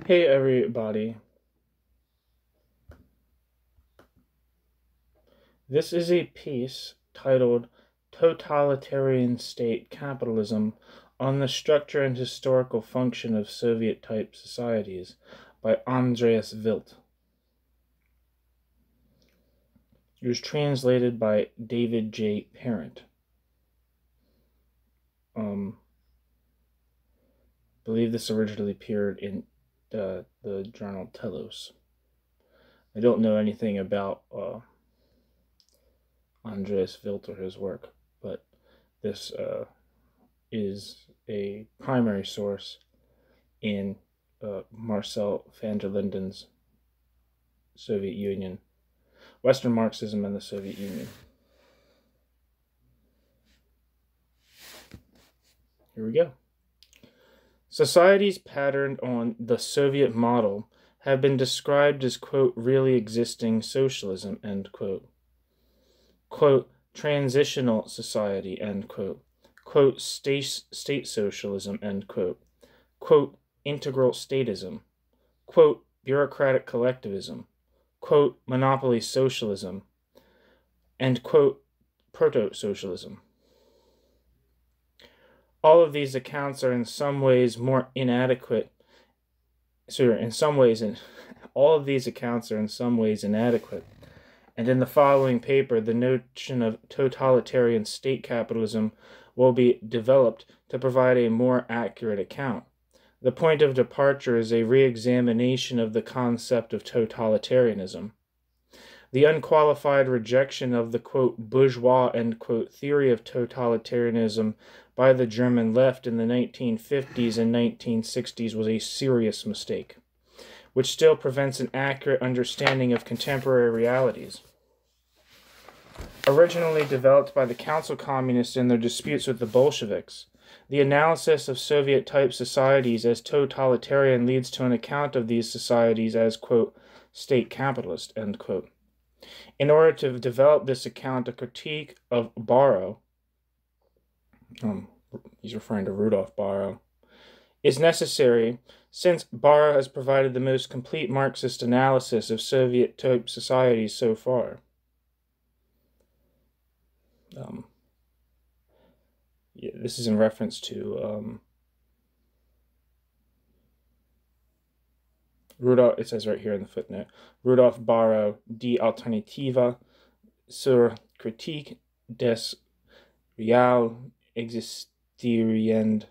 Hey everybody, this is a piece titled Totalitarian State Capitalism on the Structure and Historical Function of Soviet-Type Societies by Andreas Wildt. It was translated by David J. Parent. I believe this originally appeared in the journal Telos. I don't know anything about Andreas Wildt or his work, but this is a primary source in Marcel van der Linden's Soviet Union, Western Marxism and the Soviet Union. Here we go. Societies patterned on the Soviet model have been described as, quote, really existing socialism, end quote. Quote, transitional society, end quote. Quote, state socialism, end quote. Quote, integral statism. Quote, bureaucratic collectivism. Quote, monopoly socialism. And quote, proto-socialism. All of these accounts are in some ways more inadequate. All of these accounts are in some ways inadequate. And in the following paper, the notion of totalitarian state capitalism will be developed to provide a more accurate account. The point of departure is a re-examination of the concept of totalitarianism. The unqualified rejection of the, quote, bourgeois, end quote, theory of totalitarianism by the German left in the 1950s and 1960s was a serious mistake, which still prevents an accurate understanding of contemporary realities. Originally developed by the Council Communists in their disputes with the Bolsheviks, the analysis of Soviet-type societies as totalitarian leads to an account of these societies as, quote, state capitalist, end quote. In order to develop this account, a critique of Barrow, he's referring to Rudolf Barrow, is necessary since Barrow has provided the most complete Marxist analysis of Soviet-type societies so far. This is in reference to Rudolf, it says right here in the footnote, Rudolf Barrow, Die Alternative zur Kritik des real existierend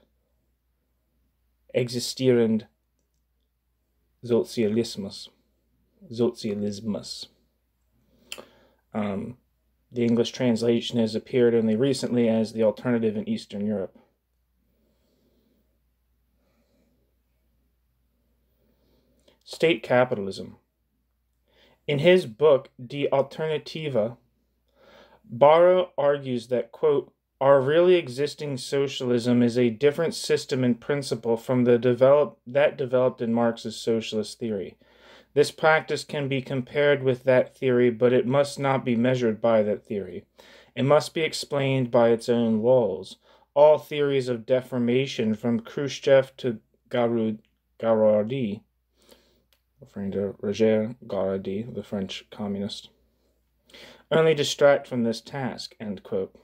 Sozialismus. The English translation has appeared only recently as The Alternative in Eastern Europe. State capitalism. In his book, Die Alternative, Barrow argues that, quote, our really existing socialism is a different system in principle from that developed in Marx's socialist theory. This practice can be compared with that theory, but it must not be measured by that theory. It must be explained by its own laws. All theories of deformation, from Khrushchev to Garaudy, referring to Roger Garaudy, the French communist, only distract from this task, end quote.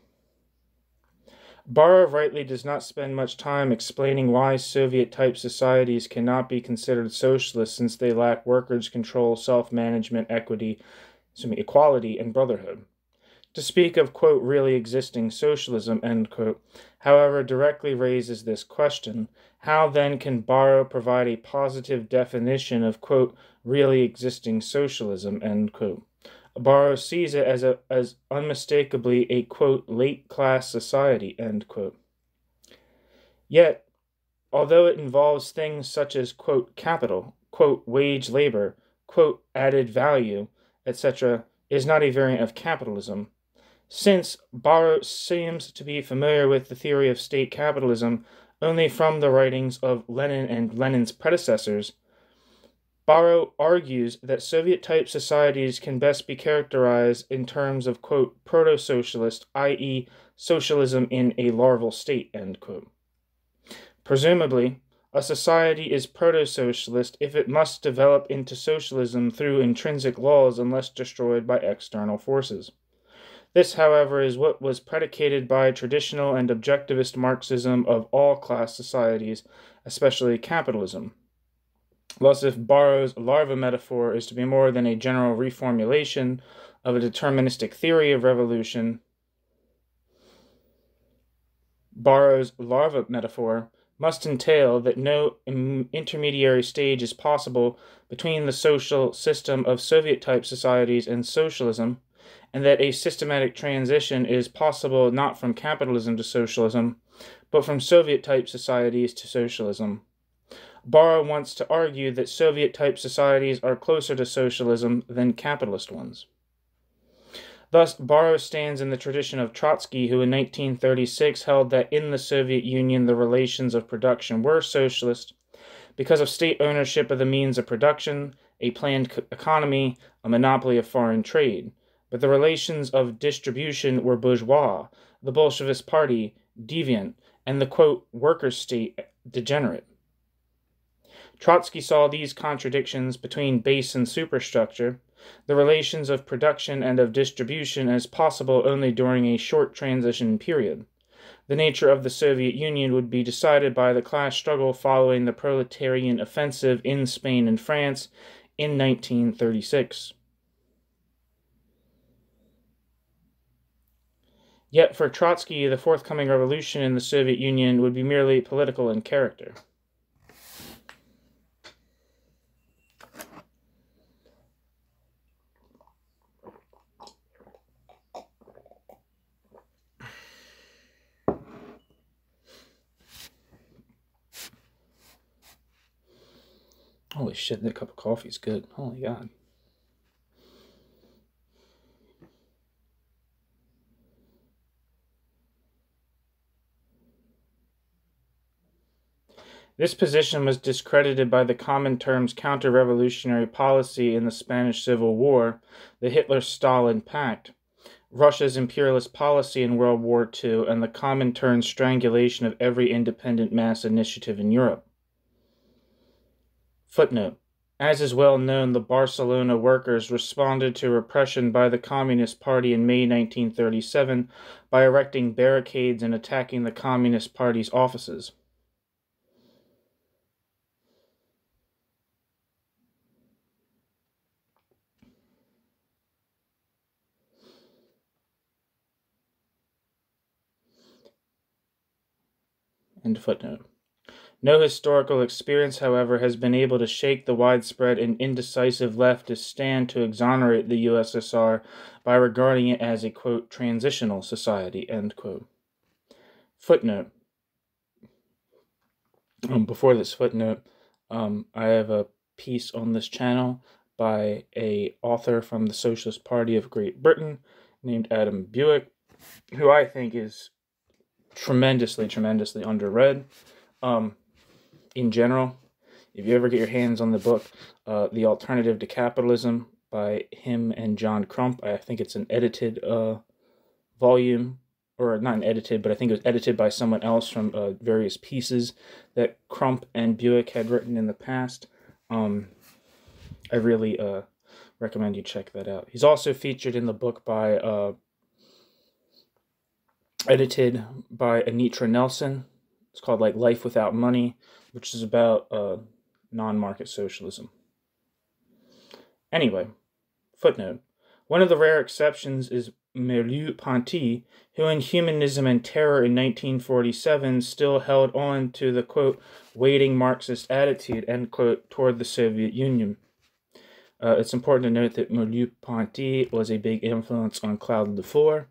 Barrow rightly does not spend much time explaining why Soviet-type societies cannot be considered socialist since they lack workers' control, self-management, equality, and brotherhood. To speak of, quote, really existing socialism, end quote, however, directly raises this question: how then can Barrow provide a positive definition of, quote, really existing socialism, end quote? Barrow sees it as unmistakably a, quote, late-class society, end quote. Yet, although it involves things such as, quote, capital, quote, wage labor, quote, added value, etc., is not a variant of capitalism. Since Barrow seems to be familiar with the theory of state capitalism only from the writings of Lenin and Lenin's predecessors, Barrow argues that Soviet-type societies can best be characterized in terms of, quote, proto-socialist, i.e., socialism in a larval state, end quote. Presumably, A society is proto-socialist if it must develop into socialism through intrinsic laws unless destroyed by external forces. This, however, is what was predicated by traditional and objectivist Marxism of all class societies, especially capitalism. Thus, if Barrow's larva metaphor is to be more than a general reformulation of a deterministic theory of revolution, Barrow's larva metaphor must entail that no intermediary stage is possible between the social system of Soviet-type societies and socialism, and that a systematic transition is possible not from capitalism to socialism, but from Soviet-type societies to socialism. Barrow wants to argue that Soviet-type societies are closer to socialism than capitalist ones. Thus, Barrow stands in the tradition of Trotsky, who in 1936 held that in the Soviet Union the relations of production were socialist because of state ownership of the means of production, a planned economy, a monopoly of foreign trade. But the relations of distribution were bourgeois, the Bolshevist party deviant, and the, quote, workers' state degenerate. Trotsky saw these contradictions between base and superstructure, the relations of production and of distribution, as possible only during a short transition period. The nature of the Soviet Union would be decided by the class struggle following the proletarian offensive in Spain and France in 1936. Yet for Trotsky, the forthcoming revolution in the Soviet Union would be merely political in character. Holy shit, that cup of coffee is good. Holy God. This position was discredited by the Comintern's counter-revolutionary policy in the Spanish Civil War, the Hitler-Stalin Pact, Russia's imperialist policy in World War II, and the Comintern's strangulation of every independent mass initiative in Europe. Footnote. As is well known, the Barcelona workers responded to repression by the Communist Party in May 1937 by erecting barricades and attacking the Communist Party's offices. End footnote. No historical experience, however, has been able to shake the widespread and indecisive leftist stand to exonerate the USSR by regarding it as a, quote, transitional society, end quote. Footnote. Before this footnote, I have a piece on this channel by an author from the Socialist Party of Great Britain named Adam Buick, who I think is tremendously underread. In general, if you ever get your hands on the book, The Alternative to Capitalism by him and John Crump, I think it's an edited volume, or not an edited, but I think it was edited by someone else from various pieces that Crump and Buick had written in the past. I really recommend you check that out. He's also featured in the book by edited by Anitra Nelson. It's called like Life Without Money, which is about non-market socialism. Anyway, footnote. One of the rare exceptions is Merleau-Ponty, who in Humanism and Terror in 1947 still held on to the, quote, waiting Marxist attitude, end quote, toward the Soviet Union. It's important to note that Merleau-Ponty was a big influence on Claude Lefort,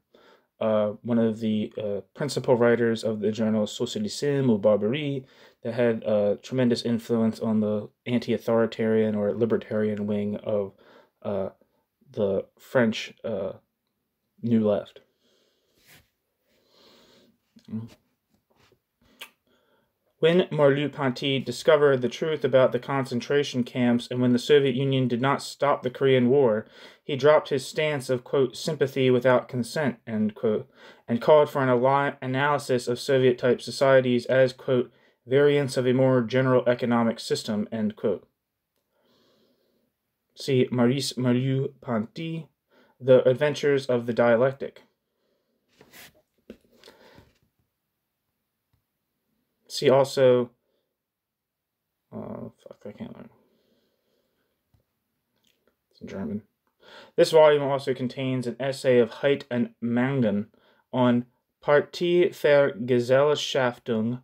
one of the principal writers of the journal Socialisme ou Barbarie, that had tremendous influence on the anti-authoritarian or libertarian wing of the French New Left. When Merleau-Ponty discovered the truth about the concentration camps and when the Soviet Union did not stop the Korean War, he dropped his stance of, quote, sympathy without consent, end quote, and called for an analysis of Soviet-type societies as, quote, variants of a more general economic system, end quote. See Maurice Merleau-Ponty, The Adventures of the Dialectic. See also, I can't learn. It's in German. This volume also contains an essay of Haidt and Mangan on Parteivergesellschaftung,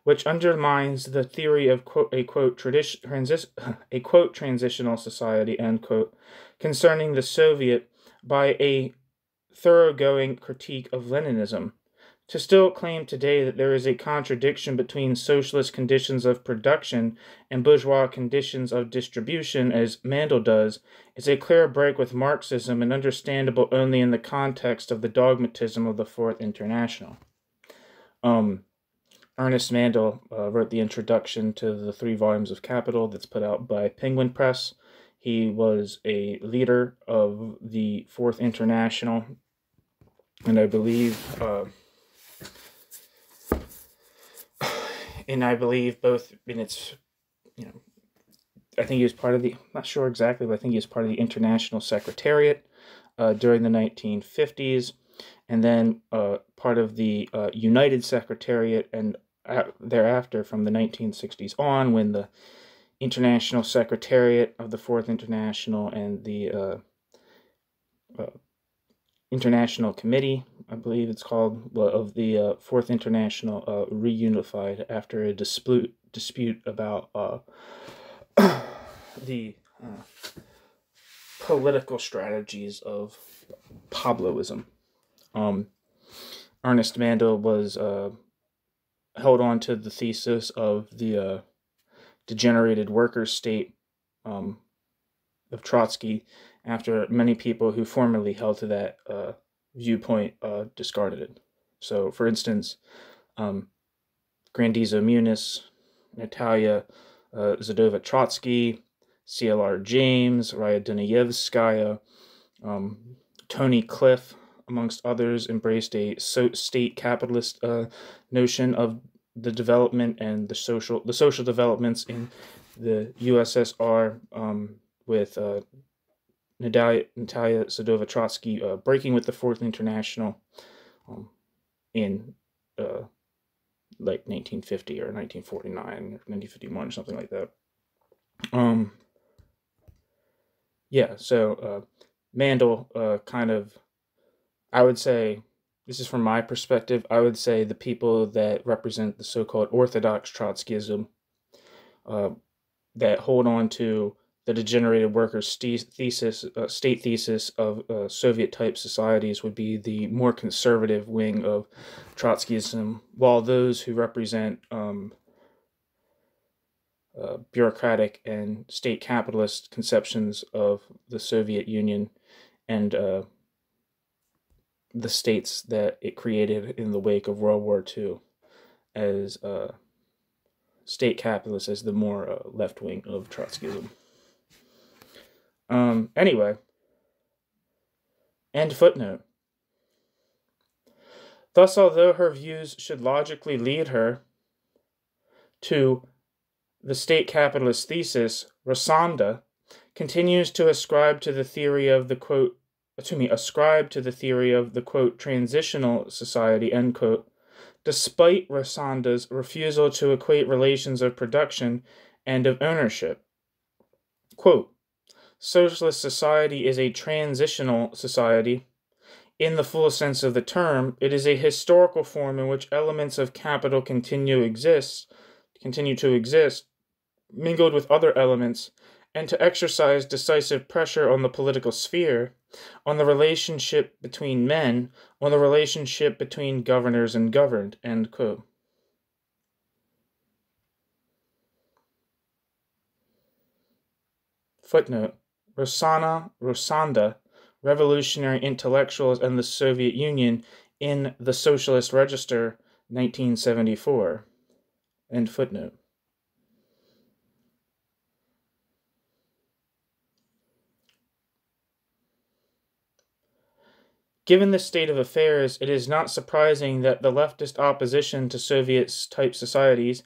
which undermines the theory of a quote transitional society, end quote, concerning the Soviet by a thoroughgoing critique of Leninism. To still claim today that there is a contradiction between socialist conditions of production and bourgeois conditions of distribution, as Mandel does, is a clear break with Marxism and understandable only in the context of the dogmatism of the Fourth International. Ernest Mandel wrote the introduction to the 3 volumes of Capital that's put out by Penguin Press. He was a leader of the Fourth International, and I believe both in its, I think he was part of the, I'm not sure exactly, but I think he was part of the International Secretariat during the 1950s, and then part of the United Secretariat, and thereafter from the 1960s on, when the International Secretariat of the Fourth International and the International Committee, I believe it's called, of the Fourth International reunified after a dispute about the political strategies of Pabloism. Ernest Mandel was held on to the thesis of the degenerated workers' state of Trotsky, after many people who formerly held to that viewpoint discarded it. So, for instance, Grandizo Muniz, Natalia Zadova Trotsky, CLR James, Raya Dunayevskaya, Tony Cliff, amongst others, embraced a state capitalist notion of the development and the social developments in the USSR, with Natalia Zadova Trotsky breaking with the Fourth International in like 1950 or 1949 or 1951 or something like that. So Mandel kind of, I would say, this is from my perspective, I would say the people that represent the so-called orthodox Trotskyism, that hold on to the degenerated workers' state thesis of Soviet-type societies, would be the more conservative wing of Trotskyism, while those who represent bureaucratic and state capitalist conceptions of the Soviet Union and the states that it created in the wake of World War II as state capitalists, as the more left wing of Trotskyism. Anyway, end footnote. Thus, although her views should logically lead her to the state capitalist thesis, Rasanda continues to ascribe to the theory of the quote, transitional society, end quote, despite Rasanda's refusal to equate relations of production and of ownership. Quote, socialist society is a transitional society. In the full sense of the term, it is a historical form in which elements of capital continue to exist, mingled with other elements, and to exercise decisive pressure on the political sphere, on the relationship between men, on the relationship between governors and governed, end quote. Footnote. Rasanda, Revolutionary Intellectuals and the Soviet Union in the Socialist Register, 1974. End footnote. Given this state of affairs, it is not surprising that the leftist opposition to Soviet-type societies,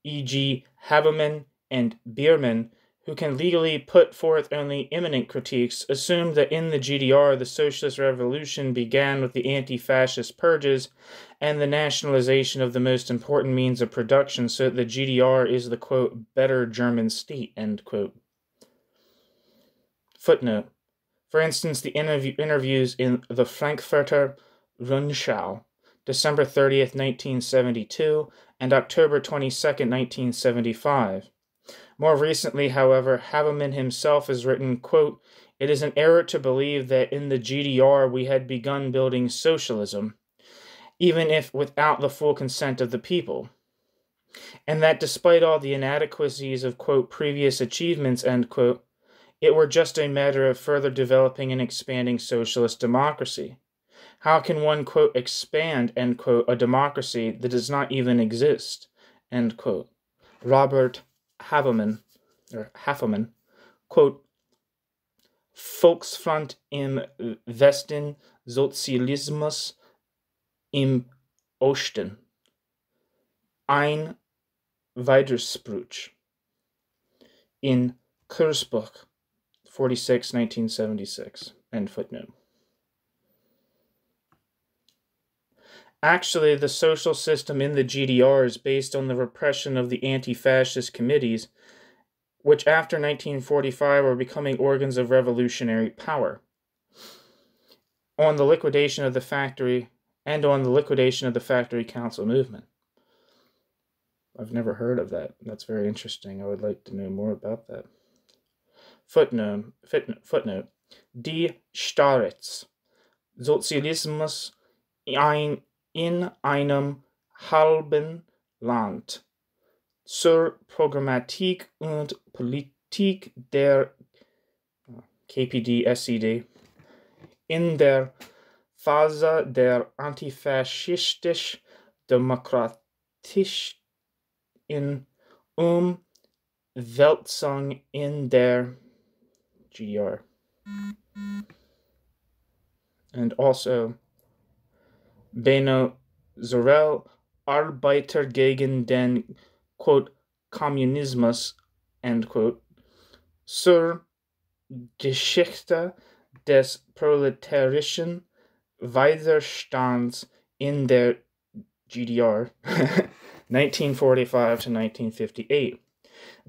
e.g. Habermas and Bierman, who can legally put forth only imminent critiques, assumed that in the GDR the socialist revolution began with the anti-fascist purges and the nationalization of the most important means of production, so that the GDR is the, quote, better German state, end quote. Footnote. For instance, the interviews in the Frankfurter Rundschau, December 30th, 1972, and October 22nd, 1975. More recently, however, Habermas himself has written, quote, "It is an error to believe that in the GDR we had begun building socialism, even if without the full consent of the people, and that despite all the inadequacies of, quote, previous achievements, end quote, it were just a matter of further developing and expanding socialist democracy. How can one, quote, expand, end quote, a democracy that does not even exist?" End quote. Robert Habermas, quote, "Volksfront im Westen, Sozialismus im Osten. Ein Widerspruch." In Kurzbuch, 46, 1976, end footnote. Actually, the social system in the GDR is based on the repression of the anti-fascist committees, which after 1945 are becoming organs of revolutionary power, on the liquidation of the factory council movement. I've never heard of that. That's very interesting. I would like to know more about that. Footnote. Die Starets. Sozialismus in einem halben Land. Zur Programmatik und Politik der KPD-SED in der Phase der antifaschistisch-demokratischen Umwälzung in der GDR. And also Benno Sorel, Arbeiter gegen den, quote, Kommunismus, end quote, zur Geschichte des proletarischen Widerstands in der GDR, 1945 to 1958.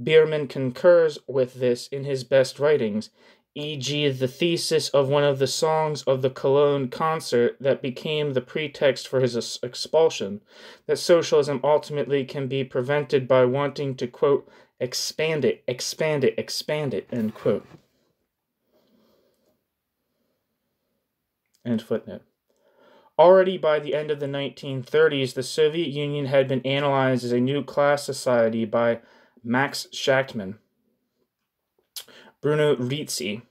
Bierman concurs with this in his best writings, e.g. the thesis of one of the songs of the Cologne concert that became the pretext for his expulsion, that socialism ultimately can be prevented by wanting to, quote, expand it, end quote. End footnote. Already by the end of the 1930s, the Soviet Union had been analyzed as a new class society by Max Shachtman, Bruno Rizzi,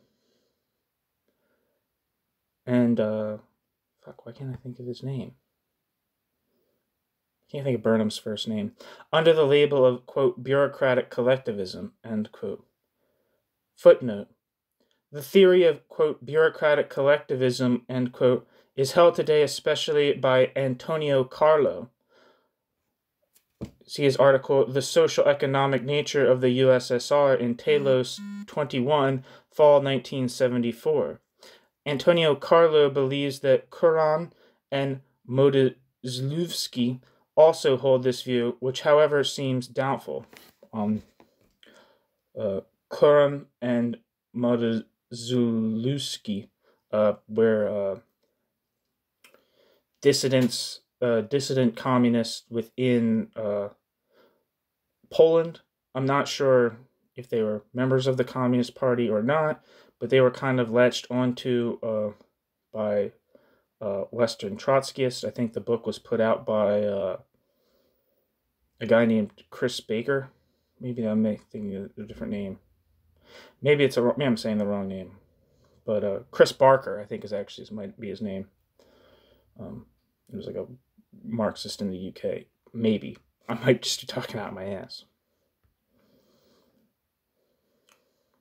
and, why can't I think of his name? I can't think of Burnham's first name. Under the label of, quote, bureaucratic collectivism, end quote. Footnote. The theory of, quote, bureaucratic collectivism, end quote, is held today especially by Antonio Carlo. See his article, The Social Economic Nature of the USSR in Telos 21, fall 1974. Antonio Carlo believes that Kuran and Modzelewski also hold this view, which, however, seems doubtful. Kuran and Modzelewski, where dissident communists within Poland. I'm not sure if they were members of the Communist Party or not, but they were kind of latched onto by Western Trotskyists. I think the book was put out by a guy named Chris Baker. Maybe I'm thinking a different name. Maybe I'm saying the wrong name. But Chris Barker, I think, might be his name. He was like a Marxist in the UK. Maybe. I might just be talking out my ass.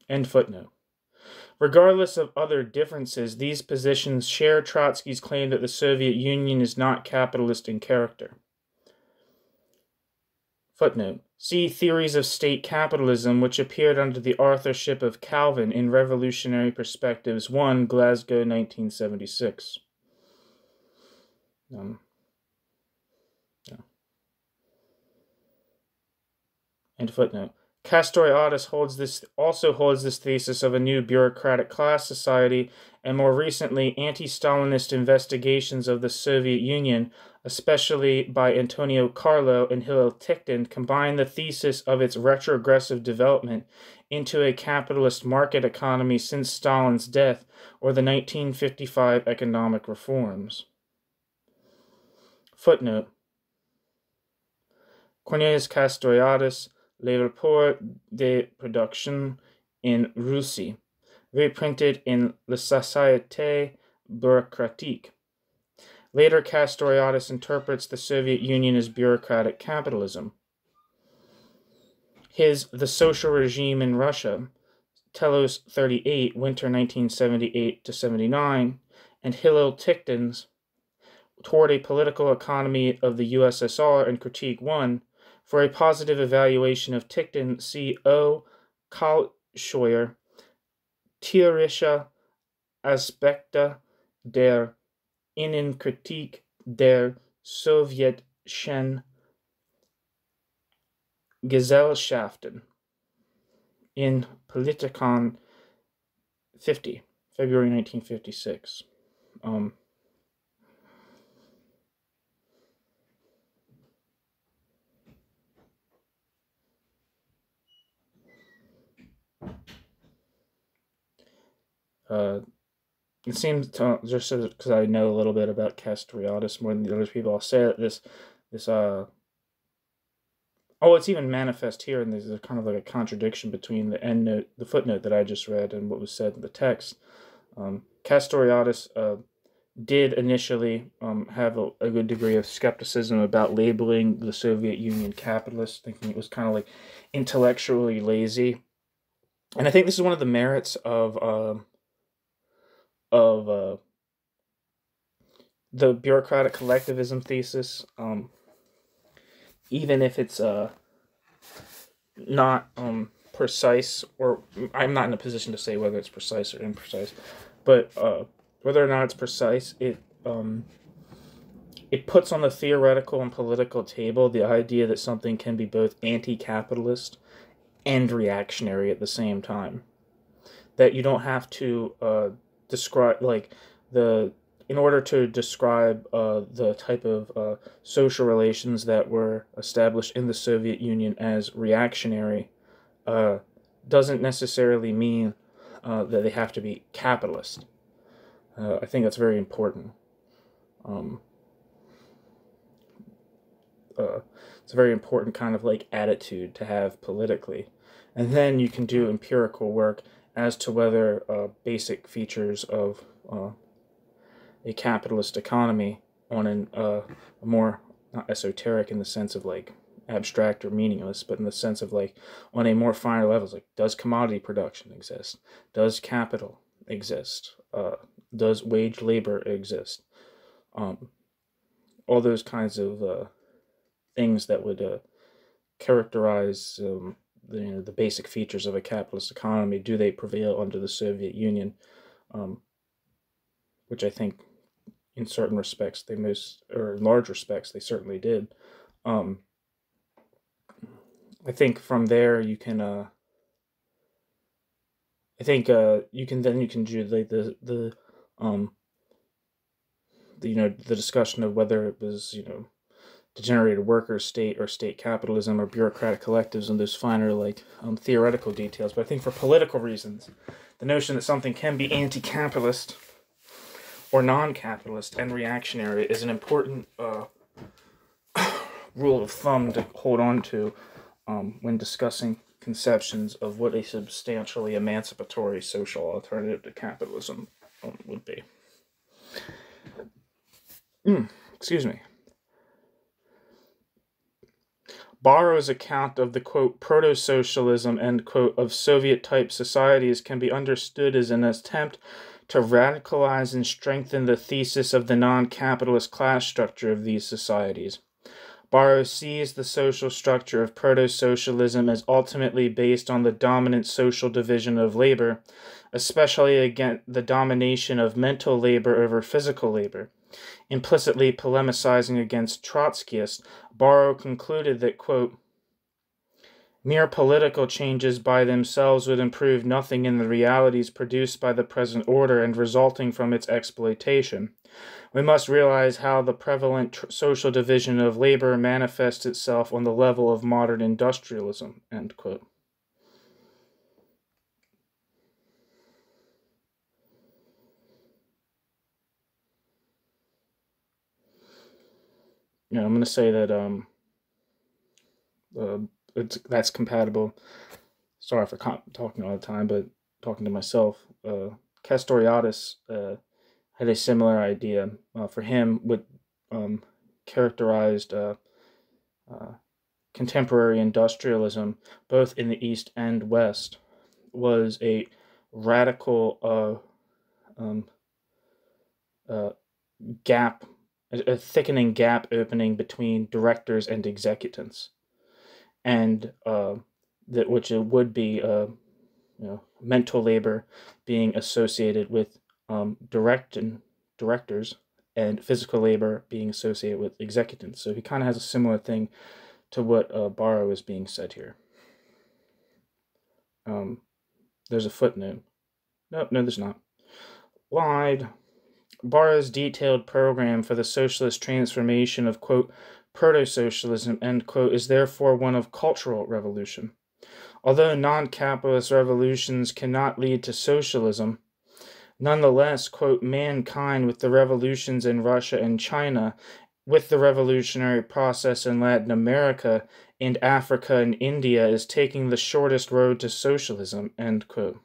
End footnote. Regardless of other differences, these positions share Trotsky's claim that the Soviet Union is not capitalist in character. Footnote. See Theories of State Capitalism, which appeared under the authorship of Calvin in Revolutionary Perspectives 1, Glasgow, 1976. Yeah. End footnote. Castoriadis also holds this thesis of a new bureaucratic class society, and more recently, anti-Stalinist investigations of the Soviet Union, especially by Antonio Carlo and Hillel Ticktin, combine the thesis of its retrogressive development into a capitalist market economy since Stalin's death or the 1955 economic reforms. Footnote. Cornelius Castoriadis, Les Rapports de Production in Russie, reprinted in La Société Bureaucratique. Later, Castoriadis interprets the Soviet Union as bureaucratic capitalism. His The Social Regime in Russia, Telos 38, Winter 1978-79, and Hillel Ticktin's Toward a Political Economy of the USSR and Critique 1, for a positive evaluation of Ticktin, see O. Kaltscheuer, Theoretische Aspekte der Innenkritik der sowjetischen Gesellschaften in Politikon 50, February 1956. It seems to, just because I know a little bit about Castoriadis more than the other people, I'll say that this it's even manifest here, and there's kind of like a contradiction between the endnote, the footnote that I just read, and what was said in the text. Castoriadis did initially have a good degree of skepticism about labeling the Soviet Union capitalist, thinking it was kind of like intellectually lazy. And I think this is one of the merits of the bureaucratic collectivism thesis, even if it's not precise, or I'm not in a position to say whether it's precise or imprecise, but whether or not it's precise, it puts on the theoretical and political table the idea that something can be both anti-capitalist and reactionary at the same time. That you don't have to describe, like, in order to describe the type of social relations that were established in the Soviet Union as reactionary doesn't necessarily mean that they have to be capitalist. I think that's very important. It's a very important kind of like attitude to have politically. And then you can do empirical work as to whether basic features of a capitalist economy on a more, not esoteric in the sense of like abstract or meaningless, but in the sense of like on a more finer levels, like does commodity production exist? Does capital exist? Does wage labor exist? All those kinds of things that would characterize the basic features of a capitalist economy. Do they prevail under the Soviet Union? Which I think in certain respects in large respects, they certainly did. I think from there you can you can do like the discussion of whether it was degenerated worker state or state capitalism or bureaucratic collectivism, those finer like theoretical details. But I think for political reasons, the notion that something can be anti-capitalist or non-capitalist and reactionary is an important rule of thumb to hold on to when discussing conceptions of what a substantially emancipatory social alternative to capitalism would be. Excuse me. Barrow's account of the, quote, proto-socialism, end quote, of Soviet-type societies can be understood as an attempt to radicalize and strengthen the thesis of the non-capitalist class structure of these societies. Barrow sees the social structure of proto-socialism as ultimately based on the dominant social division of labor, especially against the domination of mental labor over physical labor. Implicitly polemicizing against Trotskyists, Barrow concluded that, quote, mere political changes by themselves would improve nothing in the realities produced by the present order and resulting from its exploitation. We must realize how the prevalent social division of labor manifests itself on the level of modern industrialism, end quote. Yeah, I'm going to say that that's compatible. Sorry for talking all the time, but talking to myself. Castoriadis had a similar idea. For him, what characterized contemporary industrialism, both in the East and West, was a radical gap, a thickening gap opening between directors and executants, and that which it would be mental labor being associated with directors, and physical labor being associated with executants. So he kind of has a similar thing to what Barrow is being said here. There's a footnote. No, there's not. Lied. Barrow's detailed program for the socialist transformation of, quote, proto-socialism, end quote, is therefore one of cultural revolution. Although non-capitalist revolutions cannot lead to socialism, nonetheless, quote, mankind with the revolutions in Russia and China, with the revolutionary process in Latin America and Africa and India, is taking the shortest road to socialism, end quote.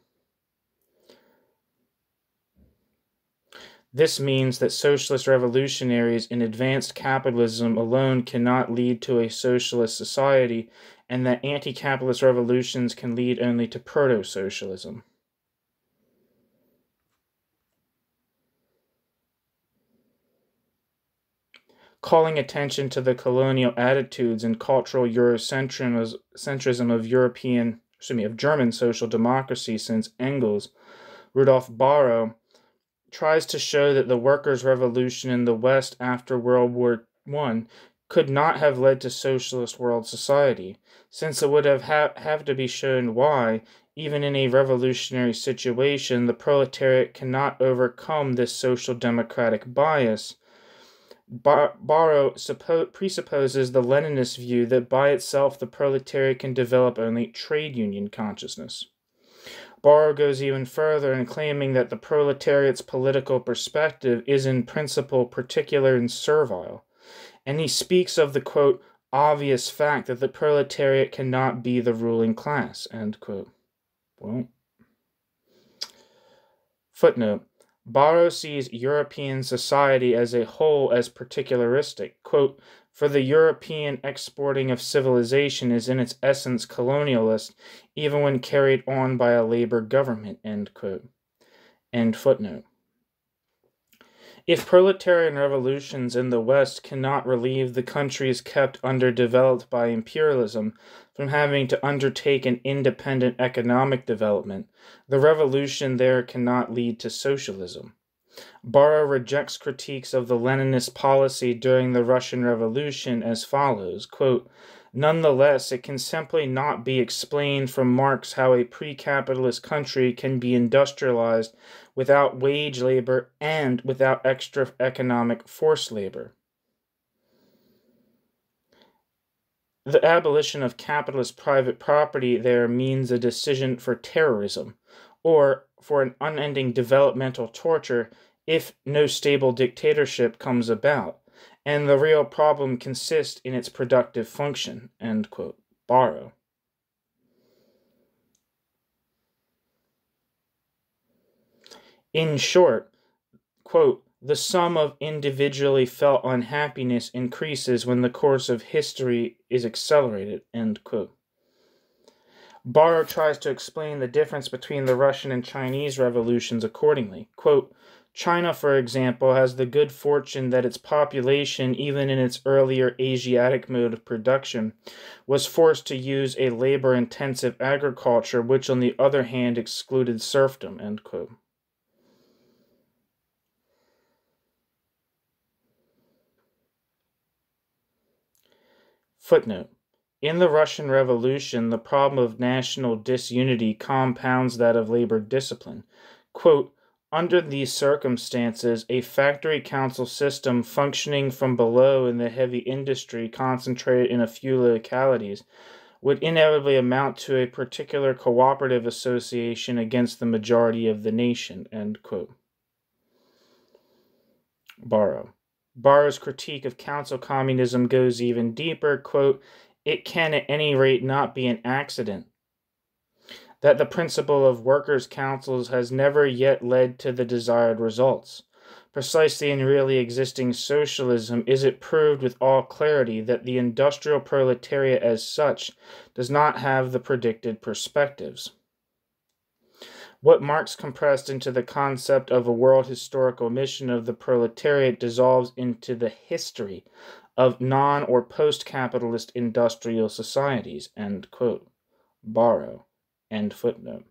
This means that socialist revolutionaries in advanced capitalism alone cannot lead to a socialist society, and that anti-capitalist revolutions can lead only to proto-socialism. Calling attention to the colonial attitudes and cultural Eurocentrism of German social democracy since Engels, Rudolf Barrow tries to show that the workers' revolution in the West after World War I could not have led to socialist world society, since it would have to be shown why, even in a revolutionary situation, the proletariat cannot overcome this social democratic bias. Barrow presupposes the Leninist view that by itself the proletariat can develop only trade union consciousness. Barrow goes even further in claiming that the proletariat's political perspective is in principle particular and servile, and he speaks of the, quote, obvious fact that the proletariat cannot be the ruling class, end quote. Well, footnote. Barrow sees European society as a whole as particularistic. Quote, for the European exporting of civilization is in its essence colonialist, even when carried on by a labor government, end quote. End footnote. If proletarian revolutions in the West cannot relieve the countries kept underdeveloped by imperialism from having to undertake an independent economic development, the revolution there cannot lead to socialism. Barrow rejects critiques of the Leninist policy during the Russian Revolution as follows, quote, nonetheless, it can simply not be explained from Marx how a pre-capitalist country can be industrialized without wage labor and without extra economic forced labor. The abolition of capitalist private property there means a decision for terrorism, or for an unending developmental torture if no stable dictatorship comes about, and the real problem consists in its productive function, end quote. Barrow. In short, quote, the sum of individually felt unhappiness increases when the course of history is accelerated, end quote. Barrow tries to explain the difference between the Russian and Chinese revolutions accordingly. Quote, China, for example, has the good fortune that its population, even in its earlier Asiatic mode of production, was forced to use a labor-intensive agriculture, which on the other hand excluded serfdom." End quote. Footnote. In the Russian Revolution, the problem of national disunity compounds that of labor discipline. Quote, "Under these circumstances, a factory council system functioning from below in the heavy industry concentrated in a few localities would inevitably amount to a particular cooperative association against the majority of the nation." End quote. Borrow. Borrow's critique of council communism goes even deeper. Quote, "It can at any rate not be an accident that the principle of workers' councils has never yet led to the desired results. Precisely in really existing socialism is it proved with all clarity that the industrial proletariat as such does not have the predicted perspectives. What Marx compressed into the concept of a world historical mission of the proletariat dissolves into the history of non- or post-capitalist industrial societies." End quote. Borrow. End footnote.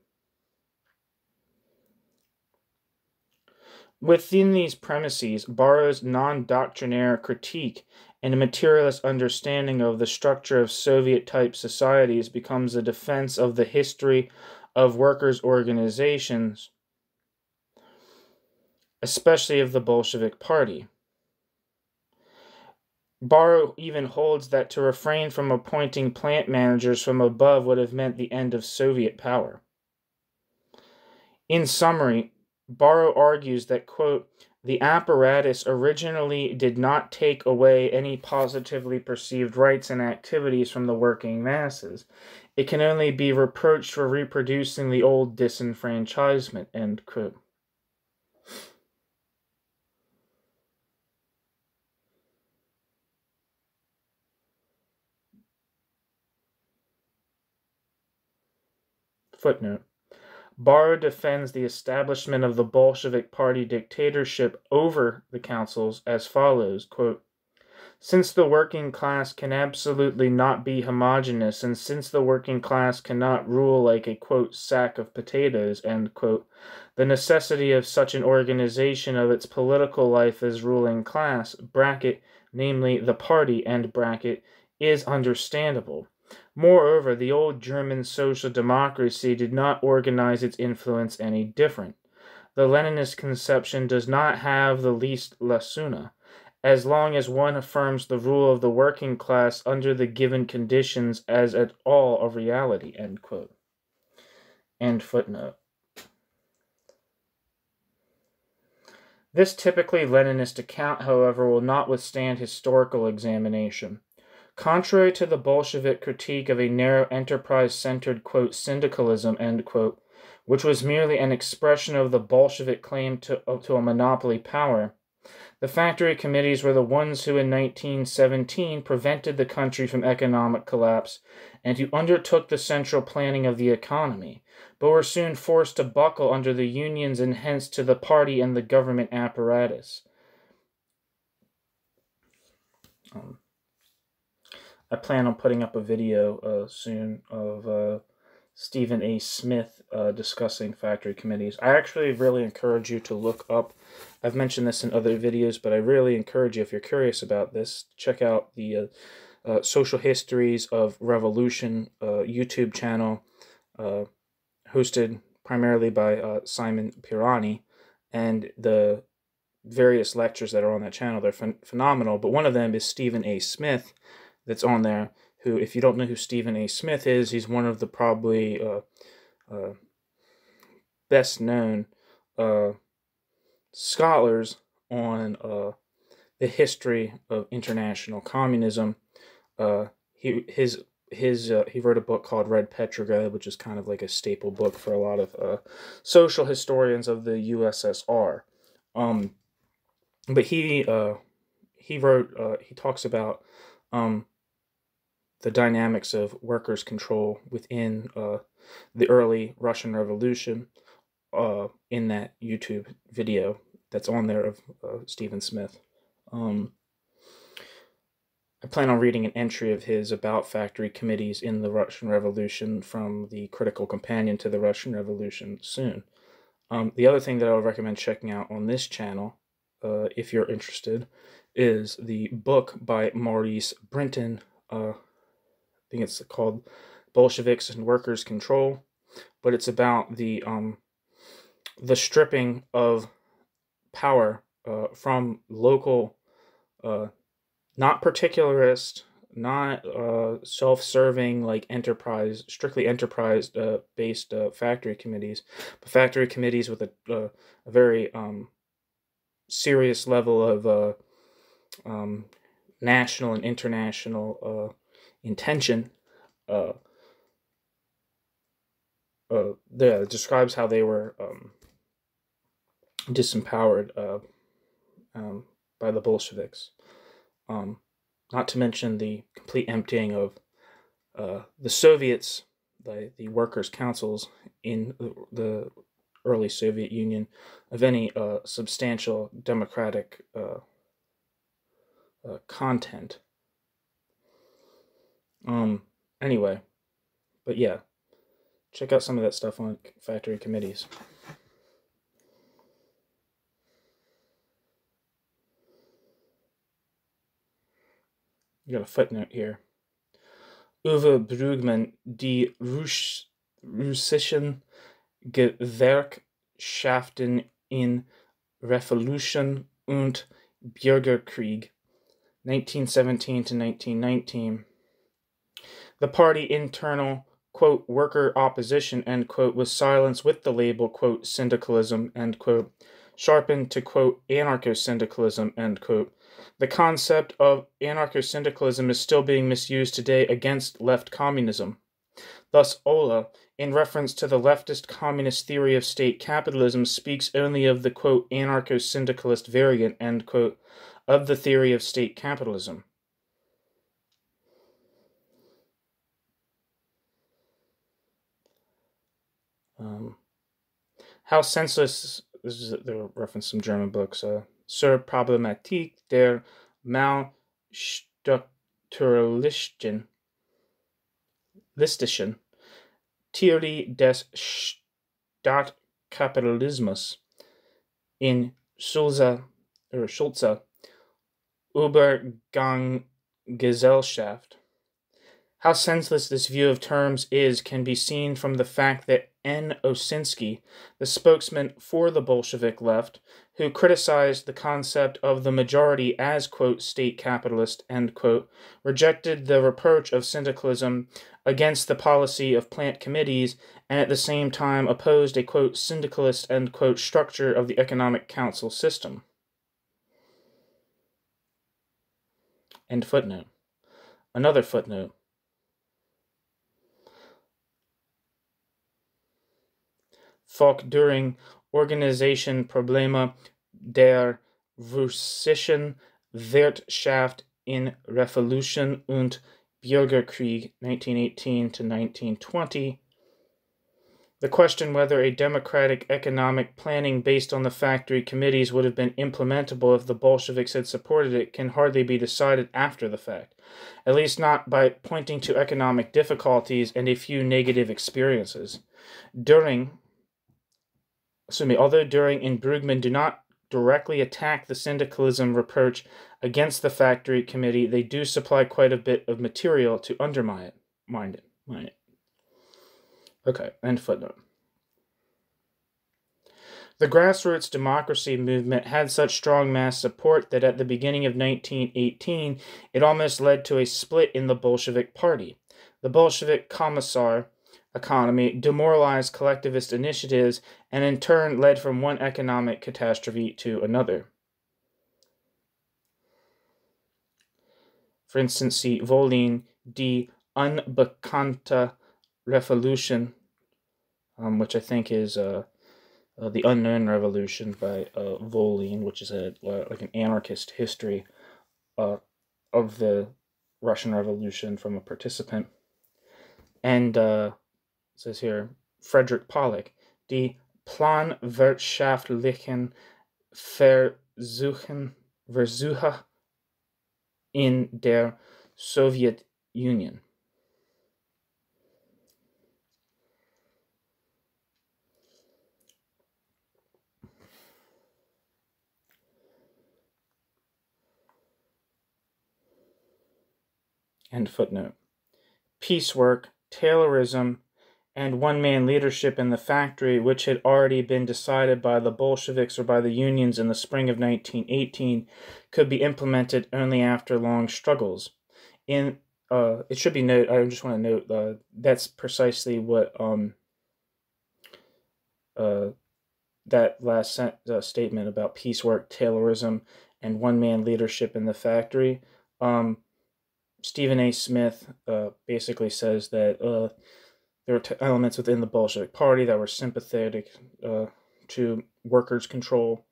Within these premises, Borrow's non-doctrinaire critique and a materialist understanding of the structure of Soviet-type societies becomes a defense of the history of workers' organizations, especially of the Bolshevik Party. Borrow even holds that to refrain from appointing plant managers from above would have meant the end of Soviet power. In summary, Borrow argues that, quote, "The apparatus originally did not take away any positively perceived rights and activities from the working masses. It can only be reproached for reproducing the old disenfranchisement." End quote. Footnote. Borrow defends the establishment of the Bolshevik Party dictatorship over the councils as follows, quote, "Since the working class can absolutely not be homogeneous, and since the working class cannot rule like a, quote, sack of potatoes," end quote, "the necessity of such an organization of its political life as ruling class, bracket, namely the party, end bracket, is understandable. Moreover, the old German social democracy did not organize its influence any different. The Leninist conception does not have the least lacuna. As long as one affirms the rule of the working class under the given conditions as at all a reality." End quote. End footnote. This typically Leninist account, however, will not withstand historical examination. Contrary to the Bolshevik critique of a narrow enterprise-centered, quote, "syndicalism," end quote, which was merely an expression of the Bolshevik claim to a monopoly power, the factory committees were the ones who in 1917 prevented the country from economic collapse and who undertook the central planning of the economy, but were soon forced to buckle under the unions and hence to the party and the government apparatus. I plan on putting up a video soon of Stephen A. Smith discussing factory committees. I actually really encourage you to look up, I've mentioned this in other videos, but I really encourage you, if you're curious about this, check out the Social Histories of Revolution YouTube channel, hosted primarily by Simon Pirani, and the various lectures that are on that channel. They're phenomenal, but one of them is Stephen A. Smith that's on there, who, if you don't know who Stephen A. Smith is, he's one of the probably best known scholars on the history of international communism. He wrote a book called Red Petrograd, which is kind of like a staple book for a lot of social historians of the USSR. But he talks about the dynamics of workers' control within the early Russian Revolution in that YouTube video. that's on there of Stephen Smith. I plan on reading an entry of his about factory committees in the Russian Revolution from the Critical Companion to the Russian Revolution soon. The other thing that I would recommend checking out on this channel, if you're interested, is the book by Maurice Brinton. I think it's called Bolsheviks and Workers' Control, but it's about the stripping of power from local, not particularist, not self-serving, like strictly enterprise-based factory committees, but factory committees with a very serious level of national and international intention. It describes how they were disempowered by the Bolsheviks. Not to mention the complete emptying of the Soviets, the workers' councils in the early Soviet Union, of any substantial democratic content. Anyway, but yeah, check out some of that stuff on factory committees. You got a footnote here. Uwe Brugmann, die russischen Gewerkschaften in Revolution und Bürgerkrieg, 1917 to 1919. The party internal, quote, worker opposition, end quote, was silenced with the label, quote, syndicalism, end quote, sharpened to, quote, anarcho-syndicalism, end quote. The concept of anarcho-syndicalism is still being misused today against left communism. Thus, Ola, in reference to the leftist communist theory of state capitalism, speaks only of the, quote, anarcho-syndicalist variant, end quote, of the theory of state capitalism. How senseless, this is the reference to some German books, Zur Problematik der Malstrukturalistischen Theorie des Staatkapitalismus in Schulze Übergangsgesellschaft. How senseless this view of terms is can be seen from the fact that N. Osinski, the spokesman for the Bolshevik left, who criticized the concept of the majority as, quote, state capitalist, end quote, rejected the reproach of syndicalism against the policy of plant committees, and at the same time opposed a, quote, syndicalist, end quote, structure of the economic council system. End footnote. Another footnote. Durch Organisation Probleme der russischen Wirtschaft in Revolution und Bürgerkrieg, 1918 to 1920. The question whether a democratic economic planning based on the factory committees would have been implementable if the Bolsheviks had supported it can hardly be decided after the fact, at least not by pointing to economic difficulties and a few negative experiences. Although Düring and Brugmann do not directly attack the syndicalism reproach against the factory committee, they do supply quite a bit of material to undermine it. Okay, end footnote. The grassroots democracy movement had such strong mass support that at the beginning of 1918, it almost led to a split in the Bolshevik party. The Bolshevik Commissar economy demoralized collectivist initiatives and in turn led from one economic catastrophe to another. For instance, see Volin, Die Unbekannte Revolution, which I think is The Unknown Revolution by Volin, which is like an anarchist history of the Russian Revolution from a participant. And it says here, Frederick Pollock, Die planwirtschaftlichen Versuche in der Sowjetunion. End footnote. Piecework, Taylorism, and one-man leadership in the factory, which had already been decided by the Bolsheviks or by the unions in the spring of 1918, could be implemented only after long struggles. It should be noted, I just want to note, that's precisely what that last statement about piecework, Taylorism, and one-man leadership in the factory. Stephen A. Smith basically says that there were elements within the Bolshevik Party that were sympathetic to workers' control,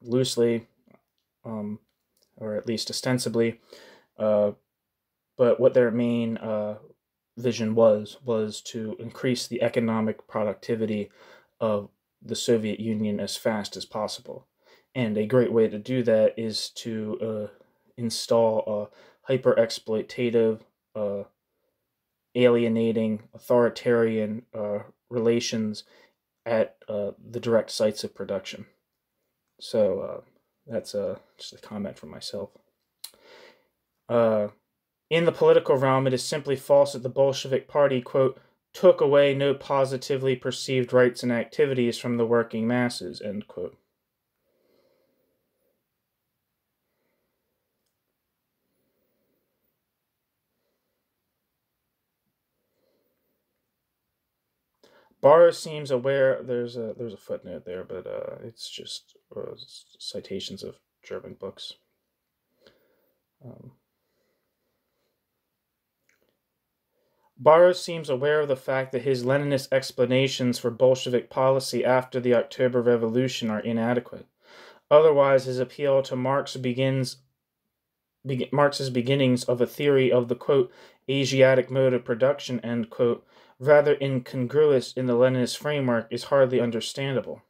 loosely, or at least ostensibly, but what their main vision was to increase the economic productivity of the Soviet Union as fast as possible. And a great way to do that is to install hyper-exploitative, alienating, authoritarian relations at the direct sites of production. So that's just a comment from myself. In the political realm, it is simply false that the Bolshevik Party, quote, took away no positively perceived rights and activities from the working masses, end quote. Barrow seems aware. There's a footnote there, but it's just citations of German books. Barrow seems aware of the fact that his Leninist explanations for Bolshevik policy after the October Revolution are inadequate. Otherwise, his appeal to Marx's beginnings of a theory of the, quote, Asiatic mode of production, end quote, rather incongruous in the Leninist framework, is hardly understandable.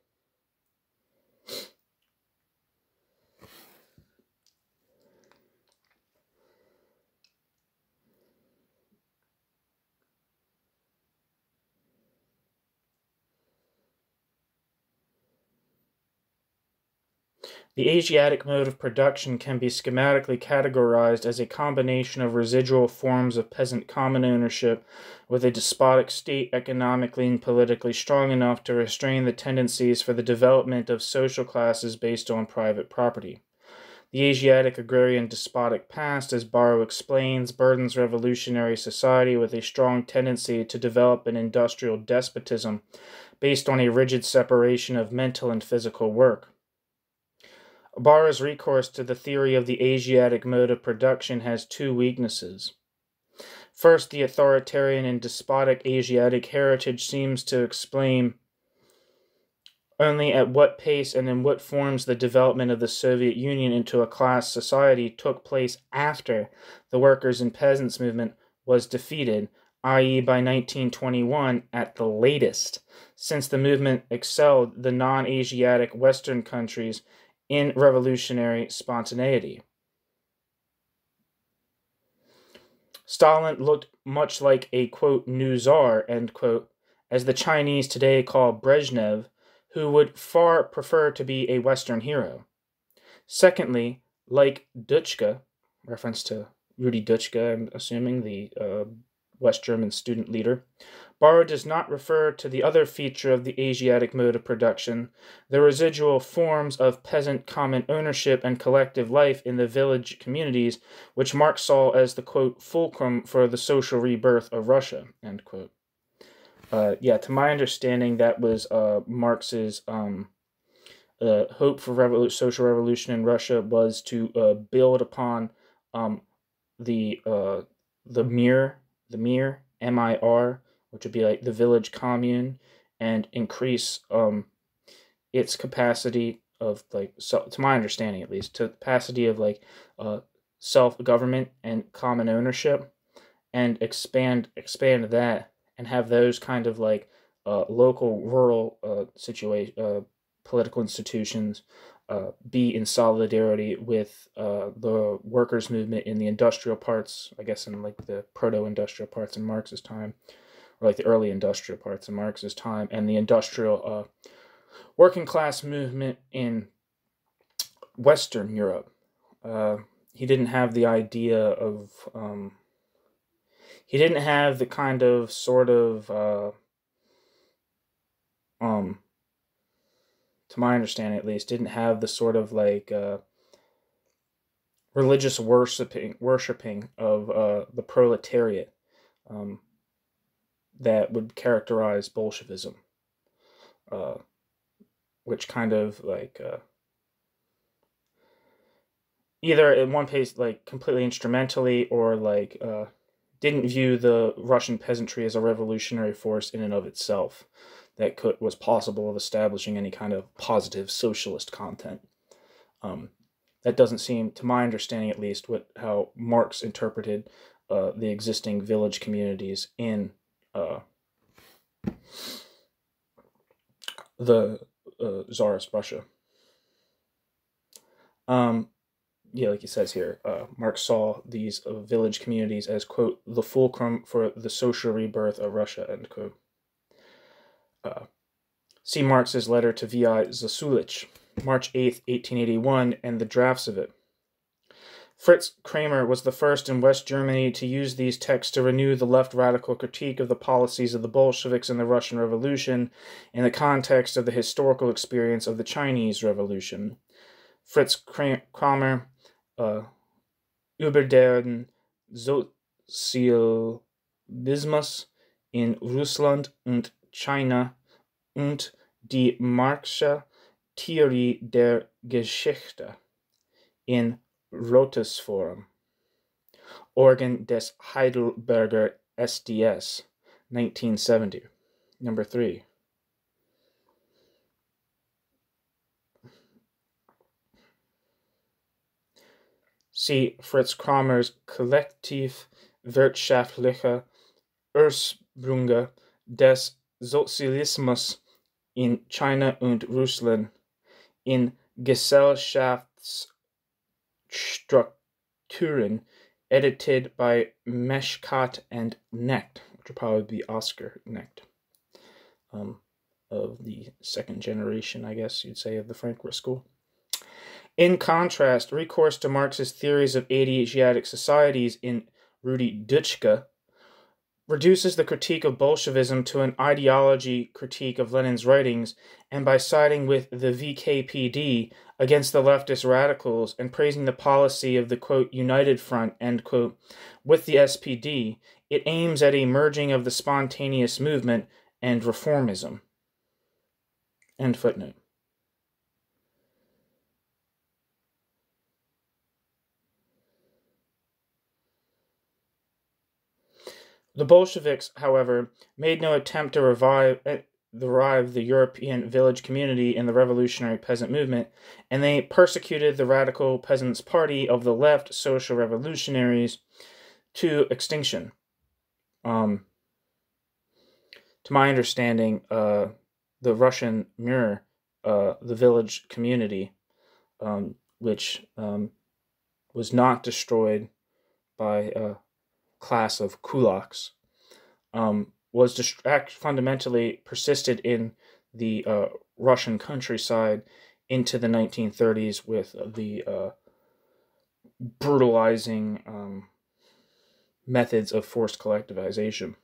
The Asiatic mode of production can be schematically categorized as a combination of residual forms of peasant common ownership with a despotic state economically and politically strong enough to restrain the tendencies for the development of social classes based on private property. The Asiatic agrarian despotic past, as Barrow explains, burdens revolutionary society with a strong tendency to develop an industrial despotism based on a rigid separation of mental and physical work. Barrow's recourse to the theory of the Asiatic mode of production has two weaknesses. First, the authoritarian and despotic Asiatic heritage seems to explain only at what pace and in what forms the development of the Soviet Union into a class society took place after the workers' and peasants' movement was defeated, i.e. by 1921 at the latest, since the movement excelled the non-Asiatic Western countries in revolutionary spontaneity. Stalin looked much like a, quote, new czar, end quote, as the Chinese today call Brezhnev, who would far prefer to be a Western hero. Secondly, like Dutschke, reference to Rudi Dutschke, I'm assuming, the West German student leader, Barrow does not refer to the other feature of the Asiatic mode of production, the residual forms of peasant common ownership and collective life in the village communities, which Marx saw as the, quote, fulcrum for the social rebirth of Russia, end quote. To my understanding, that was Marx's hope for social revolution in Russia was to build upon the mir, MIR, which would be like the village commune, and increase its capacity of, like, so, to my understanding at least, to the capacity of like self-government and common ownership, and expand that and have those kind of like local rural political institutions be in solidarity with the workers' movement in the industrial parts, I guess in like the proto-industrial parts in Marx's time, or like the early industrial parts in Marx's time, and the industrial working class movement in Western Europe. He didn't have the idea of, he didn't have the kind of sort of, to my understanding at least, didn't have the sort of like religious worshipping of the proletariat that would characterize Bolshevism, which kind of like either in one case like completely instrumentally or like didn't view the Russian peasantry as a revolutionary force in and of itself that was possible of establishing any kind of positive socialist content. That doesn't seem, to my understanding at least, how Marx interpreted the existing village communities in the Tsarist Russia. Yeah, like he says here, Marx saw these village communities as, quote, the fulcrum for the social rebirth of Russia, end quote. See Marx's letter to V.I. Zasulich, March 8, 1881, and the drafts of it. Fritz Kramer was the first in West Germany to use these texts to renew the left radical critique of the policies of the Bolsheviks in the Russian Revolution in the context of the historical experience of the Chinese Revolution. Fritz Kramer, über den Sozialismus in Russland und China und die Marxische Theorie der Geschichte in Rotes Forum, Organ des Heidelberger SDS, 1970. Number 3. See Fritz Kramer's Kollektiv wirtschaftliche Ursprünge des Sozialismus in China und Russland in Gesellschaftsstrukturen, edited by Meshkat and Knecht, which will probably be Oscar Knecht, of the second generation, I guess you'd say, of the Frankfurt School. In contrast, recourse to Marx's theories of Asiatic societies in Rudi Dutschke reduces the critique of Bolshevism to an ideology critique of Lenin's writings, and by siding with the VKPD against the leftist radicals and praising the policy of the, quote, United Front, end quote, with the SPD, it aims at a merging of the spontaneous movement and reformism. End footnote. The Bolsheviks, however, made no attempt to revive the European village community in the revolutionary peasant movement, and they persecuted the radical peasants' party of the left social revolutionaries to extinction. To my understanding, the Russian mirror the village community, which was not destroyed by a class of kulaks, was fundamentally persisted in the Russian countryside into the 1930s with the brutalizing methods of forced collectivization.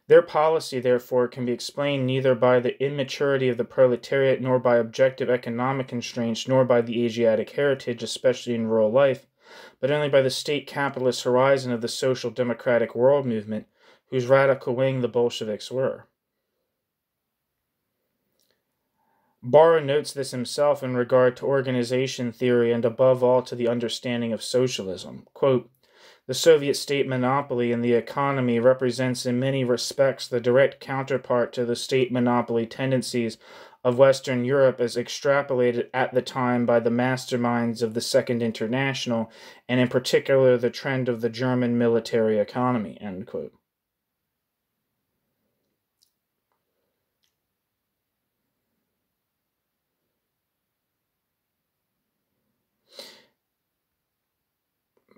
Their policy, therefore, can be explained neither by the immaturity of the proletariat, nor by objective economic constraints, nor by the Asiatic heritage, especially in rural life, but only by the state capitalist horizon of the social democratic world movement, whose radical wing the Bolsheviks were. Barra notes this himself in regard to organization theory and above all to the understanding of socialism. Quote, The Soviet state monopoly in the economy represents in many respects the direct counterpart to the state monopoly tendencies of Western Europe as extrapolated at the time by the masterminds of the Second International, and in particular the trend of the German military economy." End quote.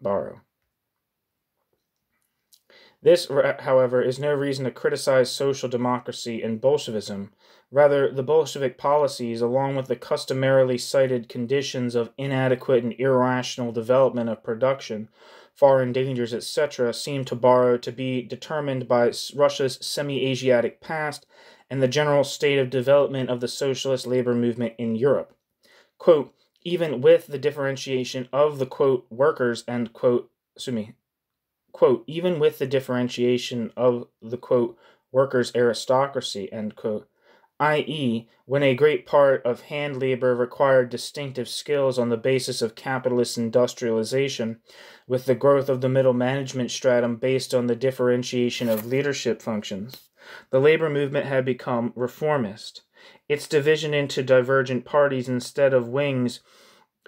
Borrow. This, however, is no reason to criticize social democracy and Bolshevism. Rather, the Bolshevik policies, along with the customarily cited conditions of inadequate and irrational development of production, foreign dangers, etc., seem to be determined by Russia's semi-Asiatic past and the general state of development of the socialist labor movement in Europe. Quote, "Even with the differentiation of the, quote, workers," end quote, quote, "even with the differentiation of the, quote, workers' aristocracy," end quote, i.e., when a great part of hand labor required distinctive skills on the basis of capitalist industrialization, with the growth of the middle management stratum based on the differentiation of leadership functions, the labor movement had become reformist. Its division into divergent parties instead of wings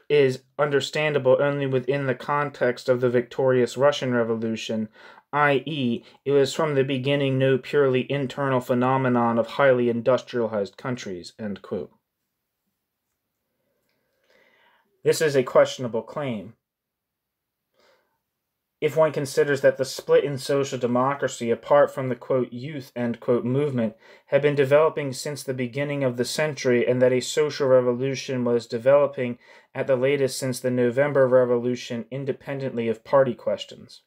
is understandable only within the context of the victorious Russian Revolution, i.e., it was from the beginning no purely internal phenomenon of highly industrialized countries." End quote. This is a questionable claim. If one considers that the split in social democracy, apart from the, quote, youth, end quote, movement, had been developing since the beginning of the century, and that a social revolution was developing at the latest since the November Revolution, independently of party questions.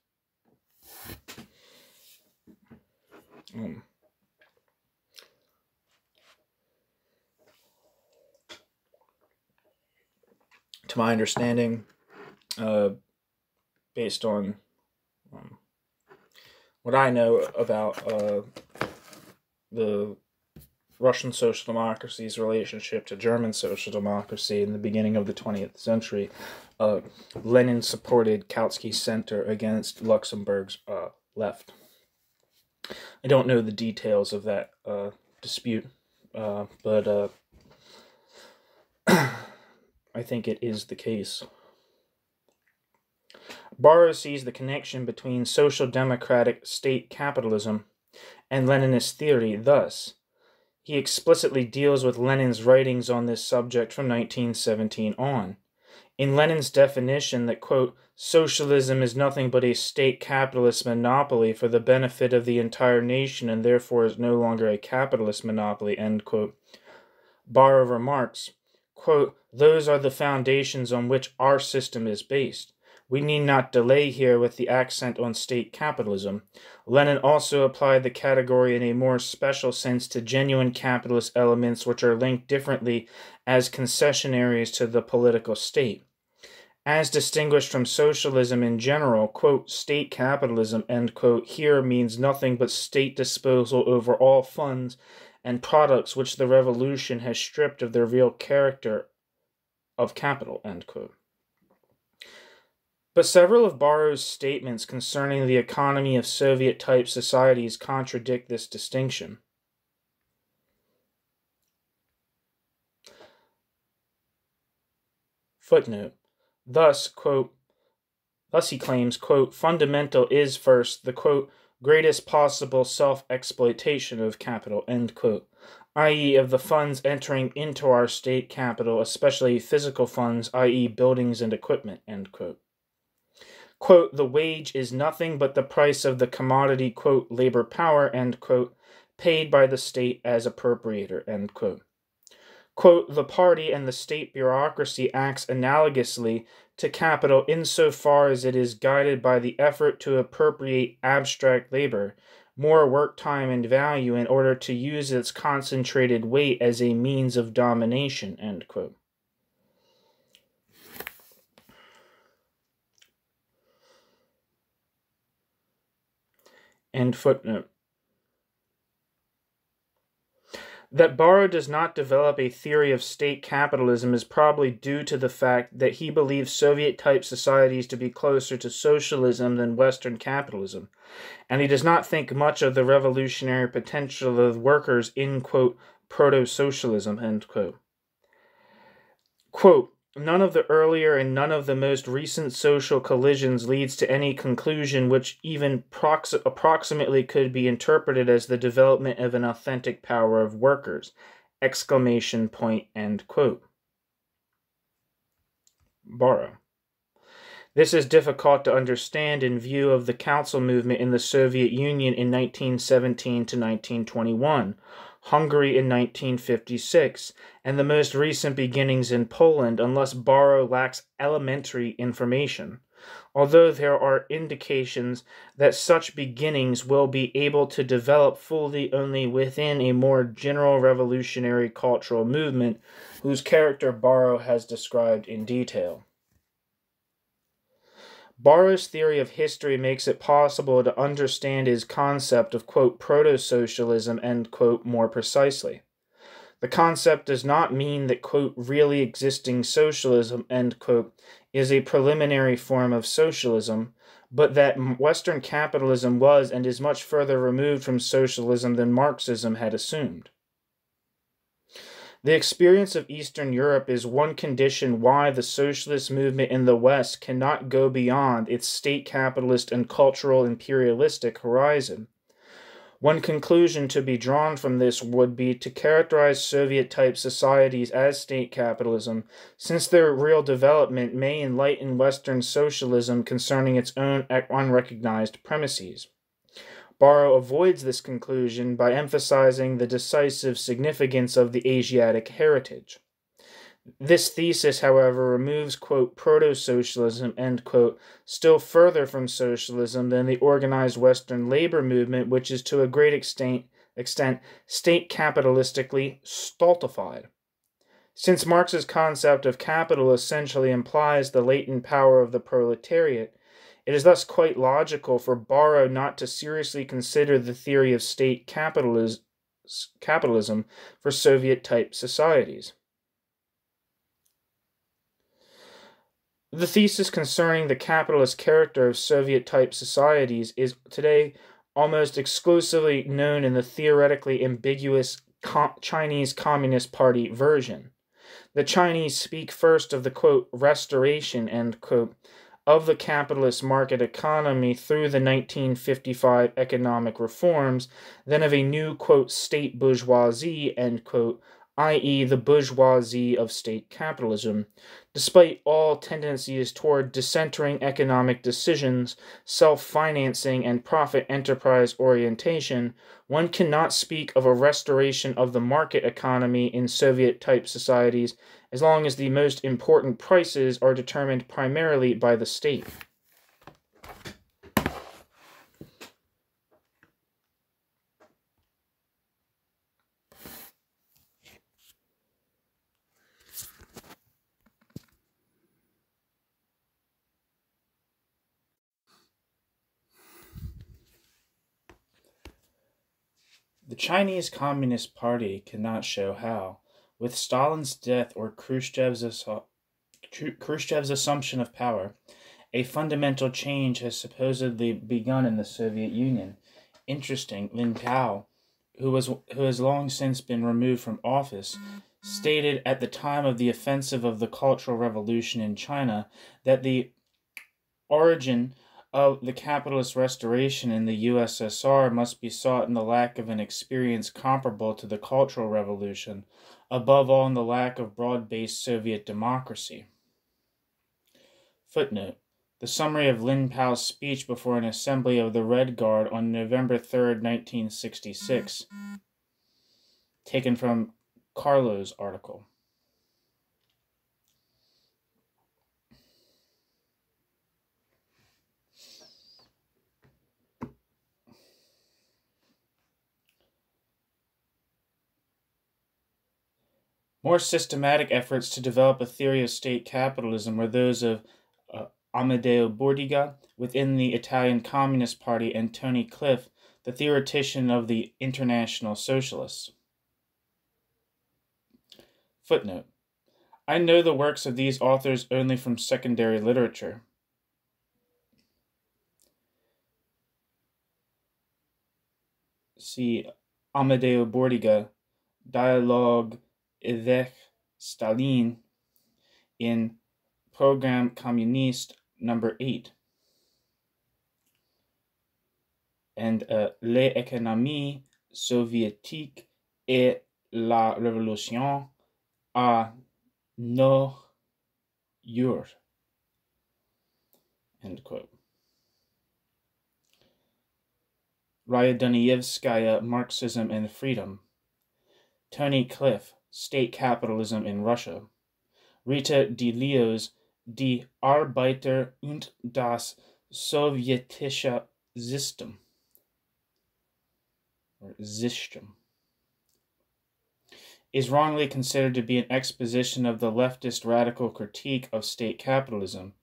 To my understanding, based on what I know about the Russian social democracy's relationship to German social democracy in the beginning of the 20th century, Lenin supported Kautsky's center against Luxemburg's left. I don't know the details of that dispute, but I think it is the case. Borrow sees the connection between social democratic state capitalism and Leninist theory thus. He explicitly deals with Lenin's writings on this subject from 1917 on. In Lenin's definition that, quote, "socialism is nothing but a state capitalist monopoly for the benefit of the entire nation and therefore is no longer a capitalist monopoly," end quote, Borrow remarks, quote, "Those are the foundations on which our system is based. We need not delay here with the accent on state capitalism. Lenin also applied the category in a more special sense to genuine capitalist elements which are linked differently as concessionaries to the political state. As distinguished from socialism in general, quote, state capitalism," end quote, here means nothing but state disposal over all funds and products which the revolution has stripped of their real character of capital," end quote. But several of Borrow's statements concerning the economy of Soviet-type societies contradict this distinction. Footnote. Thus he claims, quote, "fundamental is first the, quote, greatest possible self-exploitation of capital," end quote, i.e. of the funds entering into our state capital, especially physical funds, i.e. buildings and equipment," end quote. Quote, "The wage is nothing but the price of the commodity, quote, labor power," end quote, paid by the state as appropriator," end quote. Quote, "The party and the state bureaucracy acts analogously to capital insofar as it is guided by the effort to appropriate abstract labor, more work time and value in order to use its concentrated weight as a means of domination," end quote. End footnote. That Barrow does not develop a theory of state capitalism is probably due to the fact that he believes Soviet-type societies to be closer to socialism than Western capitalism, and he does not think much of the revolutionary potential of workers in, quote, proto-socialism, end quote. Quote, none of the earlier and none of the most recent social collisions leads to any conclusion which even approximately could be interpreted as the development of an authentic power of workers, exclamation point, end quote. Barrow. This is difficult to understand in view of the council movement in the Soviet Union in 1917 to 1921, Hungary in 1956, and the most recent beginnings in Poland, unless Barrow lacks elementary information, although there are indications that such beginnings will be able to develop fully only within a more general revolutionary cultural movement whose character Barrow has described in detail. Barrow's theory of history makes it possible to understand his concept of, quote, proto-socialism, end quote, more precisely. The concept does not mean that, quote, really existing socialism, end quote, is a preliminary form of socialism, but that Western capitalism was and is much further removed from socialism than Marxism had assumed. The experience of Eastern Europe is one condition why the socialist movement in the West cannot go beyond its state capitalist and cultural imperialistic horizon. One conclusion to be drawn from this would be to characterize Soviet-type societies as state capitalism, since their real development may enlighten Western socialism concerning its own unrecognized premises. Barrow avoids this conclusion by emphasizing the decisive significance of the Asiatic heritage. This thesis, however, removes, quote, proto-socialism, end quote, still further from socialism than the organized Western labor movement, which is to a great extent state capitalistically stultified. Since Marx's concept of capital essentially implies the latent power of the proletariat, it is thus quite logical for Barrow not to seriously consider the theory of state capitalism for Soviet-type societies. The thesis concerning the capitalist character of Soviet-type societies is today almost exclusively known in the theoretically ambiguous Chinese Communist Party version. The Chinese speak first of the, quote, restoration, end quote, of the capitalist market economy through the 1955 economic reforms, then of a new, quote, state bourgeoisie, end quote, i.e. the bourgeoisie of state capitalism. Despite all tendencies toward decentering economic decisions, self-financing, and profit enterprise orientation, one cannot speak of a restoration of the market economy in Soviet-type societies as long as the most important prices are determined primarily by the state. The Chinese Communist Party cannot show how, with Stalin's death or Khrushchev's assumption of power, a fundamental change has supposedly begun in the Soviet Union. Interesting, Lin Pao, who has long since been removed from office, stated at the time of the offensive of the Cultural Revolution in China that the origin of the capitalist restoration in the USSR must be sought in the lack of an experience comparable to the Cultural Revolution, above all in the lack of broad-based Soviet democracy. Footnote: the summary of Lin Pao's speech before an assembly of the Red Guard on November 3, 1966, taken from Carlo's article. More systematic efforts to develop a theory of state capitalism were those of Amedeo Bordiga within the Italian Communist Party and Tony Cliff, the theoretician of the International Socialists. Footnote. I know the works of these authors only from secondary literature. See Amadeo Bordiga, Dialogue avec Staline, in Programme Communiste number 8. And l'économie soviétique et la révolution à nos jours. End quote. Raya Dunayevskaya, Marxism and Freedom. Tony Cliff, State Capitalism in Russia. Rita De Leo's Die Arbeiter und das sowjetische System, or System, is wrongly considered to be an exposition of the leftist radical critique of state capitalism.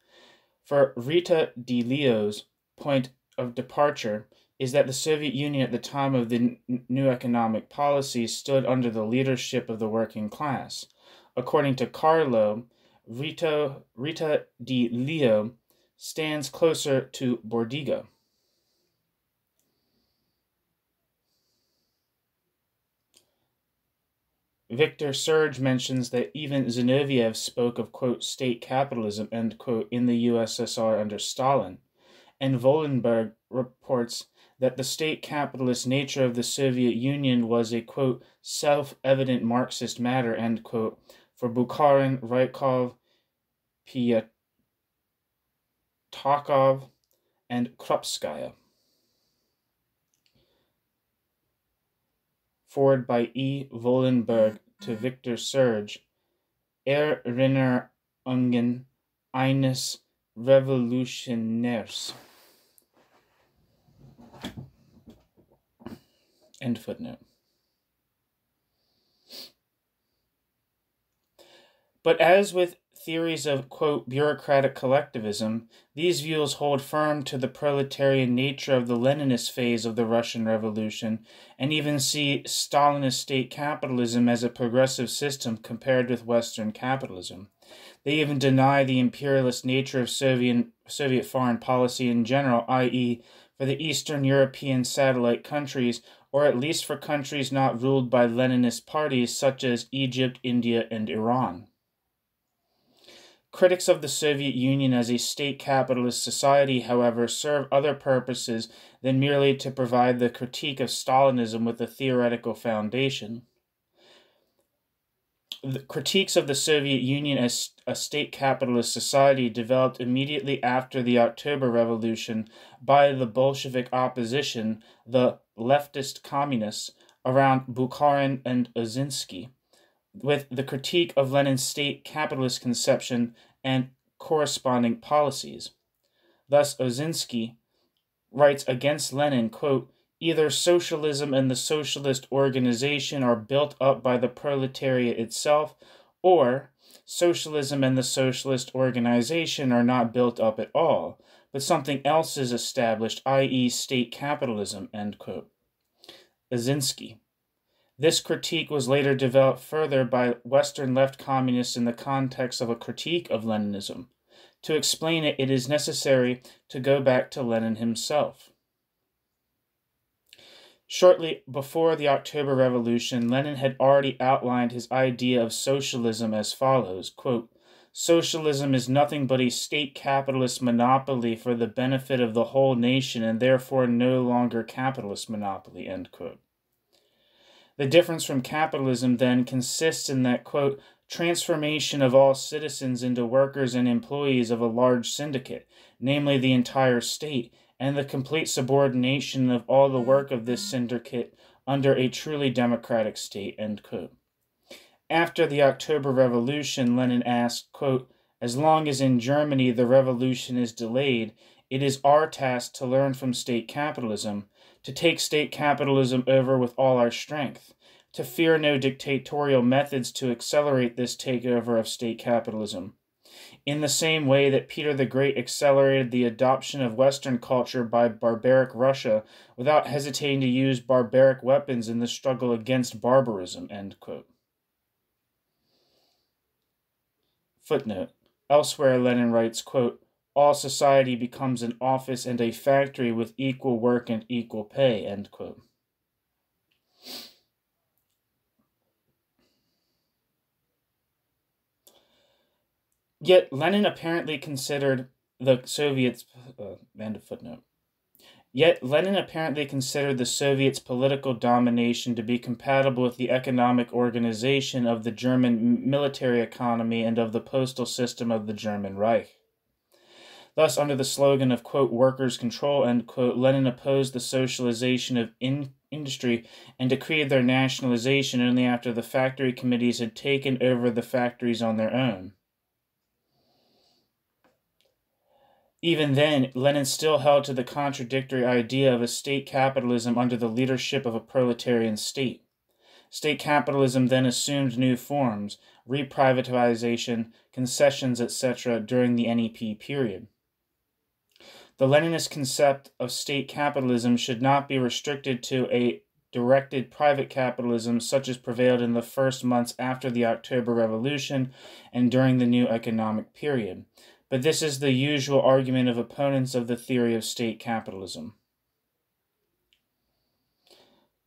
For Rita De Leo's point of departure is that the Soviet Union at the time of the new economic policy stood under the leadership of the working class. According to Carlo, Rita De Leo stands closer to Bordiga. Victor Serge mentions that even Zinoviev spoke of, quote, state capitalism, end quote, in the USSR under Stalin, and Wollenberg reports that the state capitalist nature of the Soviet Union was a, quote, self-evident Marxist matter, end quote, for Bukharin, Rykov, Pyatakov, and Krupskaya. Forward by E. Wollenberg to Victor Serge, Erinnerungen eines Revolutionärs. End footnote. But as with theories of, quote, bureaucratic collectivism, these views hold firm to the proletarian nature of the Leninist phase of the Russian Revolution, and even see Stalinist state capitalism as a progressive system compared with Western capitalism. They even deny the imperialist nature of Soviet foreign policy in general, i.e., for the Eastern European satellite countries, or at least for countries not ruled by Leninist parties such as Egypt, India, and Iran. Critics of the Soviet Union as a state capitalist society, however, serve other purposes than merely to provide the critique of Stalinism with a theoretical foundation. The critiques of the Soviet Union as a state capitalist society developed immediately after the October Revolution by the Bolshevik opposition, the leftist communists, around Bukharin and Osinski, with the critique of Lenin's state capitalist conception and corresponding policies. Thus, Osinski writes against Lenin, quote, either socialism and the socialist organization are built up by the proletariat itself, or socialism and the socialist organization are not built up at all, but something else is established, i.e. state capitalism, end quote. Osinski. This critique was later developed further by Western left communists in the context of a critique of Leninism. To explain it, it is necessary to go back to Lenin himself. Shortly before the October Revolution, Lenin had already outlined his idea of socialism as follows, quote, socialism is nothing but a state capitalist monopoly for the benefit of the whole nation and therefore no longer capitalist monopoly, end quote. The difference from capitalism, then, consists in that, quote, transformation of all citizens into workers and employees of a large syndicate, namely the entire state, and the complete subordination of all the work of this syndicate under a truly democratic state, end quote. After the October Revolution, Lenin asked, quote, as long as in Germany the revolution is delayed, it is our task to learn from state capitalism, to take state capitalism over with all our strength, to fear no dictatorial methods to accelerate this takeover of state capitalism. In the same way that Peter the Great accelerated the adoption of Western culture by barbaric Russia without hesitating to use barbaric weapons in the struggle against barbarism, end quote. Footnote. Elsewhere, Lenin writes, quote, all society becomes an office and a factory with equal work and equal pay, end quote. Yet Lenin apparently considered the Soviets, end of footnote. Yet Lenin apparently considered the Soviets' political domination to be compatible with the economic organization of the German military economy and of the postal system of the German Reich. Thus, under the slogan of, quote, workers' control, end quote, Lenin opposed the socialization of industry and decreed their nationalization only after the factory committees had taken over the factories on their own. Even then, Lenin still held to the contradictory idea of a state capitalism under the leadership of a proletarian state. State capitalism then assumed new forms, reprivatization, concessions, etc., during the NEP period. The Leninist concept of state capitalism should not be restricted to a directed private capitalism such as prevailed in the first months after the October Revolution and during the new economic period. But this is the usual argument of opponents of the theory of state capitalism.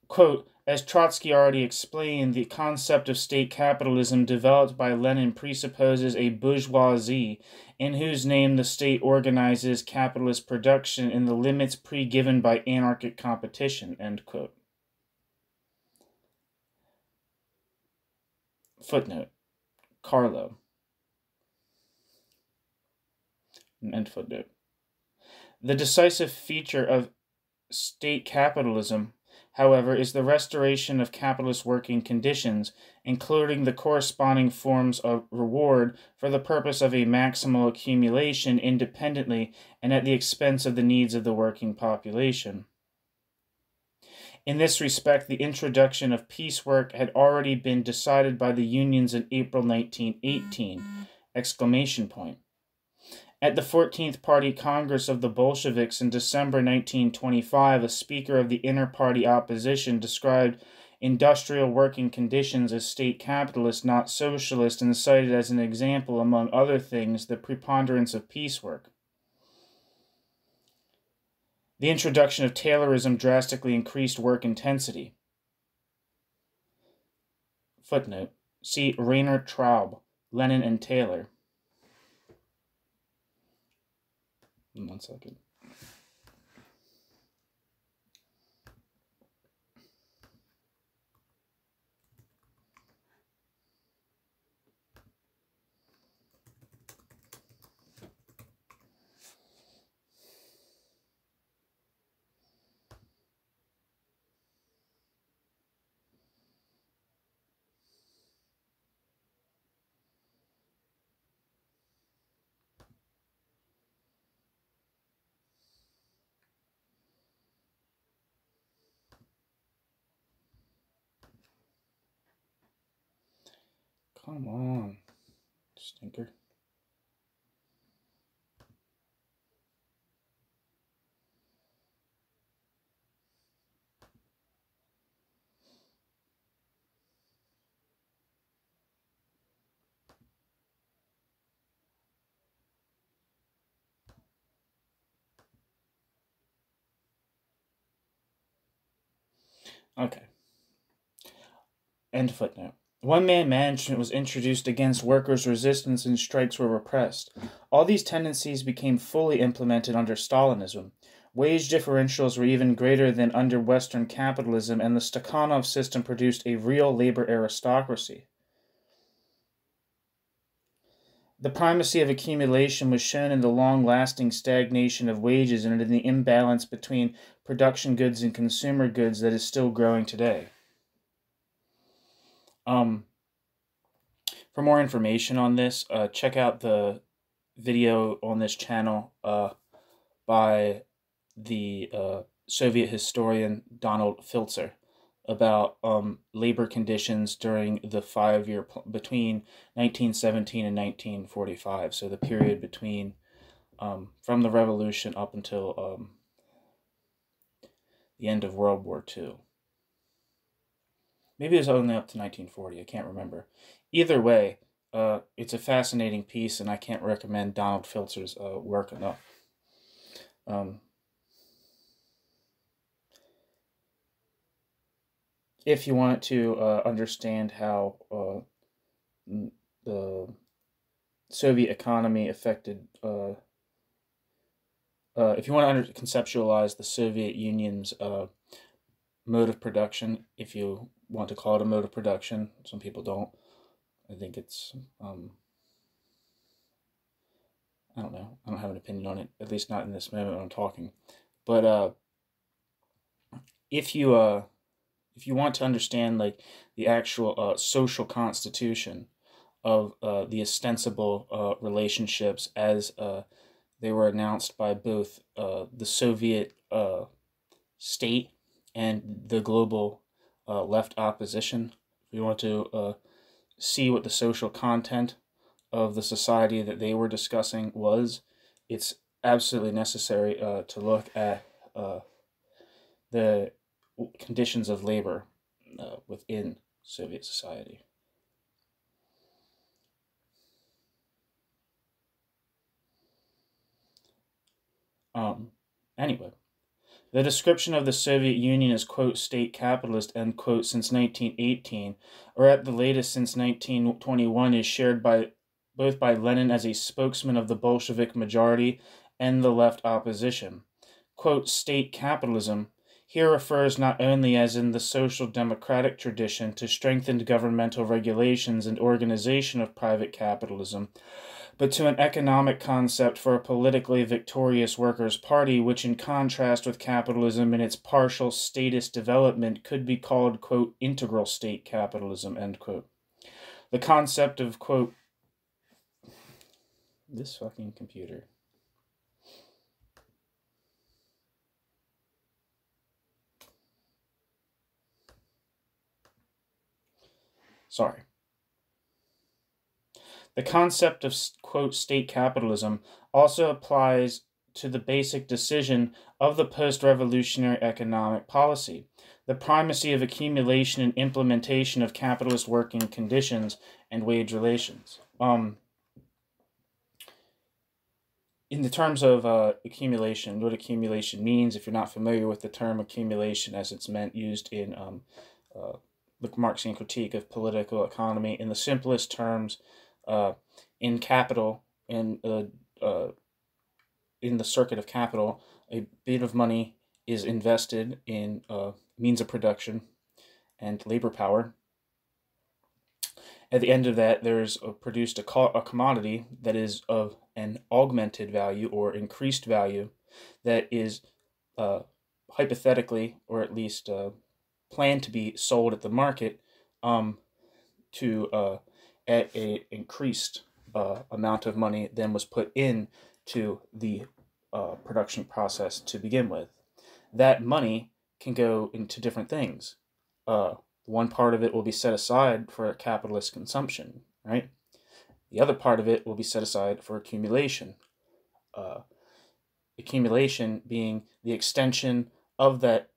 Quote, as Trotsky already explained, the concept of state capitalism developed by Lenin presupposes a bourgeoisie in whose name the state organizes capitalist production in the limits pre-given by anarchic competition, end quote. Footnote. Carlo. End footnote. The decisive feature of state capitalism, however, is the restoration of capitalist working conditions, including the corresponding forms of reward for the purpose of a maximal accumulation independently and at the expense of the needs of the working population. In this respect, the introduction of piecework had already been decided by the unions in April 1918! Exclamation point. At the 14th Party Congress of the Bolsheviks in December 1925, a speaker of the inter-party opposition described industrial working conditions as state capitalist, not socialist, and cited as an example, among other things, the preponderance of piecework. The introduction of Taylorism drastically increased work intensity. Footnote. See Rainer Traub, Lenin and Taylor. 1 second. Come on, stinker. Okay. End footnote. One-man management was introduced against workers' resistance and strikes were repressed. All these tendencies became fully implemented under Stalinism. Wage differentials were even greater than under Western capitalism, and the Stakhanov system produced a real labor aristocracy. The primacy of accumulation was shown in the long-lasting stagnation of wages and in the imbalance between production goods and consumer goods that is still growing today. For more information on this, check out the video on this channel by the Soviet historian Donald Filtzer about labor conditions during the 5-year between 1917 and 1945. So the period between from the revolution up until the end of World War II. Maybe it was only up to 1940. I can't remember. Either way, it's a fascinating piece, and I can't recommend Donald Filzer's work enough. If you want to understand how the Soviet economy affected, if you want to conceptualize the Soviet Union's mode of production, if you want to call it a mode of production, some people don't. I think it's, I don't know. I don't have an opinion on it, at least not in this moment when I'm talking. But if you want to understand like the actual social constitution of the ostensible relationships as they were announced by both the Soviet state and the global left opposition, if you want to see what the social content of the society that they were discussing was, it's absolutely necessary to look at the conditions of labor within Soviet society. Anyway, the description of the Soviet Union as, quote, state capitalist, end quote, since 1918, or at the latest since 1921, is shared both by Lenin as a spokesman of the Bolshevik majority and the left opposition. Quote, state capitalism here refers not only, as in the social democratic tradition, to strengthened governmental regulations and organization of private capitalism, but to an economic concept for a politically victorious workers' party, which, in contrast with capitalism in its partial statist development, could be called, quote, integral state capitalism, end quote. The concept of, quote, this fucking computer. Sorry. The concept of, quote, state capitalism also applies to the basic decision of the post-revolutionary economic policy, the primacy of accumulation and implementation of capitalist working conditions and wage relations. In the terms of accumulation, what accumulation means, if you're not familiar with the term accumulation as it's used in the Marxian critique of political economy, in the simplest terms, in capital, in the circuit of capital, a bit of money is invested in means of production and labor power. At the end of that, there's produced a commodity that is of an augmented value or increased value that is hypothetically, or at least planned to be sold at the market to at a increased amount of money than was put into the production process to begin with. That money can go into different things. One part of it will be set aside for capitalist consumption, right? The other part of it will be set aside for accumulation. Accumulation being the extension of that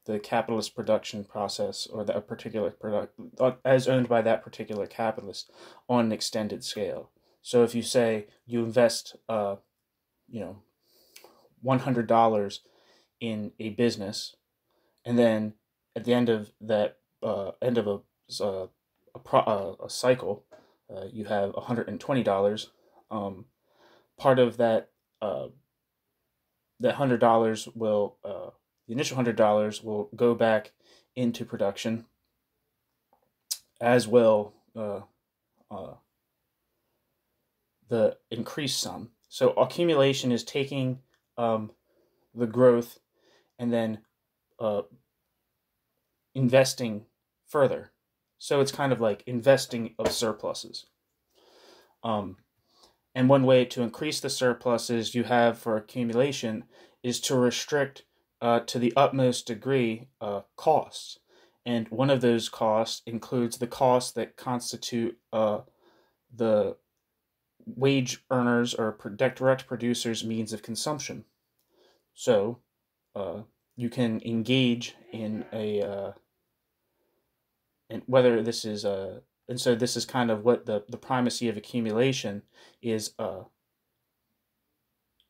the capitalist production process, or that particular product as owned by that particular capitalist on an extended scale. So if you say you invest $100 in a business, and then at the end of that end of a cycle, you have $120. Part of that that $100 will the initial $100 will go back into production, as will the increased sum. So accumulation is taking the growth and then investing further. So it's kind of like investing of surpluses. And one way to increase the surpluses you have for accumulation is to restrict to the utmost degree costs. And one of those costs includes the costs that constitute the wage earners or direct producers' means of consumption. So you can engage in and whether this is and so this is kind of what the primacy of accumulation is,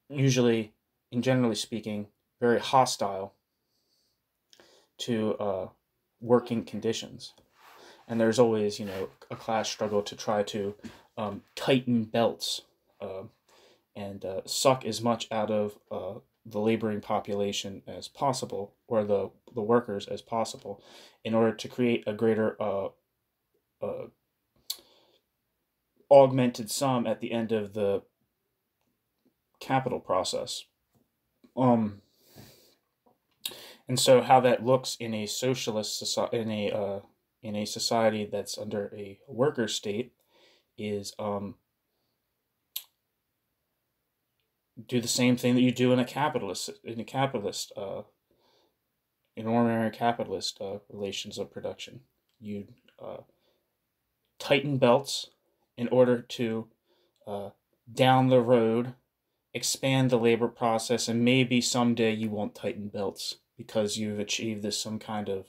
usually, and generally speaking, very hostile to working conditions. And there's always, a class struggle to try to tighten belts and suck as much out of the laboring population as possible, or the workers as possible, in order to create a greater augmented sum at the end of the capital process. And so how that looks in a socialist society, in a society that's under a worker state, is do the same thing that you do in in ordinary capitalist relations of production. You tighten belts in order to down the road expand the labor process, and maybe someday you won't tighten belts because you've achieved this some kind of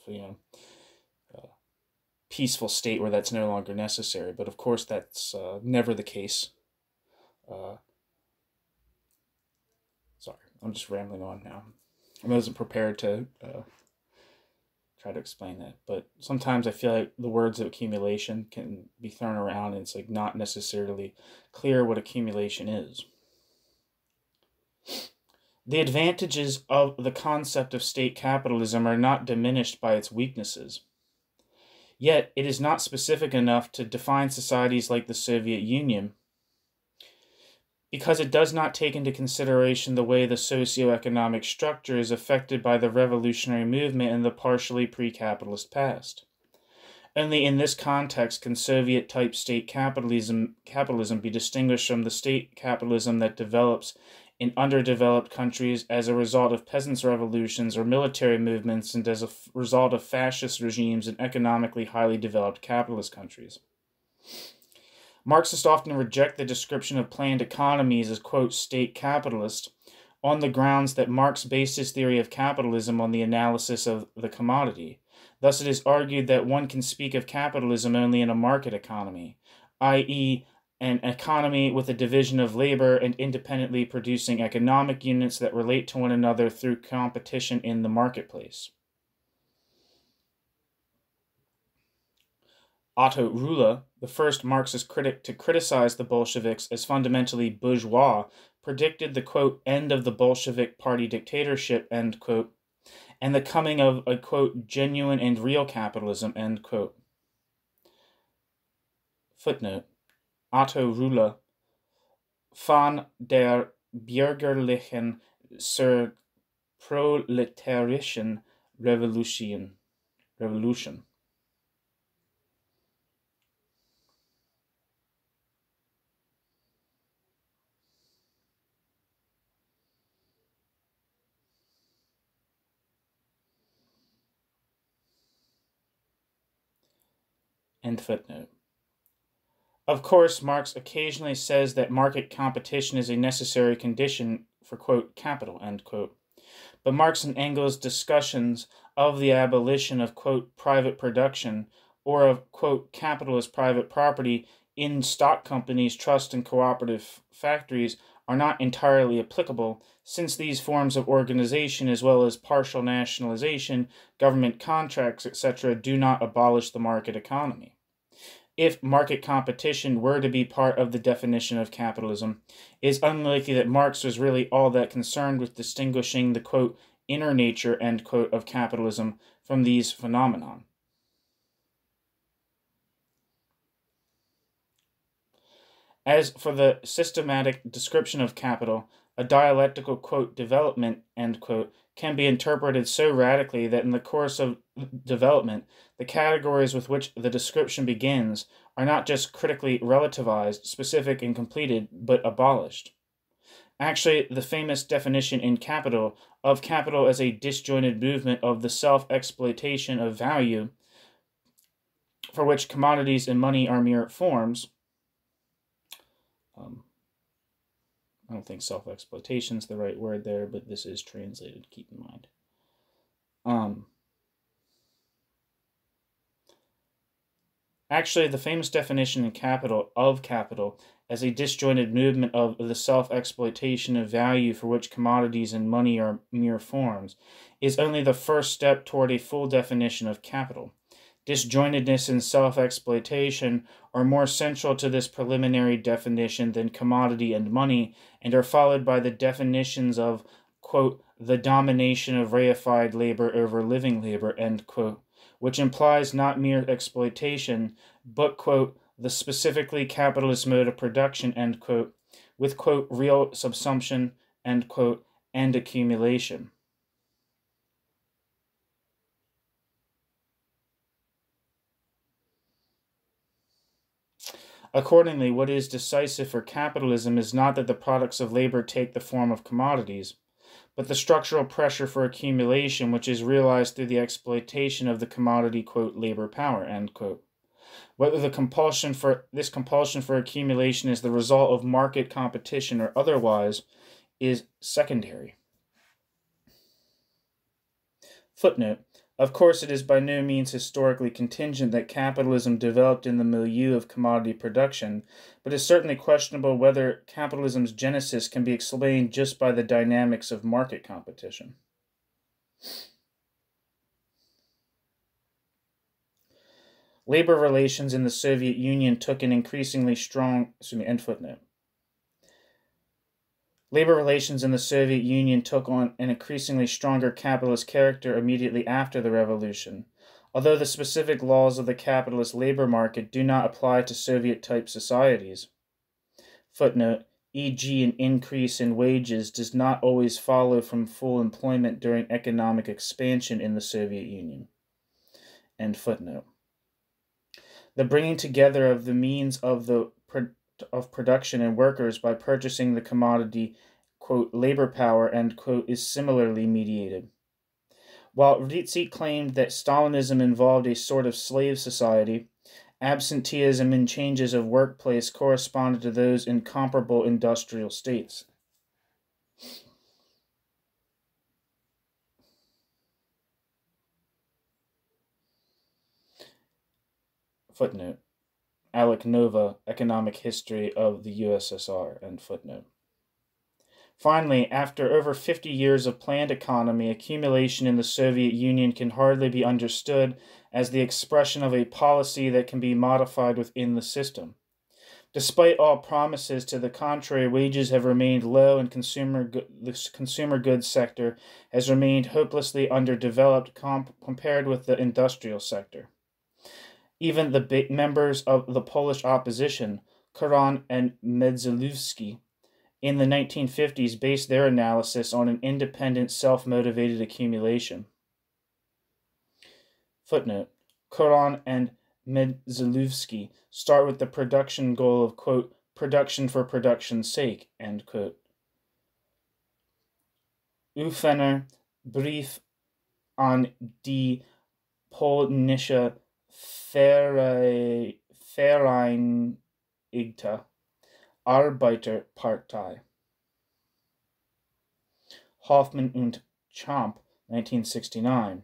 peaceful state where that's no longer necessary. But of course that's never the case. Sorry, I'm just rambling on now. I wasn't prepared to try to explain that, but sometimes I feel like the words of accumulation can be thrown around and it's like not necessarily clear what accumulation is. The advantages of the concept of state capitalism are not diminished by its weaknesses. Yet, it is not specific enough to define societies like the Soviet Union, because it does not take into consideration the way the socio-economic structure is affected by the revolutionary movement in the partially pre-capitalist past. Only in this context can Soviet-type state capitalism be distinguished from the state capitalism that develops in underdeveloped countries as a result of peasants' revolutions or military movements, and as a result of fascist regimes in economically highly developed capitalist countries. Marxists often reject the description of planned economies as, quote, state capitalist, on the grounds that Marx based his theory of capitalism on the analysis of the commodity. Thus it is argued that one can speak of capitalism only in a market economy, i.e., an economy with a division of labor and independently producing economic units that relate to one another through competition in the marketplace. Otto Rühle, the first Marxist critic to criticize the Bolsheviks as fundamentally bourgeois, predicted the, quote, end of the Bolshevik party dictatorship, end quote, and the coming of a, quote, genuine and real capitalism, end quote. Footnote. Otto Rühle, von der bürgerlichen zur proletarischen Revolution. End footnote. Of course, Marx occasionally says that market competition is a necessary condition for, quote, capital, end quote. But Marx and Engels' discussions of the abolition of, quote, private production, or of, quote, capital as private property in stock companies, trust, and cooperative factories are not entirely applicable, since these forms of organization, as well as partial nationalization, government contracts, etc., do not abolish the market economy. If market competition were to be part of the definition of capitalism, it is unlikely that Marx was really all that concerned with distinguishing the, quote, inner nature, end quote, of capitalism from these phenomena. As for the systematic description of capital, a dialectical, quote, development, end quote, can be interpreted so radically that in the course of development, the categories with which the description begins are not just critically relativized, specific, and completed, but abolished. Actually, the famous definition in Capital of capital as a disjointed movement of the self-exploitation of value, for which commodities and money are mere forms. I don't think self-exploitation is the right word there, but this is translated, keep in mind. Actually, the famous definition in Capital of capital as a disjointed movement of the self-exploitation of value for which commodities and money are mere forms is only the first step toward a full definition of capital. Disjointedness and self-exploitation are more central to this preliminary definition than commodity and money, and are followed by the definitions of, quote, the domination of reified labor over living labor, end quote, which implies not mere exploitation, but, quote, the specifically capitalist mode of production, end quote, with, quote, real subsumption, end quote, and accumulation. Accordingly, what is decisive for capitalism is not that the products of labor take the form of commodities, but the structural pressure for accumulation which is realized through the exploitation of the commodity, quote, labor power, end quote. Whether this compulsion for accumulation is the result of market competition or otherwise is secondary. Footnote. Of course, it is by no means historically contingent that capitalism developed in the milieu of commodity production, but it is certainly questionable whether capitalism's genesis can be explained just by the dynamics of market competition. Labor relations in the Soviet Union took an increasingly strong, end footnote. Labor relations in the Soviet Union took on an increasingly stronger capitalist character immediately after the revolution, although the specific laws of the capitalist labor market do not apply to Soviet-type societies. Footnote, e.g., an increase in wages does not always follow from full employment during economic expansion in the Soviet Union. End footnote. The bringing together of the means of production and workers by purchasing the commodity, quote, labor power, end quote, is similarly mediated. While Ritzy claimed that Stalinism involved a sort of slave society, absenteeism and changes of workplace corresponded to those in comparable industrial states. Footnote. Alec Nova, Economic History of the USSR, end footnote. Finally, after over 50 years of planned economy, accumulation in the Soviet Union can hardly be understood as the expression of a policy that can be modified within the system. Despite all promises to the contrary, wages have remained low and the consumer goods sector has remained hopelessly underdeveloped compared with the industrial sector. Even the members of the Polish opposition, Koran and Medzalewski, in the 1950s based their analysis on an independent, self-motivated accumulation. Footnote. Koran and Medzalewski start with the production goal of, quote, production for production's sake, end quote. Ufener Brief an die polnische Vereinigte Arbeiterpartei. Hoffmann und Champ, 1969.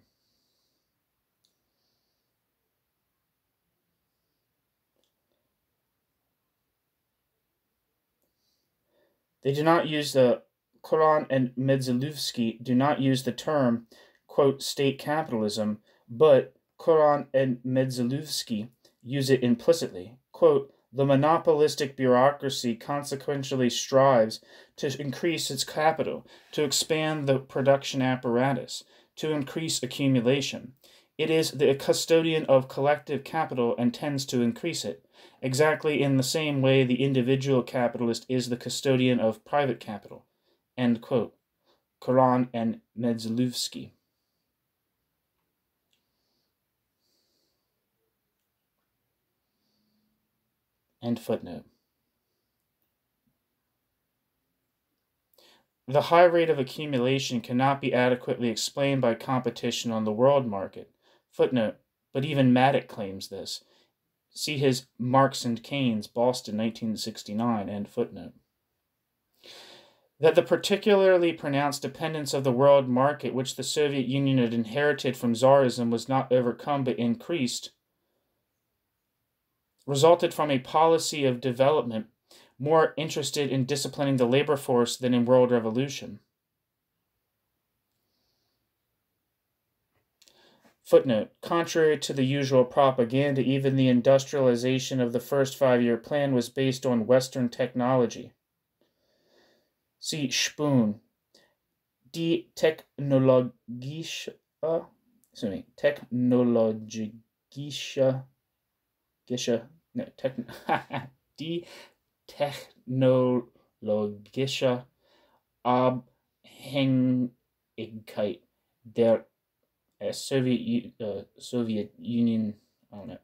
They do not use the Koran and Medzalewski do not use the term, quote, state capitalism, but Koran and Medzalewski use it implicitly. Quote, the monopolistic bureaucracy consequentially strives to increase its capital, to expand the production apparatus, to increase accumulation. It is the custodian of collective capital and tends to increase it, exactly in the same way the individual capitalist is the custodian of private capital. End quote. Koran and Medzalewski. End footnote. The high rate of accumulation cannot be adequately explained by competition on the world market. Footnote. But even Maddock claims this. See his Marx and Keynes, Boston, 1969, end footnote. That the particularly pronounced dependence of the world market which the Soviet Union had inherited from Tsarism was not overcome but increased resulted from a policy of development more interested in disciplining the labor force than in world revolution. Footnote: contrary to the usual propaganda, even the industrialization of the first 5-year plan was based on Western technology. See Spoon. Die technologische die technologische Abhängigkeit der Soviet Union,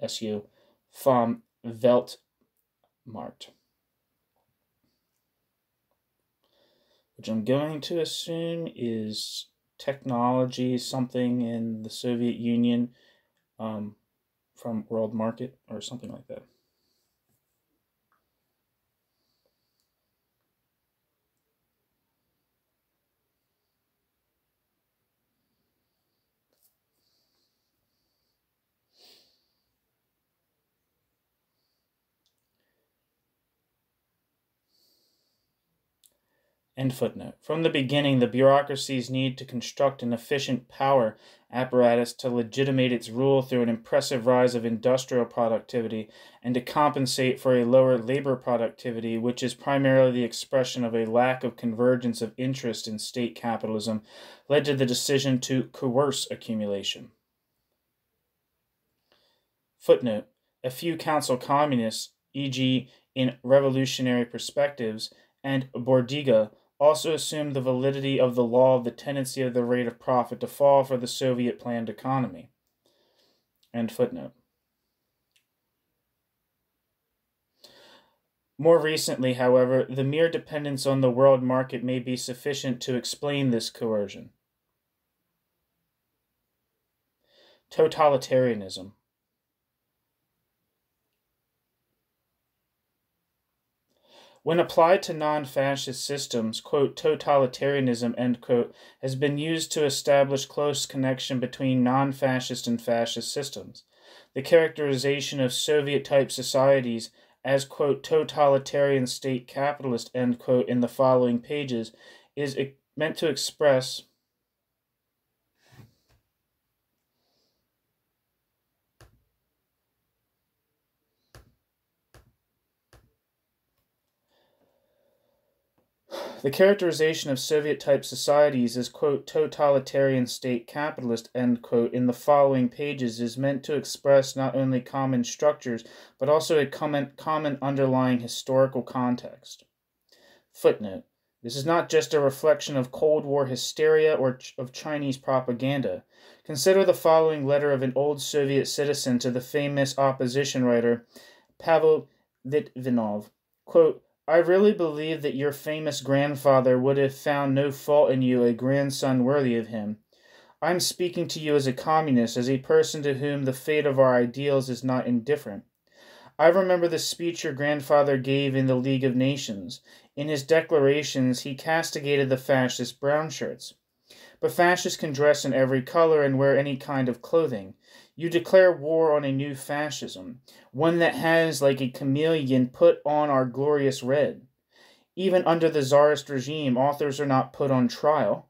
SU, vom Weltmarkt, which I'm going to assume is technology, something in the Soviet Union, from world market or something like that. End footnote. From the beginning, the bureaucracy's need to construct an efficient power apparatus to legitimate its rule through an impressive rise of industrial productivity and to compensate for a lower labor productivity, which is primarily the expression of a lack of convergence of interest in state capitalism, led to the decision to coerce accumulation. Footnote. A few council communists, e.g. in Revolutionary Perspectives and Bordiga, also assumed the validity of the law of the tendency of the rate of profit to fall for the Soviet planned economy. End footnote. More recently, however, the mere dependence on the world market may be sufficient to explain this coercion. Totalitarianism. When applied to non-fascist systems, quote, totalitarianism, end quote, has been used to establish close connection between non-fascist and fascist systems. The characterization of Soviet-type societies as, quote, totalitarian state capitalist, end quote, in the following pages is meant to express the characterization of Soviet-type societies as, quote, totalitarian state capitalist, end quote, in the following pages is meant to express not only common structures, but also a common underlying historical context. Footnote. This is not just a reflection of Cold War hysteria or of Chinese propaganda. Consider the following letter of an old Soviet citizen to the famous opposition writer Pavel Litvinov. Quote, I really believe that your famous grandfather would have found no fault in you, a grandson worthy of him. I'm speaking to you as a communist, as a person to whom the fate of our ideals is not indifferent. I remember the speech your grandfather gave in the League of Nations. In his declarations, he castigated the fascist brown shirts. But fascists can dress in every color and wear any kind of clothing. You declare war on a new fascism, one that has, like a chameleon, put on our glorious red. Even under the Tsarist regime, authors are not put on trial.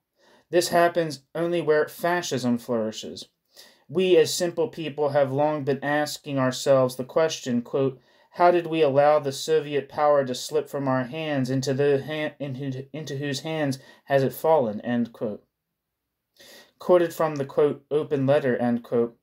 This happens only where fascism flourishes. We, as simple people, have long been asking ourselves the question, quote, how did we allow the Soviet power to slip from our hands into whose hands has it fallen, end quote. Quoted from the, quote, open letter, end quote,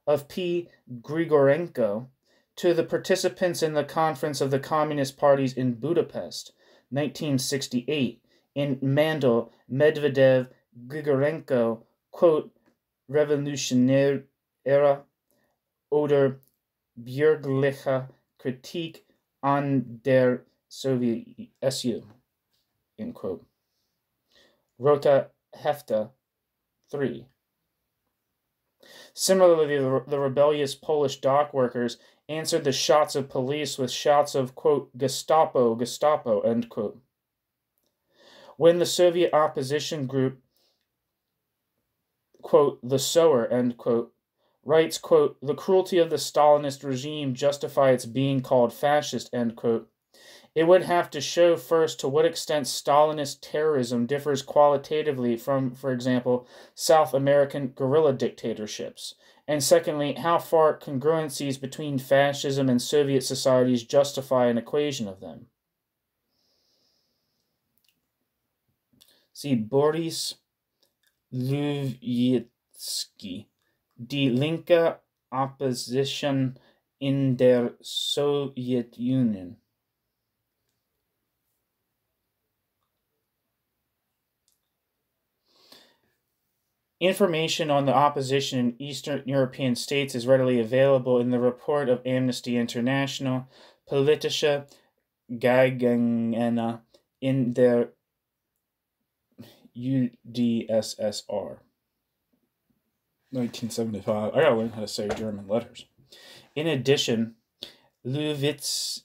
of P. Grigorenko to the participants in the Conference of the Communist Parties in Budapest, 1968, in Mandel, Medvedev, Grigorenko, quote, Revolutionäre oder bürgerliche Kritik an der Soviet SU, end quote. Rota Hefta 3. Similarly, the rebellious Polish dock workers answered the shots of police with shouts of, quote, Gestapo, Gestapo, end quote. When the Soviet opposition group, quote, the Sower, end quote, writes, quote, "The cruelty of the Stalinist regime justify its being called fascist," end quote. It would have to show first to what extent Stalinist terrorism differs qualitatively from, for example, South American guerrilla dictatorships, and secondly, how far congruencies between fascism and Soviet societies justify an equation of them. See Boris Luvitsky, Die linke Opposition in der Sowjetunion. Information on the opposition in Eastern European states is readily available in the report of Amnesty International, Politische Gegenden in der UdSSR. 1975. I gotta learn how to say German letters. In addition, Luvitsky,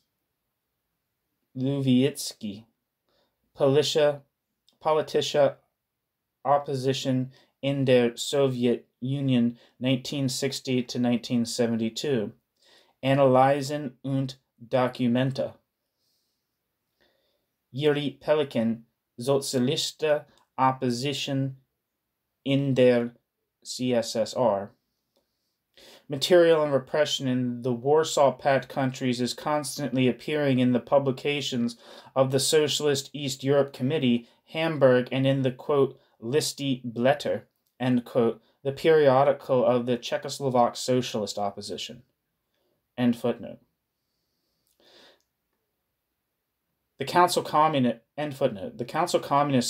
Politische Opposition in der Soviet Union 1960 to 1972, Analysen und Dokumenta. Yuri Pelikan, Sozialistische Opposition in der CSSR. Material on repression in the Warsaw Pact countries is constantly appearing in the publications of the Socialist East Europe Committee, Hamburg, and in the, quote, Listy Blätter, end quote, the periodical of the Czechoslovak socialist opposition. End footnote. The Council Communists,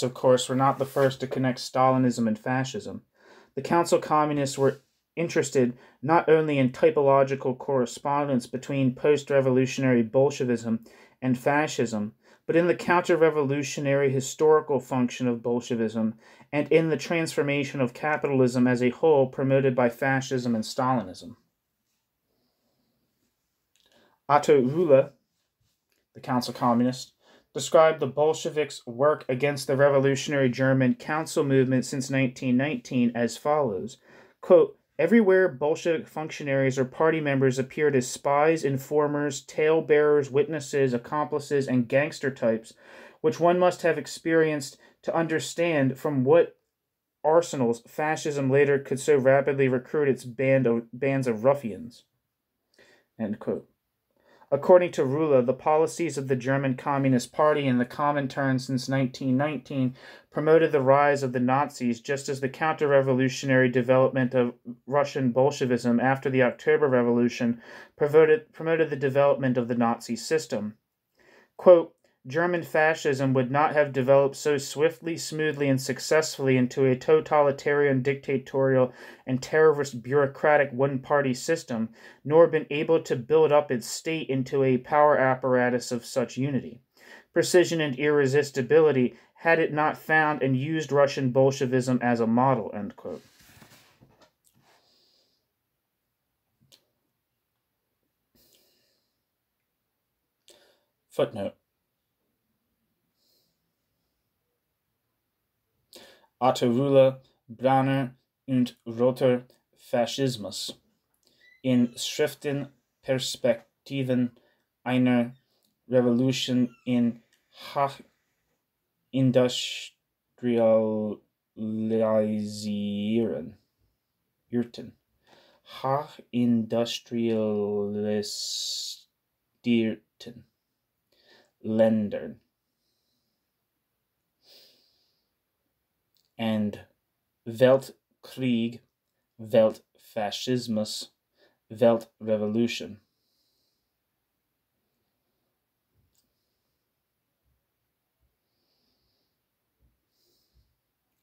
of course, were not the first to connect Stalinism and fascism. The Council Communists were interested not only in typological correspondence between post-revolutionary Bolshevism and fascism, but in the counter-revolutionary historical function of Bolshevism and in the transformation of capitalism as a whole promoted by fascism and Stalinism. Otto Rühle, the Council Communist, described the Bolsheviks' work against the revolutionary German council movement since 1919 as follows, quote, "Everywhere Bolshevik functionaries or party members appeared as spies, informers, tale-bearers, witnesses, accomplices, and gangster types, which one must have experienced to understand from what arsenals fascism later could so rapidly recruit its bands of ruffians." End quote. According to Rühle, the policies of the German Communist Party and the Comintern since 1919 promoted the rise of the Nazis, just as the counter-revolutionary development of Russian Bolshevism after the October Revolution promoted the development of the Nazi system. Quote, "German fascism would not have developed so swiftly, smoothly, and successfully into a totalitarian, dictatorial, and terrorist bureaucratic one-party system, nor been able to build up its state into a power apparatus of such unity, precision, and irresistibility, had it not found and used Russian Bolshevism as a model." End quote. Footnote. Otto Rühle, Brauner und Roter Faschismus. In Schriften Perspektiven einer Revolution in Hachindustrialisierten Ländern and Weltkrieg, Weltfaschismus, Weltrevolution.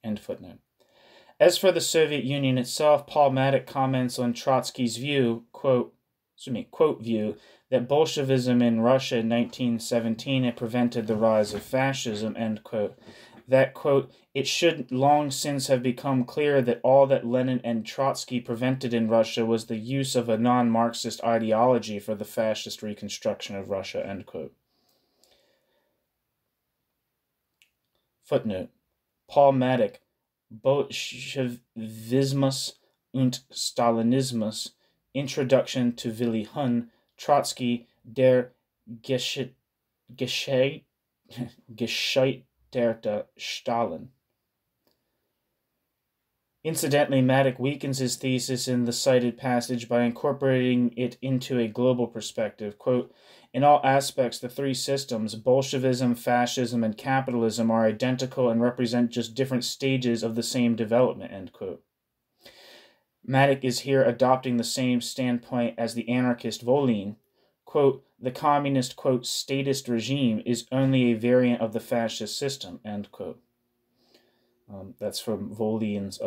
End footnote. As for the Soviet Union itself, Paul Maddock comments on Trotsky's view, quote view, that Bolshevism in Russia in 1917 had prevented the rise of fascism, end quote. That, quote, "it should long since have become clear that all that Lenin and Trotsky prevented in Russia was the use of a non-Marxist ideology for the fascist reconstruction of Russia," end quote. Footnote. Paul Maddock, Bolshevismus und Stalinismus, Introduction to Willy Hun, Trotsky, der gescheiterte Stalin. Incidentally, Matic weakens his thesis in the cited passage by incorporating it into a global perspective. Quote, in all aspects, the three systems, Bolshevism, fascism, and capitalism, are identical and represent just different stages of the same development, end quote. Matic is here adopting the same standpoint as the anarchist Volin. Quote, the communist, quote, statist regime is only a variant of the fascist system, end quote. That's from Volin's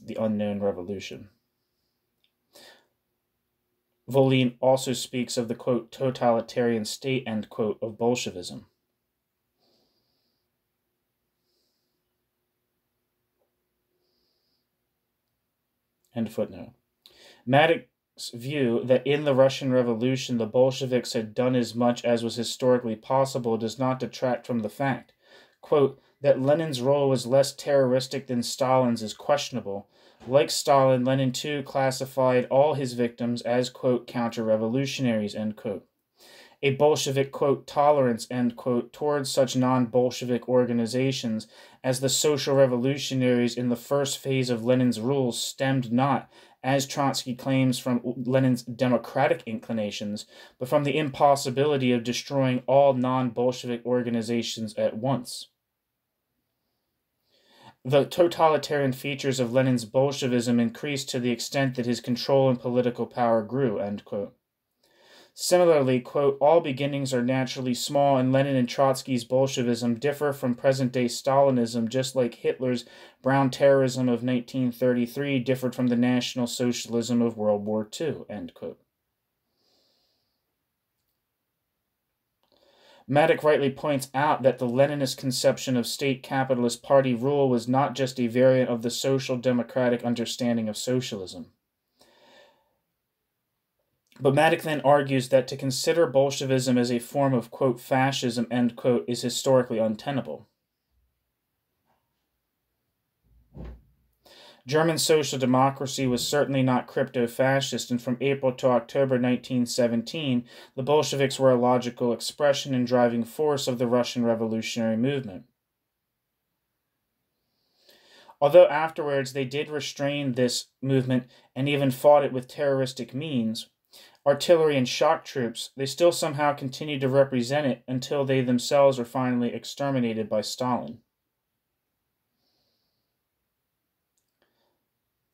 The Unknown Revolution. Volin also speaks of the, quote, totalitarian state, end quote, of Bolshevism. End footnote. Matic's view that in the Russian Revolution the Bolsheviks had done as much as was historically possible does not detract from the fact, quote, that Lenin's role was less terroristic than Stalin's is questionable. Like Stalin, Lenin too classified all his victims as, quote, counter-revolutionaries, end quote. A Bolshevik, quote, tolerance, end quote, towards such non-Bolshevik organizations as the social revolutionaries in the first phase of Lenin's rule stemmed not, as Trotsky claims, from Lenin's democratic inclinations, but from the impossibility of destroying all non-Bolshevik organizations at once. The totalitarian features of Lenin's Bolshevism increased to the extent that his control and political power grew, end quote. Similarly, quote, all beginnings are naturally small, and Lenin and Trotsky's Bolshevism differ from present-day Stalinism, just like Hitler's brown terrorism of 1933 differed from the National Socialism of World War II, end quote. Matic rightly points out that the Leninist conception of state capitalist party rule was not just a variant of the social democratic understanding of socialism. But Matic then argues that to consider Bolshevism as a form of, quote, fascism, end quote, is historically untenable. German social democracy was certainly not crypto-fascist, and from April to October 1917, the Bolsheviks were a logical expression and driving force of the Russian revolutionary movement. Although afterwards they did restrain this movement and even fought it with terroristic means, artillery and shock troops, they still somehow continued to represent it until they themselves were finally exterminated by Stalin.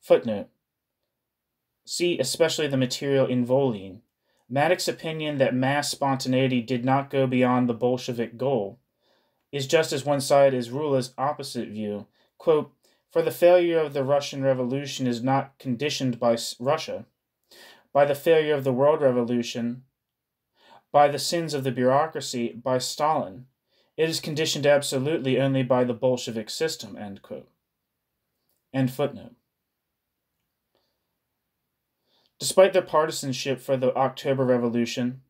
Footnote. See especially the material in Volin. Matic's opinion that mass spontaneity did not go beyond the Bolshevik goal is just as one-sided as Rula's opposite view. Quote, for the failure of the Russian Revolution is not conditioned by Russia, by the failure of the World Revolution, by the sins of the bureaucracy, by Stalin. It is conditioned absolutely only by the Bolshevik system, end quote. End footnote. Despite their partisanship for the October Revolution,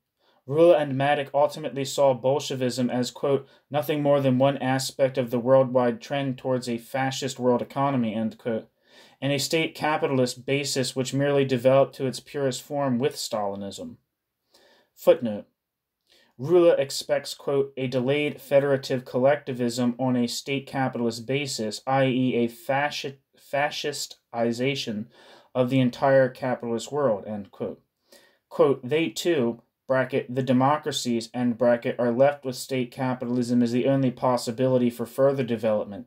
Rula and Matic ultimately saw Bolshevism as, quote, nothing more than one aspect of the worldwide trend towards a fascist world economy, end quote, and a state capitalist basis which merely developed to its purest form with Stalinism. Footnote. Rula expects, quote, a delayed federative collectivism on a state capitalist basis, i.e. a fascistization of the entire capitalist world, end quote. Quote, they too, bracket, the democracies, end bracket, are left with state capitalism as the only possibility for further development,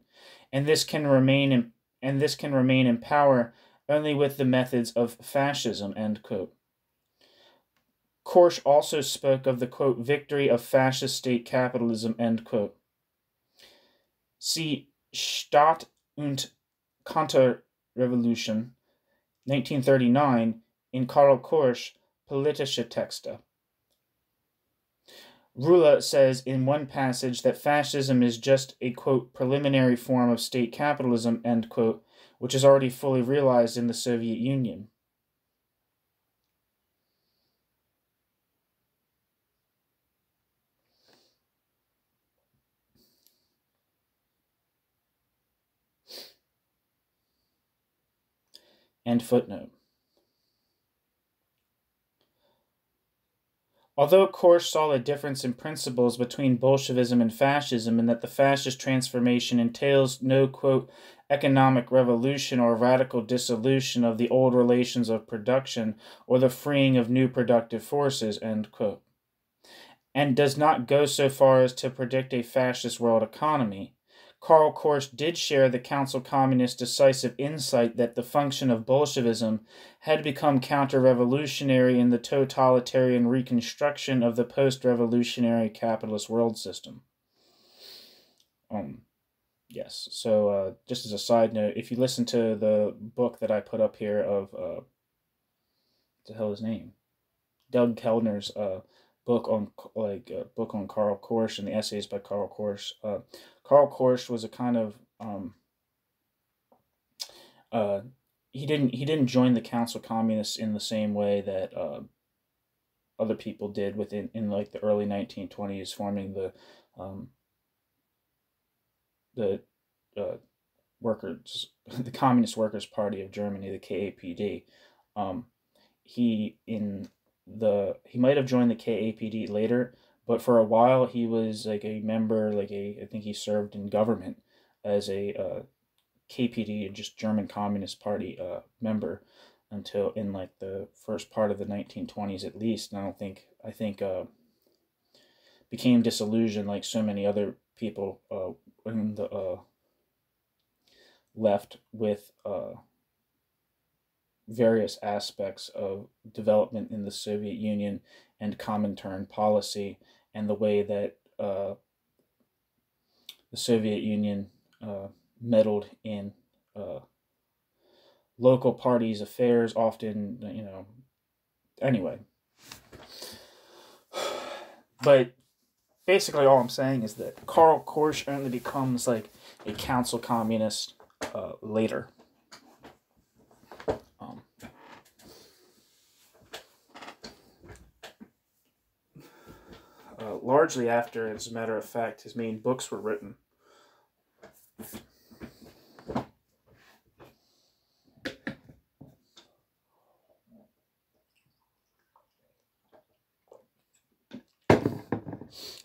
and this can remain in power only with the methods of fascism, end quote. Korsch also spoke of the, quote, victory of fascist state capitalism, end quote. See Staat und Konterrevolution, 1939, in Karl Korsch, Politische Texte. Rula says in one passage that fascism is just a, quote, preliminary form of state capitalism, end quote, which is already fully realized in the Soviet Union. End footnote. Although Korsch saw a difference in principles between Bolshevism and fascism, in that the fascist transformation entails no, quote, economic revolution or radical dissolution of the old relations of production or the freeing of new productive forces, end quote, and does not go so far as to predict a fascist world economy, Karl Korsch did share the Council Communist's decisive insight that the function of Bolshevism had become counter-revolutionary in the totalitarian reconstruction of the post-revolutionary capitalist world system. Yes, so just as a side note, if you listen to the book that I put up here of, what the hell is his name? Doug Kellner's book on Karl Korsch and the essays by Karl Korsch. Karl Korsch was a kind of he didn't join the Council Communists in the same way that other people did in like the early 1920s, forming the Communist Workers' Party of Germany, the KAPD. He might have joined the KAPD later, but for a while he was like a member, I think he served in government as a KPD, just German Communist Party member, until in like the first part of the 1920s at least. And I think became disillusioned like so many other people in the left with various aspects of development in the Soviet Union and Comintern policy, and the way that the Soviet Union meddled in local parties' affairs, often, anyway. But basically all I'm saying is that Karl Korsch only becomes like a council communist later. Largely after, as a matter of fact, his main books were written.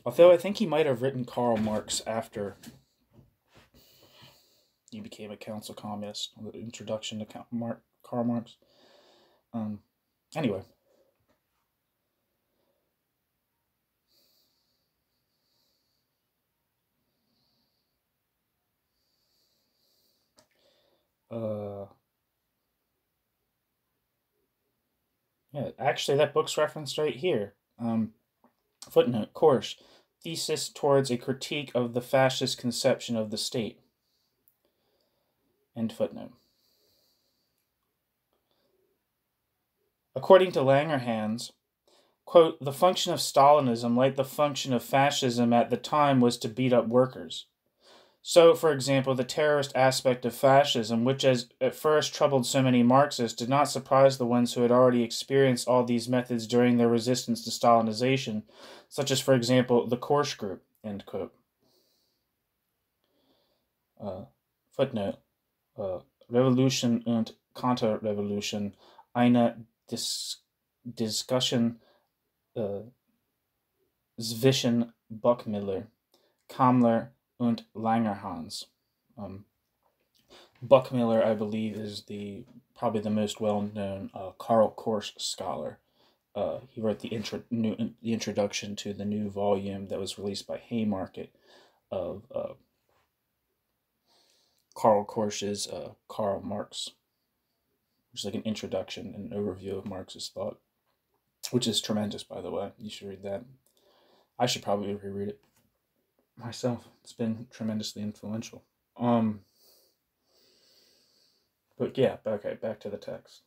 Although I think he might have written Karl Marx after he became a council communist, the introduction to Karl Marx. Anyway. Yeah, actually that book's referenced right here. Footnote, Korsch, Thesis Towards a Critique of the Fascist Conception of the State. End footnote. According to Langerhans, quote, the function of Stalinism, like the function of fascism at the time, was to beat up workers. So, for example, the terrorist aspect of fascism, which as at first troubled so many Marxists, did not surprise the ones who had already experienced all these methods during their resistance to Stalinization, such as, for example, the Korsch group, end quote. Footnote, Revolution und Counterrevolution, eine Discussion zwischen Buckmiller, Kammler, und Langerhans. Buckmiller, I believe, is probably the most well-known Karl Korsch scholar. He wrote the introduction to the new volume that was released by Haymarket of Karl Korsch's Karl Marx, which is like an introduction and an overview of Marxist thought, which is tremendous, by the way. You should read that. I should probably reread it myself. It's been tremendously influential. But yeah, okay, back to the text.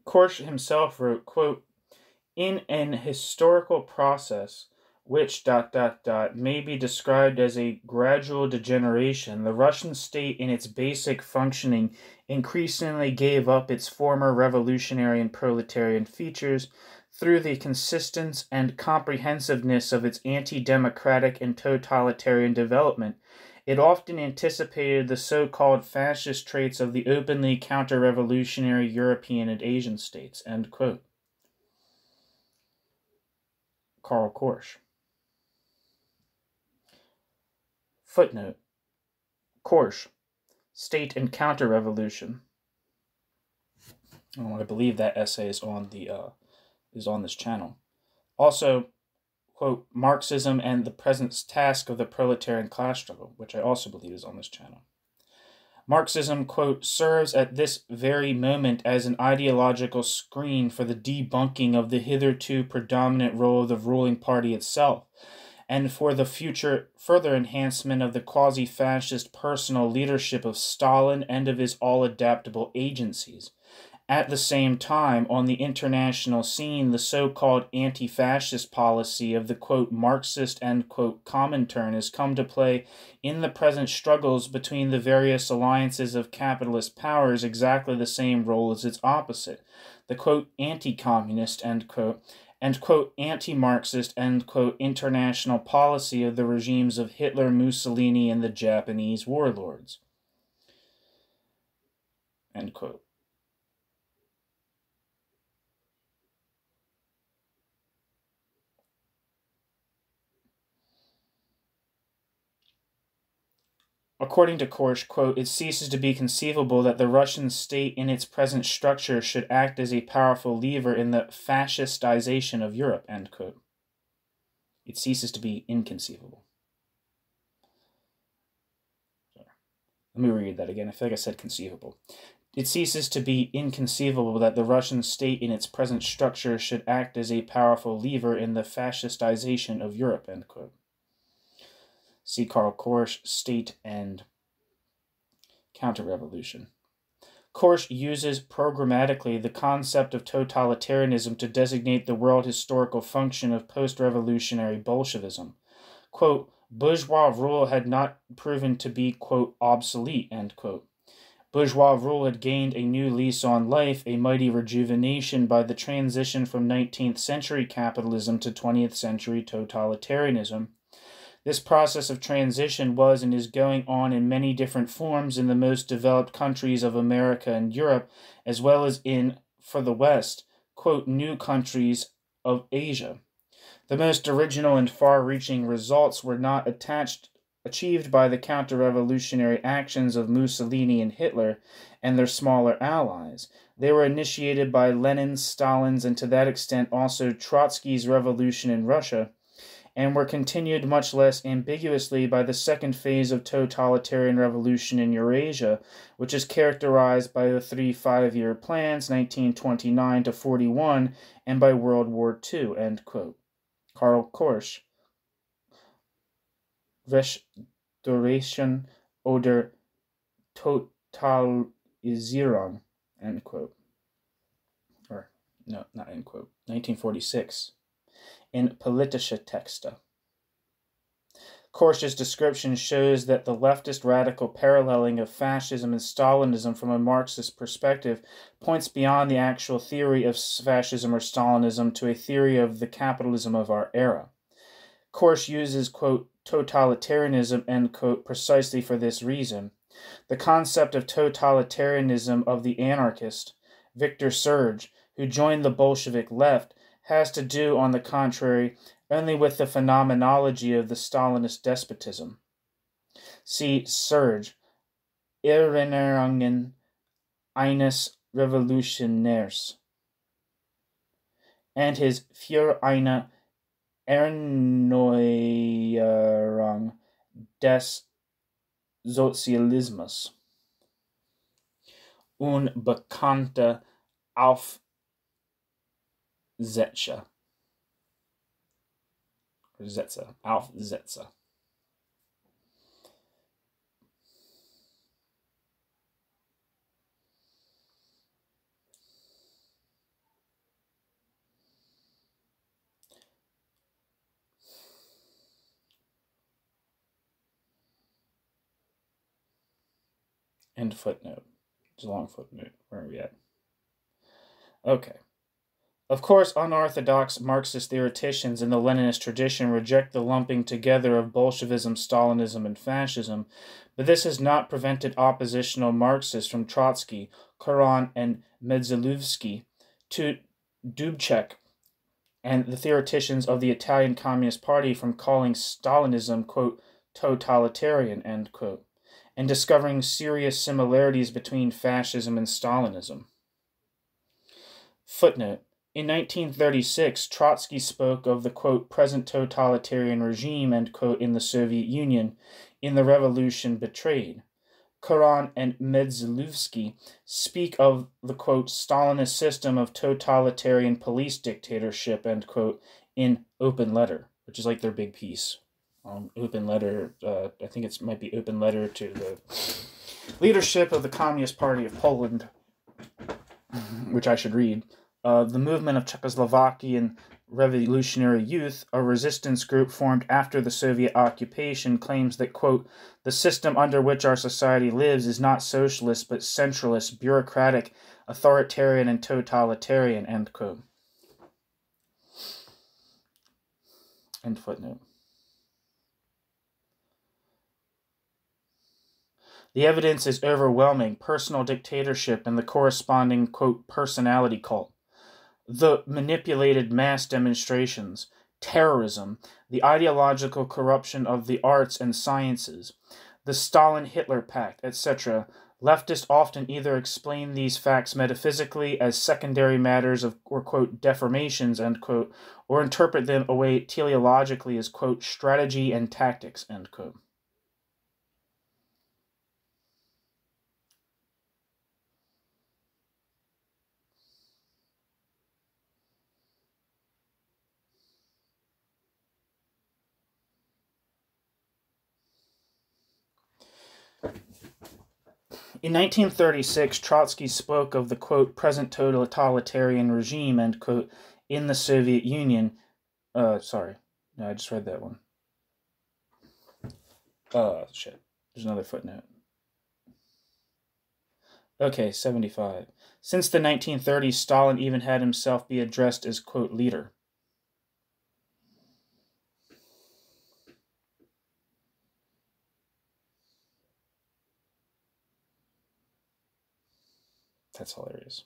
Korsch himself wrote, quote, in an historical process which ... may be described as a gradual degeneration, the Russian state in its basic functioning increasingly gave up its former revolutionary and proletarian features through the consistence and comprehensiveness of its anti-democratic and totalitarian development, It often anticipated the so-called fascist traits of the openly counter-revolutionary European and Asian states, end quote. Karl Korsch. Footnote. Korsch, State and Counter-Revolution. I believe that essay is on this channel. Also, quote, Marxism and the Present Task of the Proletarian Class Struggle, which I also believe is on this channel. Marxism, quote, serves at this very moment as an ideological screen for the debunking of the hitherto predominant role of the ruling party itself, and for the future further enhancement of the quasi-fascist personal leadership of Stalin and of his all-adaptable agencies. At the same time, on the international scene, the so-called anti-fascist policy of the, quote, Marxist and, quote, Comintern has come to play in the present struggles between the various alliances of capitalist powers exactly the same role as its opposite, the, quote, anti-communist, end quote, and, quote, anti-Marxist, end quote, international policy of the regimes of Hitler, Mussolini, and the Japanese warlords, end quote. According to Korsch, quote, it ceases to be conceivable that the Russian state in its present structure should act as a powerful lever in the fascistization of Europe, end quote. It ceases to be inconceivable. Sorry. Let me read that again. I feel like I said conceivable. It ceases to be inconceivable that the Russian state in its present structure should act as a powerful lever in the fascistization of Europe, end quote. See Karl Korsch, State and Counter-Revolution. Korsch uses programmatically the concept of totalitarianism to designate the world historical function of post-revolutionary Bolshevism. Quote, bourgeois rule had not proven to be, quote, obsolete, end quote. Bourgeois rule had gained a new lease on life, a mighty rejuvenation by the transition from 19th century capitalism to 20th century totalitarianism. This process of transition was and is going on in many different forms in the most developed countries of America and Europe, as well as in, for the West, quote, new countries of Asia. The most original and far-reaching results were not achieved by the counter-revolutionary actions of Mussolini and Hitler and their smaller allies. They were initiated by Lenin's, Stalin's, and to that extent also Trotsky's revolution in Russia, and were continued much less ambiguously by the second phase of totalitarian revolution in Eurasia, which is characterized by the 3 5-year plans, 1929 to 41, and by World War II, end quote. Karl Korsch, Restauration oder Totalisierung, end quote. Or, no, not end quote. 1946. In Politische Texte. Korsch's description shows that the leftist radical paralleling of fascism and Stalinism from a Marxist perspective points beyond the actual theory of fascism or Stalinism to a theory of the capitalism of our era. Korsch uses, quote, totalitarianism, end quote, precisely for this reason. The concept of totalitarianism of the anarchist, Victor Serge, who joined the Bolshevik left, has to do, on the contrary, only with the phenomenology of the Stalinist despotism. See Serge, Erinnerungen eines Revolutionärs, and his Für eine Erneuerung des Sozialismus. Unbekannte Aufsätze. Aufsätze. End footnote. It's a long footnote. Where are we at? Okay. Of course, unorthodox Marxist theoreticians in the Leninist tradition reject the lumping together of Bolshevism, Stalinism, and fascism, but this has not prevented oppositional Marxists from Trotsky, Koran, and Medzalewski to Dubček and the theoreticians of the Italian Communist Party from calling Stalinism, quote, totalitarian, end quote, and discovering serious similarities between fascism and Stalinism. Footnote. In 1936, Trotsky spoke of the, quote, present totalitarian regime, end quote, in the Soviet Union, in The Revolution Betrayed. Koran and Medzalewski speak of the, quote, Stalinist system of totalitarian police dictatorship, end quote, in Open Letter, which is like their big piece. Open Letter, I think it might be Open Letter to the leadership of the Communist Party of Poland, which I should read. The movement of Czechoslovakian Revolutionary Youth, a resistance group formed after the Soviet occupation, claims that, quote, the system under which our society lives is not socialist but centralist, bureaucratic, authoritarian, and totalitarian, end quote. End footnote. The evidence is overwhelming: personal dictatorship and the corresponding, quote, personality cult, the manipulated mass demonstrations, terrorism, the ideological corruption of the arts and sciences, the Stalin-Hitler pact, etc. Leftists often either explain these facts metaphysically as secondary matters of, or, quote, deformations, end quote, or interpret them away teleologically as, quote, strategy and tactics, end quote. In 1936, Trotsky spoke of the, quote, present totalitarian regime, end quote, in the Soviet Union. Sorry. No, I just read that one. Shit. There's another footnote. Okay, 75. Since the 1930s, Stalin even had himself be addressed as, quote, leader. That's hilarious.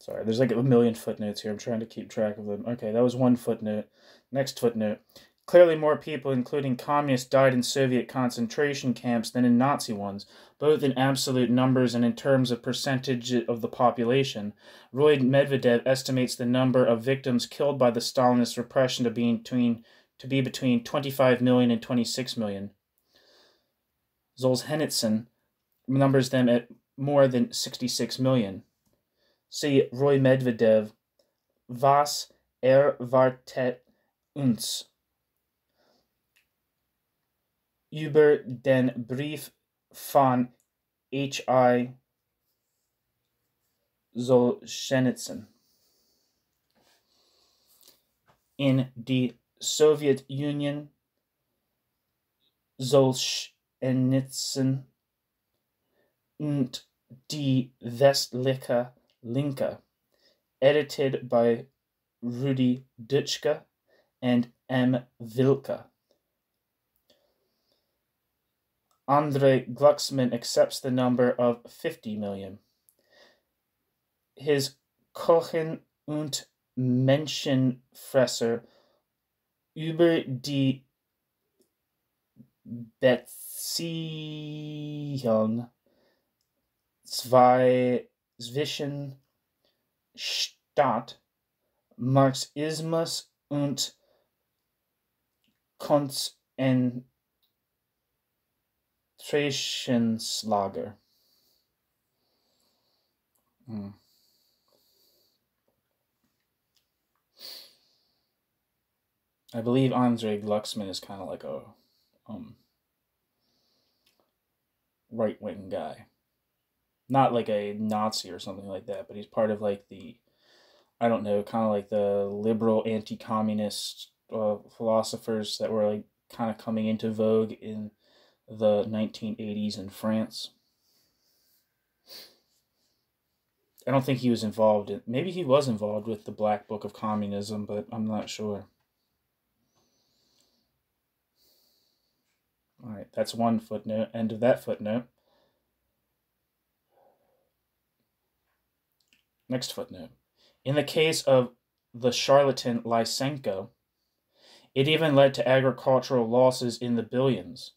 Sorry, there's like a million footnotes here. I'm trying to keep track of them. Okay, that was one footnote. Next footnote. Clearly more people, including communists, died in Soviet concentration camps than in Nazi ones, both in absolute numbers and in terms of percentage of the population. Roy Medvedev estimates the number of victims killed by the Stalinist repression to be between 25 million and 26 million. Solzhenitsyn numbers them at more than 66 million. See Roy Medvedev, Was erwartet uns? Über den Brief von H.I. Solzhenitsyn. In die Sowjetunion, Solzhenitsyn und die westliche Linke, edited by Rudi Dutschke and M. Wilke. Andrei Glucksmann accepts the number of 50 million. His Kochen und Menschenfresser über die Beziehung zwischen Staat, Marxismus und Konzentrationslager. I believe Andrei Glucksmann is kind of like a right-wing guy. Not like a Nazi or something like that, but he's part of like the I don't know, kind of like the liberal anti-communist philosophers that were like kind of coming into vogue in the 1980s in France. I don't think he was involved in, maybe he was involved with the Black Book of Communism, but I'm not sure. All right, that's one footnote. End of that footnote. Next footnote. In the case of the charlatan Lysenko, it even led to agricultural losses in the billions.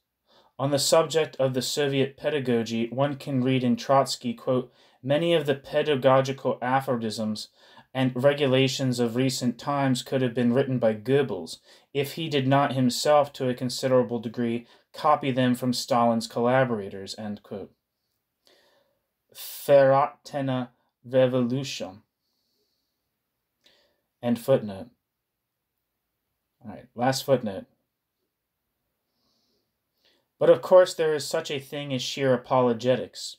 On the subject of the Soviet pedagogy, one can read in Trotsky, quote, many of the pedagogical aphorisms and regulations of recent times could have been written by Goebbels, if he did not himself, to a considerable degree, copy them from Stalin's collaborators, end quote. Verratene Revolution. End footnote. All right, last footnote. But of course there is such a thing as sheer apologetics.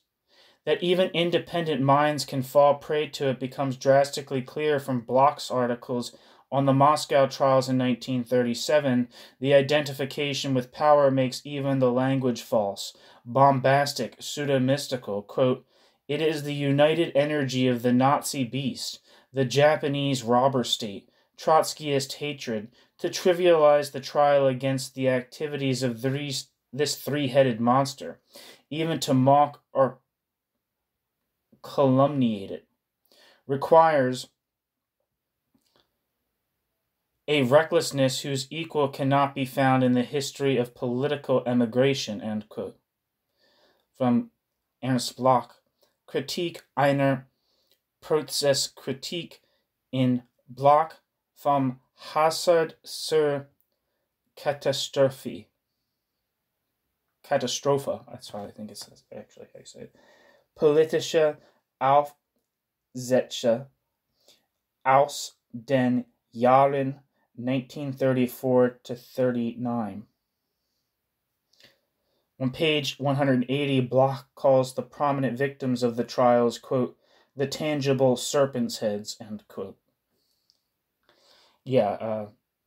That even independent minds can fall prey to it becomes drastically clear from Bloch's articles on the Moscow trials in 1937. The identification with power makes even the language false, bombastic, pseudo-mystical. Quote, it is the united energy of the Nazi beast, the Japanese robber state, Trotskyist hatred, to trivialize the trial against the activities of this three-headed monster, even to mock or calumniate it, requires a recklessness whose equal cannot be found in the history of political emigration, end quote. From Ernst Bloch, Kritik einer Prozesskritik in Bloch vom Hazard zur Katastrophe. Katastrophe, that's how I think it's actually how you say it. Politische Aufsätze aus den Jahren 1934 to 39. On page 180, Bloch calls the prominent victims of the trials, quote, the tangible serpent's heads, end quote. Yeah,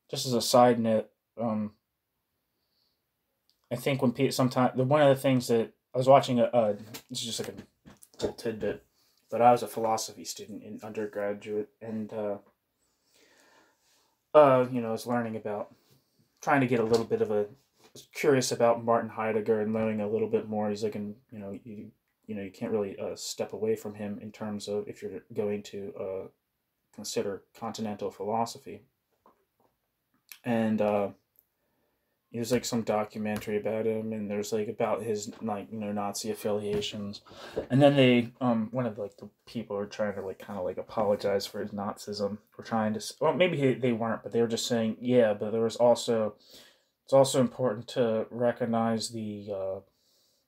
just as a side note, I think when people sometimes, one of the things that I was watching, it's just like a little tidbit, but I was a philosophy student in undergraduate, and I was learning about, trying to get a little bit of a, curious about Martin Heidegger and learning a little bit more. He's like, you can't really step away from him in terms of if you're going to consider continental philosophy. And there's like some documentary about him, and there's like about his Nazi affiliations, and then they one of like the people are trying to like kind of like apologize for his Nazism, or trying to, well, maybe they weren't, but they were just saying, yeah, but there was also, it's also important to recognize the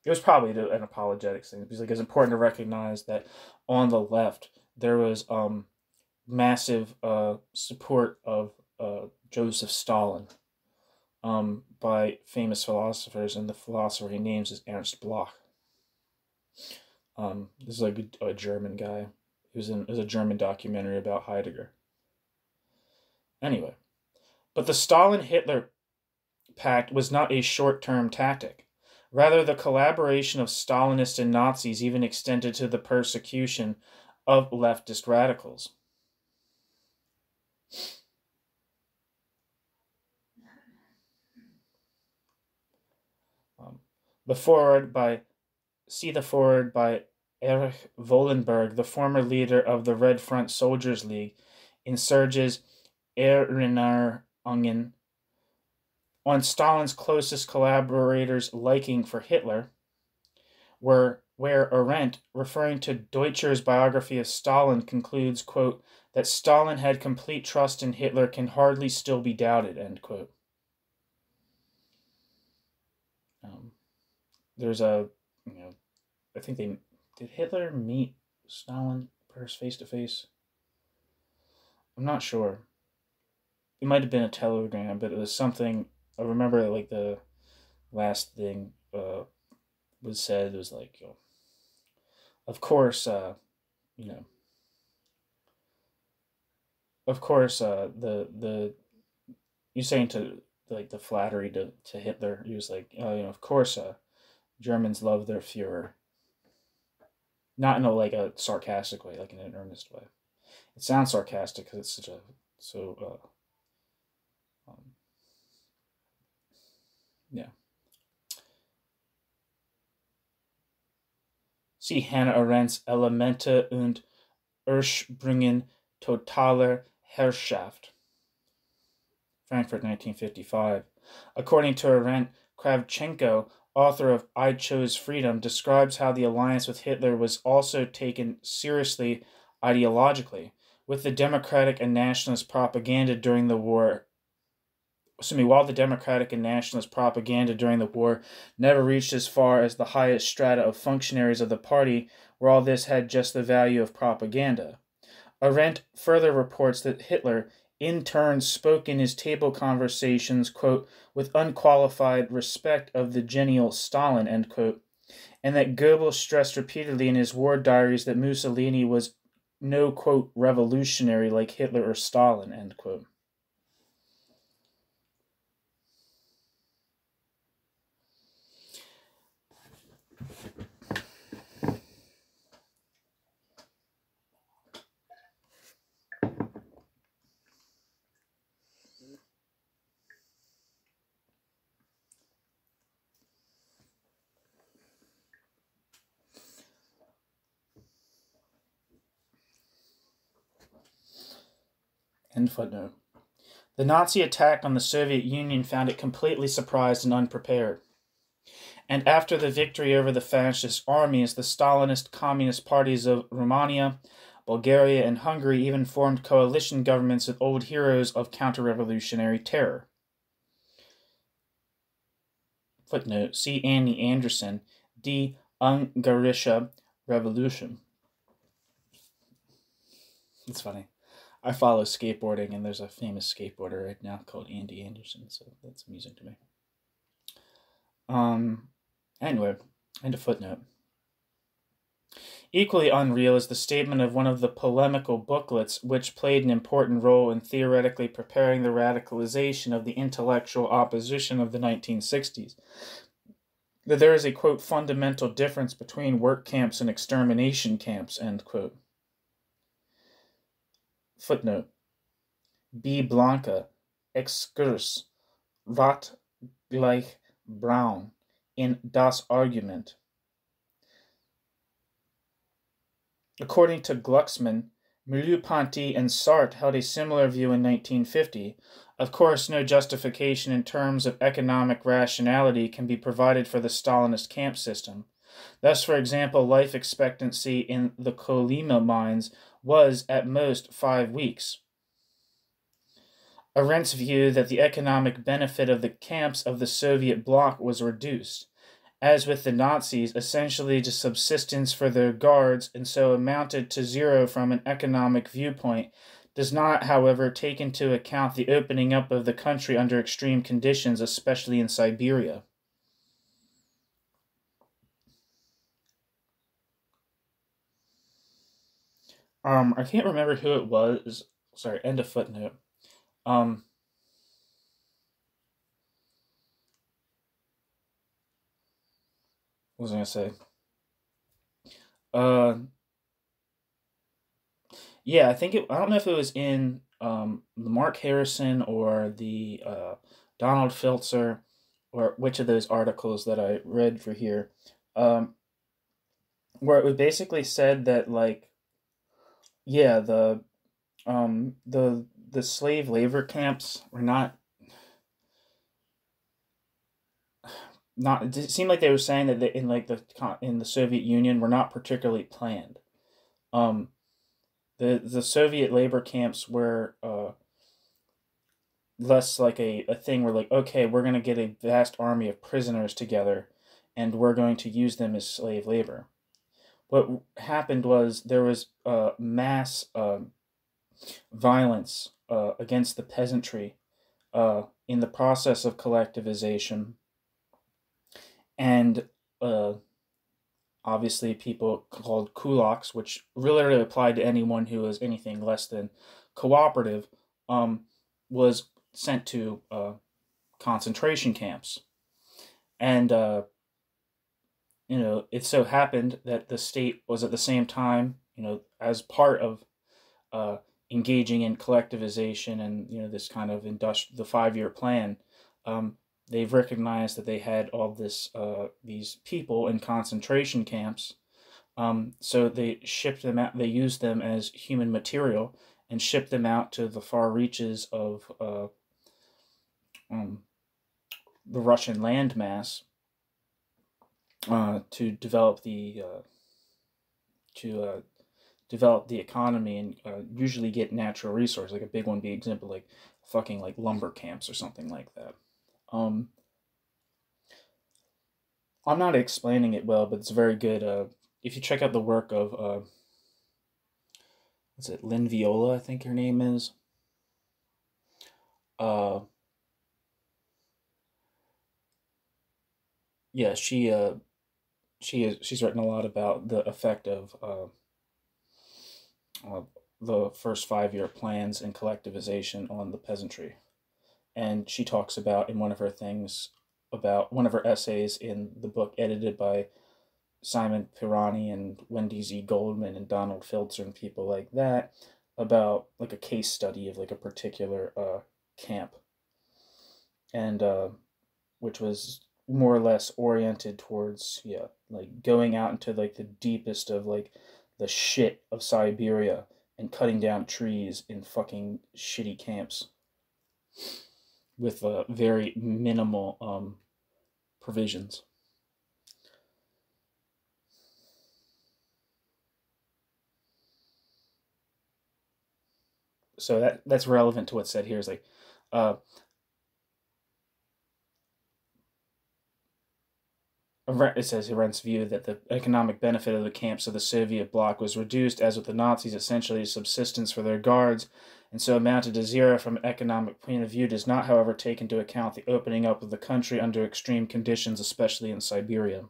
it was probably an apologetics thing, because like it's important to recognize that on the left there was massive support of Joseph Stalin by famous philosophers, and the philosopher he names is Ernst Bloch. This is like a German guy. It was a German documentary about Heidegger. Anyway, but the Stalin-Hitler pact was not a short-term tactic. Rather, the collaboration of Stalinists and Nazis even extended to the persecution of leftist radicals. The foreword by Erich Wollenberg, the former leader of the Red Front Soldiers League, in Serge's Erinnerungen on Stalin's closest collaborators' liking for Hitler, where Arendt, referring to Deutscher's biography of Stalin, concludes, quote, that Stalin had complete trust in Hitler can hardly still be doubted, end quote. There's a, I think did Hitler meet Stalin face to face? I'm not sure. It might have been a telegram, but it was something, I remember like the last thing was said, it was like, of course, of course, you're saying to like the flattery to Hitler. He was like, oh, of course, Germans love their Führer, not in a like a sarcastic way, like in an earnest way. It sounds sarcastic because it's such a so yeah. See Hannah Arendt's Elemente und Ursprünge totaler Herrschaft, Frankfurt, 1955. According to Arendt, Kravchenko, author of I Chose Freedom, describes how the alliance with Hitler was also taken seriously ideologically, with the democratic and nationalist propaganda during the war. While the democratic and nationalist propaganda during the war never reached as far as the highest strata of functionaries of the party, where all this had just the value of propaganda. Arendt further reports that Hitler, in turn, spoke in his table conversations, quote, with unqualified respect of the genial Stalin, end quote, and that Goebbels stressed repeatedly in his war diaries that Mussolini was no, quote, revolutionary like Hitler or Stalin, end quote. End footnote. The Nazi attack on the Soviet Union found it completely surprised and unprepared. And after the victory over the fascist armies, the Stalinist communist parties of Romania, Bulgaria, and Hungary even formed coalition governments with old heroes of counter-revolutionary terror. Footnote, see Annie Anderson, Die Ungarische Revolution. It's funny. I follow skateboarding, and there's a famous skateboarder right now called Andy Anderson, so that's amusing to me. Anyway, end of footnote. Equally unreal is the statement of one of the polemical booklets which played an important role in theoretically preparing the radicalization of the intellectual opposition of the 1960s. That there is a, quote, fundamental difference between work camps and extermination camps, end quote. Footnote. B. Blanca, Exkurs, wat gleich Braun, in Das Argument. According to Glucksmann, Merleau-Ponty and Sartre held a similar view in 1950. Of course, no justification in terms of economic rationality can be provided for the Stalinist camp system. Thus, for example, life expectancy in the Kolyma mines was, at most, 5 weeks. Arendt's view that the economic benefit of the camps of the Soviet bloc was reduced, as with the Nazis, essentially to subsistence for their guards, and so amounted to zero from an economic viewpoint, does not, however, take into account the opening up of the country under extreme conditions, especially in Siberia. I can't remember who it was. Sorry, end of footnote. What was I gonna say? Yeah, I don't know if it was in the Mark Harrison or the Donald Filtzer, or which of those articles that I read for here, where it was basically said that, like, yeah, the slave labor camps were not. It seemed like they were saying that in the Soviet Union were not particularly planned. The Soviet labor camps were less like a thing where, like, okay, we're going to get a vast army of prisoners together and we're going to use them as slave labor. What happened was there was mass violence against the peasantry in the process of collectivization, and obviously people called kulaks, which literally applied to anyone who was anything less than cooperative, was sent to concentration camps. And, it so happened that the state was at the same time, as part of engaging in collectivization and, this kind of the 5-year plan, they've recognized that they had all these people in concentration camps. So they shipped them out, they used them as human material and shipped them out to the far reaches of the Russian landmass to develop the economy and usually get natural resources. Like a big one, be example, like fucking like lumber camps or something like that. I'm not explaining it well, but it's very good. If you check out the work of what's it, Lynn Viola, I think her name is. Yeah, she's written a lot about the effect of the first 5-year plans and collectivization on the peasantry. And she talks about in one of her essays in the book edited by Simon Pirani and Wendy Z. Goldman and Donald Filzer and people like that, about like a case study of like a particular camp, and which was more or less oriented towards like going out into like the deepest of like the shit of Siberia and cutting down trees in fucking shitty camps with very minimal provisions. So that's relevant to what's said here. Is like, it says Arendt's view that the economic benefit of the camps of the Soviet bloc was reduced, as with the Nazis, essentially to subsistence for their guards, and so amounted to zero from an economic point of view, does not, however, take into account the opening up of the country under extreme conditions, especially in Siberia.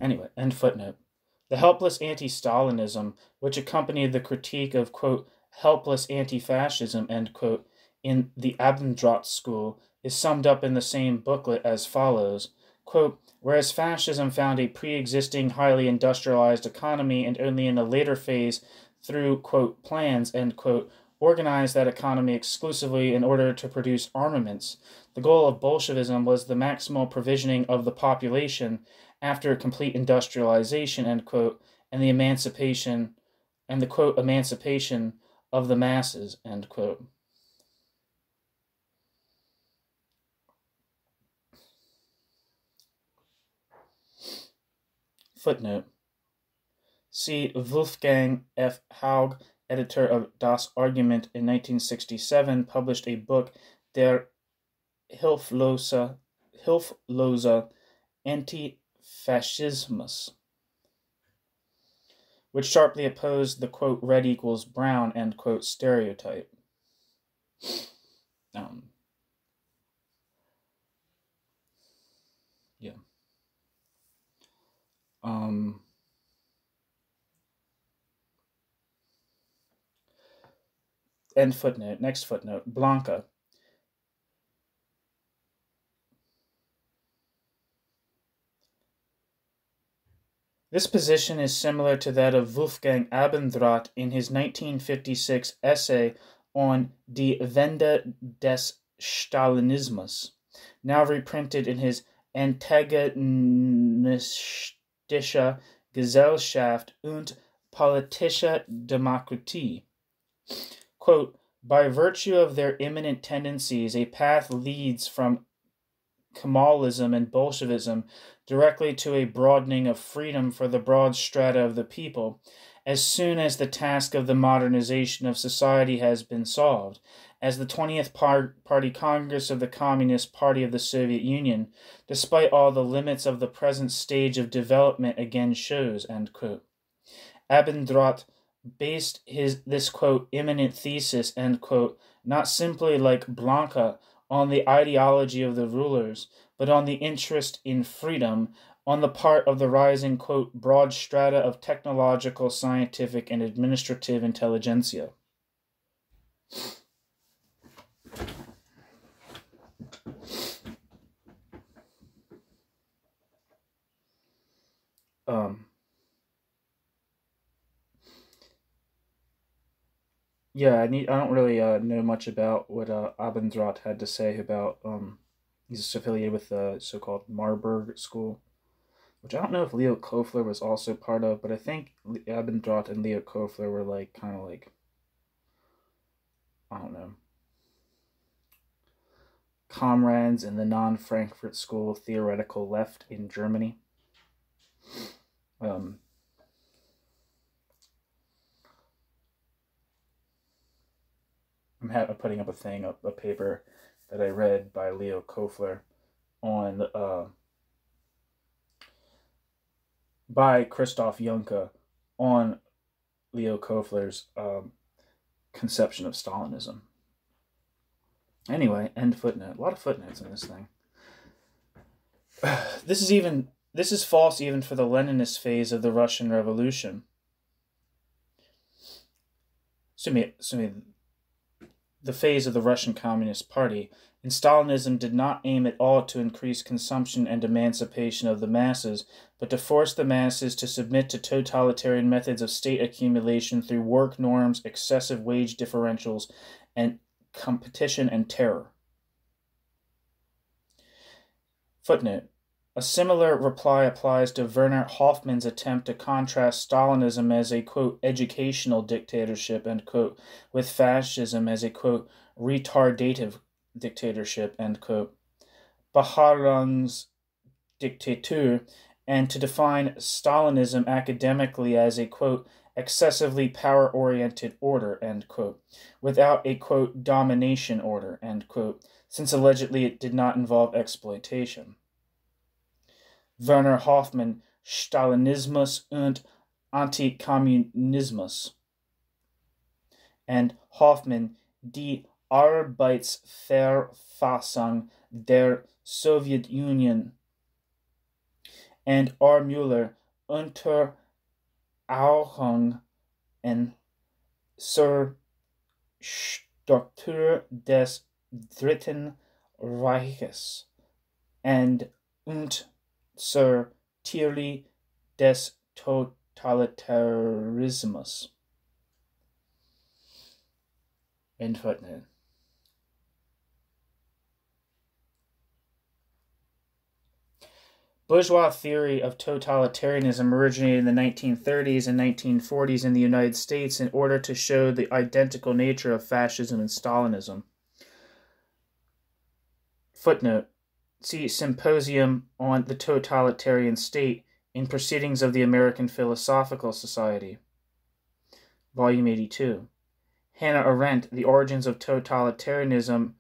Anyway, end footnote. The helpless anti-Stalinism, which accompanied the critique of, quote, helpless anti-fascism, end quote, in the Abendroth school, is summed up in the same booklet as follows, quote, whereas fascism found a pre-existing, highly industrialized economy and only in a later phase through, quote, plans, end quote, organized that economy exclusively in order to produce armaments, the goal of Bolshevism was the maximal provisioning of the population after complete industrialization, end quote, and the emancipation, and the, quote, emancipation of the masses, end quote. Footnote. See Wolfgang F. Haug, editor of Das Argument in 1967, published a book, Der Hilflose Antifaschismus, which sharply opposed the, quote, red equals brown, end quote, stereotype. Yeah. End footnote. Next footnote. Blanca. This position is similar to that of Wolfgang Abendroth in his 1956 essay on Die Wende des Stalinismus, now reprinted in his Antagonistische Gesellschaft und politische Demokratie. Quote, by virtue of their imminent tendencies, a path leads from Kemalism and Bolshevism directly to a broadening of freedom for the broad strata of the people, as soon as the task of the modernization of society has been solved, as the 20th Party Congress of the Communist Party of the Soviet Union, despite all the limits of the present stage of development, again shows, end quote. Abendroth based this, quote, imminent thesis, end quote, not simply like Blanca on the ideology of the rulers, but on the interest in freedom, on the part of the rising, quote, broad strata of technological, scientific, and administrative intelligentsia. Yeah, I don't really know much about what Abendroth had to say about he's affiliated with the so-called Marburg School, which I don't know if Leo Kofler was also part of, but I think Abendroth and Leo Kofler were like kind of like, I don't know, comrades in the non-Frankfurt School theoretical left in Germany. I'm putting up a paper that I read by Leo Kofler on by Christoph Juncker on Leo Kofler's conception of Stalinism. Anyway, end footnote. A lot of footnotes in this thing. This is false even for the Leninist phase of the Russian Revolution. The phase of the Russian Communist Party, and Stalinism did not aim at all to increase consumption and emancipation of the masses, but to force the masses to submit to totalitarian methods of state accumulation through work norms, excessive wage differentials, and competition and terror. Footnote. A similar reply applies to Werner Hoffmann's attempt to contrast Stalinism as a, quote, educational dictatorship, end quote, with fascism as a, quote, retardative dictatorship, end quote, Beharrungsdiktatur, and to define Stalinism academically as a, quote, excessively power-oriented order, end quote, without a, quote, domination order, end quote, since allegedly it did not involve exploitation. Werner Hoffmann, Stalinismus und Antikommunismus. And Hoffmann, Die Arbeitsverfassung der Sowjetunion. And R. Müller, Untersuchungen zur Struktur des Dritten Reiches. Und zur Theorie des Totalitarismus. End footnote. Bourgeois theory of totalitarianism originated in the 1930s and 1940s in the United States in order to show the identical nature of fascism and Stalinism. Footnote. See Symposium on the Totalitarian State in Proceedings of the American Philosophical Society, Volume 82. Hannah Arendt, The Origins of Totalitarianism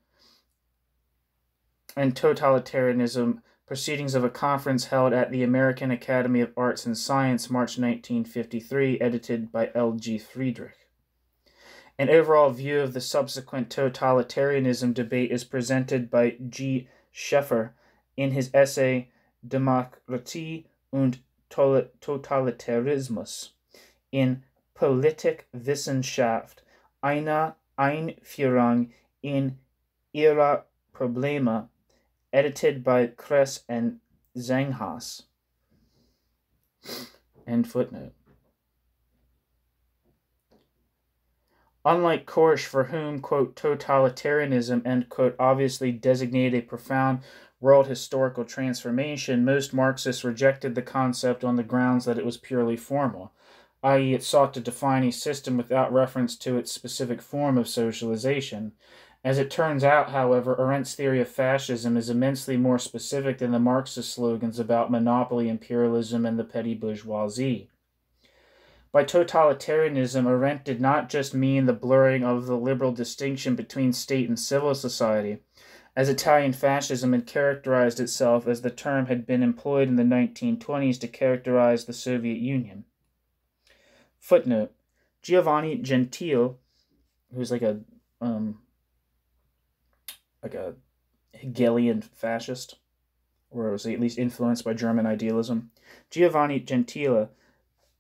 and Totalitarianism, Proceedings of a Conference held at the American Academy of Arts and Science, March 1953, edited by L.G. Friedrich. An overall view of the subsequent totalitarianism debate is presented by G. Scheffer in his essay Demokratie und Totalitarismus in Politikwissenschaft, eine Einführung in ihre Probleme, edited by Kress and Zanghaus. End footnote. Unlike Korsch, for whom, quote, totalitarianism, end quote, obviously designated a profound world historical transformation, most Marxists rejected the concept on the grounds that it was purely formal, i.e. it sought to define a system without reference to its specific form of socialization. As it turns out, however, Arendt's theory of fascism is immensely more specific than the Marxist slogans about monopoly, imperialism, and the petty bourgeoisie. By totalitarianism, Arendt did not just mean the blurring of the liberal distinction between state and civil society, as Italian fascism had characterized itself as the term had been employed in the 1920s to characterize the Soviet Union. Footnote. Giovanni Gentile, who's like a Hegelian fascist, or was at least influenced by German idealism. Giovanni Gentile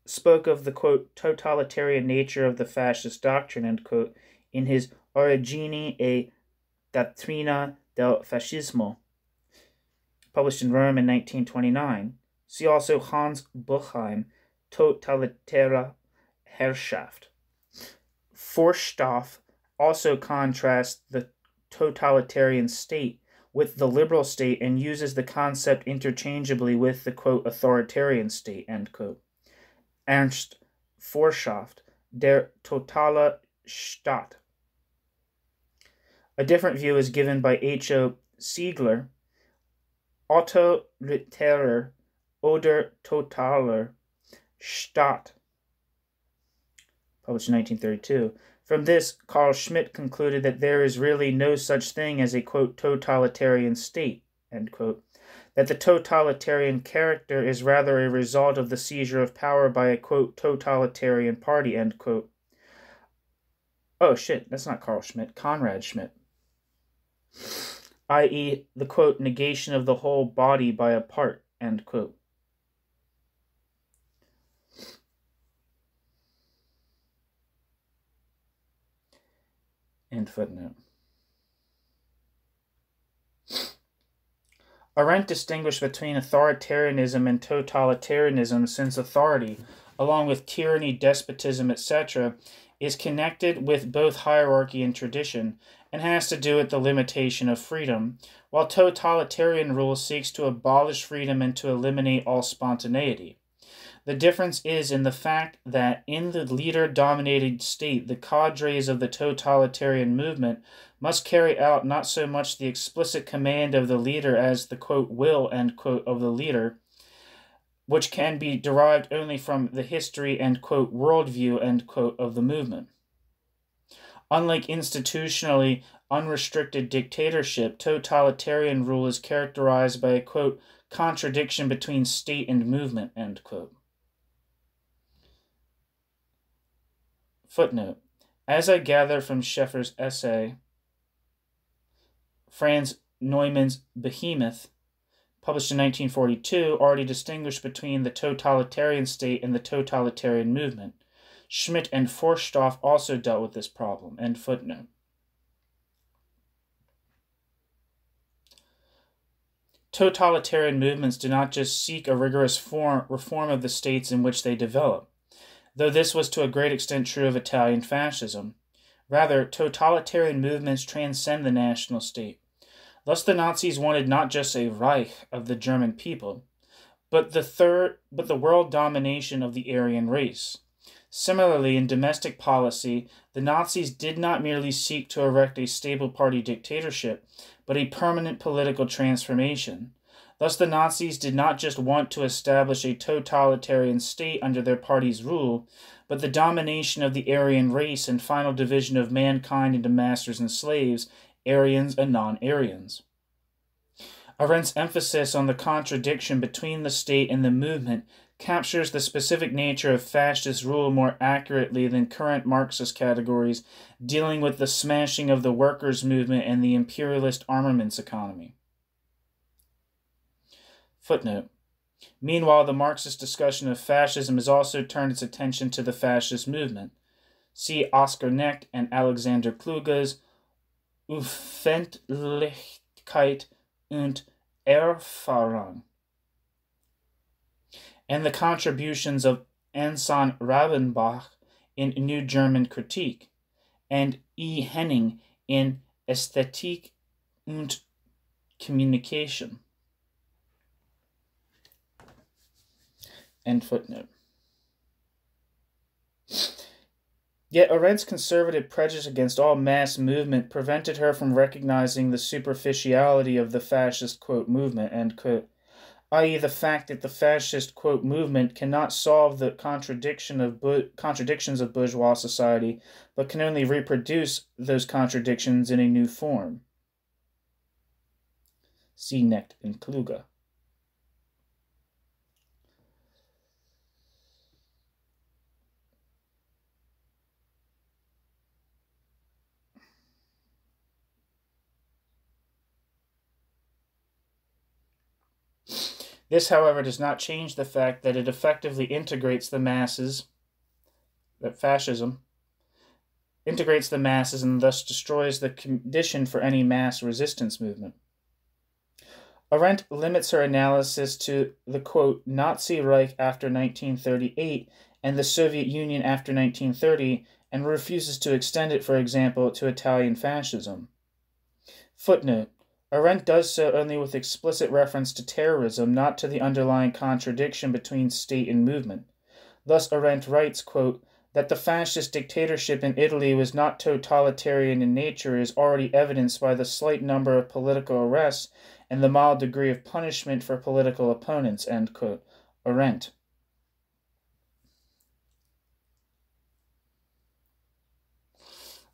spoke of the, quote, totalitarian nature of the fascist doctrine, end quote, in his Origini e Dottrina del Fascismo, published in Rome in 1929. See also Hans Buchheim, Totalitäre Herrschaft. Forsthoff also contrasts the totalitarian state with the liberal state and uses the concept interchangeably with the, quote, authoritarian state, end quote. Ernst Forschaft, Der totale Staat. A different view is given by H.O. Siegler, Autoritärer oder totaler Staat, published in 1932. From this, Carl Schmitt concluded that there is really no such thing as a, quote, totalitarian state, end quote, that the totalitarian character is rather a result of the seizure of power by a, quote, totalitarian party, end quote. Oh shit, that's not Carl Schmitt, Conrad Schmitt. I.e., the, quote, negation of the whole body by a part, end quote. End footnote. Arendt distinguished between authoritarianism and totalitarianism, since authority, along with tyranny, despotism, etc., is connected with both hierarchy and tradition, and has to do with the limitation of freedom, while totalitarian rule seeks to abolish freedom and to eliminate all spontaneity. The difference is in the fact that in the leader-dominated state, the cadres of the totalitarian movement must carry out not so much the explicit command of the leader as the, quote, will, end quote, of the leader, which can be derived only from the history and, quote, worldview, end quote, of the movement. Unlike institutionally unrestricted dictatorship, totalitarian rule is characterized by a, quote, contradiction between state and movement, end quote. Footnote. As I gather from Scheffer's essay, Franz Neumann's Behemoth, published in 1942, already distinguished between the totalitarian state and the totalitarian movement. Schmitt and Forsthoff also dealt with this problem. End footnote. Totalitarian movements do not just seek a rigorous reform of the states in which they develop, though this was to a great extent true of Italian fascism. Rather, totalitarian movements transcend the national state. Thus the Nazis wanted not just a Reich of the German people, but the world domination of the Aryan race. Similarly, in domestic policy, the Nazis did not merely seek to erect a stable party dictatorship, but a permanent political transformation. Thus, the Nazis did not just want to establish a totalitarian state under their party's rule, but the domination of the Aryan race and final division of mankind into masters and slaves, Aryans and non-Aryans. Arendt's emphasis on the contradiction between the state and the movement captures the specific nature of fascist rule more accurately than current Marxist categories dealing with the smashing of the workers' movement and the imperialist armaments economy. Footnote. Meanwhile, the Marxist discussion of fascism has also turned its attention to the fascist movement. See Oskar Necht and Alexander Kluge's Öffentlichkeit und Erfahrung, and the contributions of Anson Rabenbach in New German Kritik, and E. Henning in Ästhetik und Kommunikation. End footnote. Yet Arendt's conservative prejudice against all mass movement prevented her from recognizing the superficiality of the fascist, quote, movement, end quote, i.e. the fact that the fascist, quote, movement cannot solve the contradictions of bourgeois society, but can only reproduce those contradictions in a new form. See Necht and Kluge. This, however, does not change the fact that it effectively integrates the masses, that fascism integrates the masses and thus destroys the condition for any mass resistance movement. Arendt limits her analysis to the, quote, Nazi Reich after 1938 and the Soviet Union after 1930, and refuses to extend it, for example, to Italian fascism. Footnote. Arendt does so only with explicit reference to terrorism, not to the underlying contradiction between state and movement. Thus Arendt writes, quote, that the fascist dictatorship in Italy was not totalitarian in nature is already evidenced by the slight number of political arrests and the mild degree of punishment for political opponents, end quote. Arendt.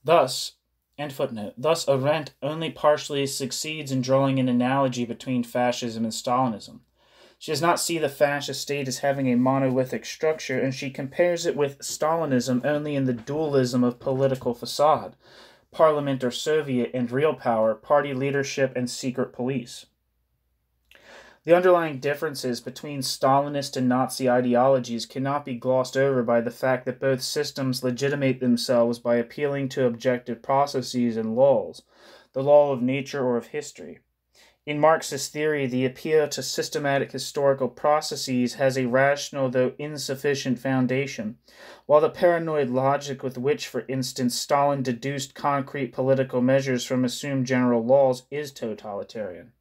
Thus, end footnote, thus Arendt only partially succeeds in drawing an analogy between fascism and Stalinism. She does not see the fascist state as having a monolithic structure, and she compares it with Stalinism only in the dualism of political facade, parliament or Soviet and real power, party leadership and secret police. The underlying differences between Stalinist and Nazi ideologies cannot be glossed over by the fact that both systems legitimate themselves by appealing to objective processes and laws, the law of nature or of history. In Marxist theory, the appeal to systematic historical processes has a rational though insufficient foundation, while the paranoid logic with which, for instance, Stalin deduced concrete political measures from assumed general laws is totalitarian.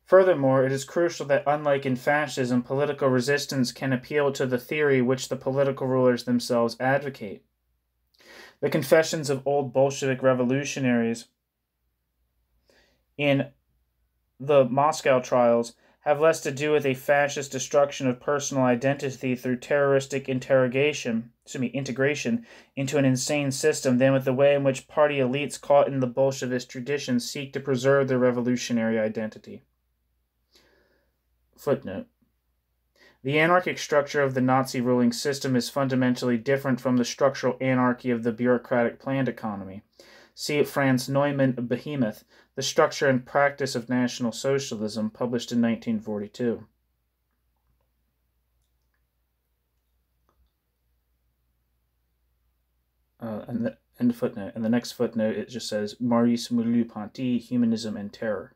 Furthermore, it is crucial that, unlike in fascism, political resistance can appeal to the theory which the political rulers themselves advocate. The confessions of old Bolshevik revolutionaries in the Moscow trials have less to do with a fascist destruction of personal identity through terroristic integration into an insane system than with the way in which party elites caught in the Bolshevist tradition seek to preserve their revolutionary identity. Footnote. The anarchic structure of the Nazi ruling system is fundamentally different from the structural anarchy of the bureaucratic planned economy. See Franz Neumann, Behemoth, The Structure and Practice of National Socialism, published in 1942. End footnote. And the next footnote, it just says, Maurice Merleau-Ponty, Humanism and Terror.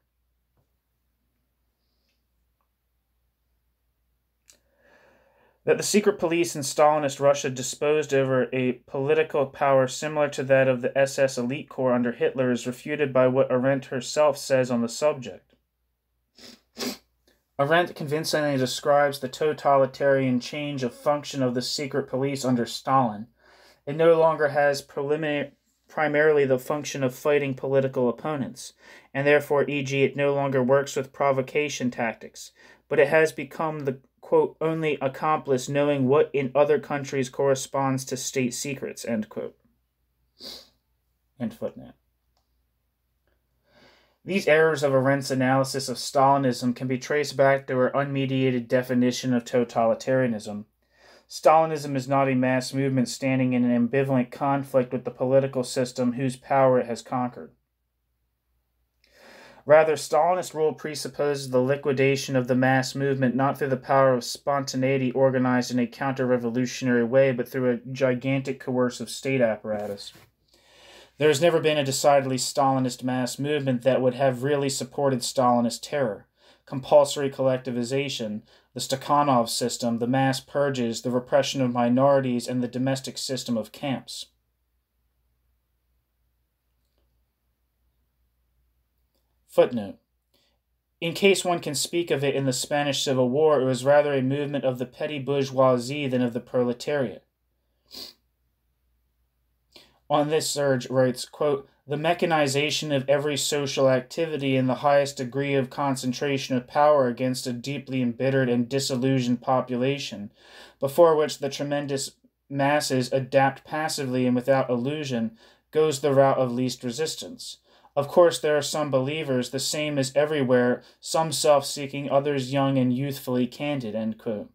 That the secret police in Stalinist Russia disposed over a political power similar to that of the SS elite corps under Hitler is refuted by what Arendt herself says on the subject. Arendt convincingly describes the totalitarian change of function of the secret police under Stalin. It no longer has primarily the function of fighting political opponents, and therefore, e.g., it no longer works with provocation tactics, but it has become the quote, only accomplice knowing what in other countries corresponds to state secrets, end quote. End footnote. These errors of Arendt's analysis of Stalinism can be traced back to her unmediated definition of totalitarianism. Stalinism is not a mass movement standing in an ambivalent conflict with the political system whose power it has conquered. Rather, Stalinist rule presupposes the liquidation of the mass movement not through the power of spontaneity organized in a counter-revolutionary way, but through a gigantic coercive state apparatus. There has never been a decidedly Stalinist mass movement that would have really supported Stalinist terror, compulsory collectivization, the Stakhanov system, the mass purges, the repression of minorities, and the domestic system of camps. Footnote. In case one can speak of it in the Spanish Civil War, it was rather a movement of the petty bourgeoisie than of the proletariat. On this, Serge writes, quote, the mechanization of every social activity and the highest degree of concentration of power against a deeply embittered and disillusioned population, before which the tremendous masses adapt passively and without illusion, goes the route of least resistance. Of course, there are some believers, the same as everywhere, some self-seeking, others young and youthfully candid, end quote.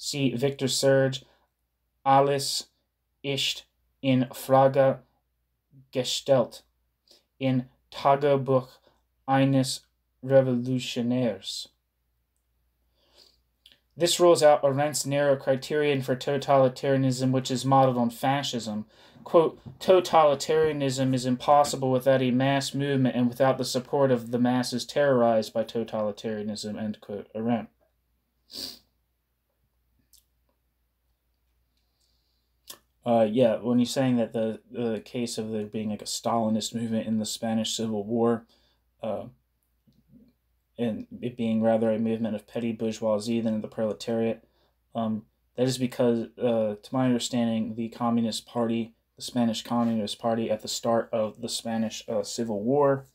See Victor Serge, Alles ist in Frage gestellt in Tagebuch eines Revolutionärs. This rules out Arendt's narrow criterion for totalitarianism, which is modeled on fascism. Quote, totalitarianism is impossible without a mass movement and without the support of the masses terrorized by totalitarianism, end quote, Arendt. Yeah, when you're saying that the case of there being like a Stalinist movement in the Spanish Civil War, and it being rather a movement of petty bourgeoisie than the proletariat, that is because, to my understanding, the Communist Party, the Spanish Communist Party, at the start of the Spanish Civil War,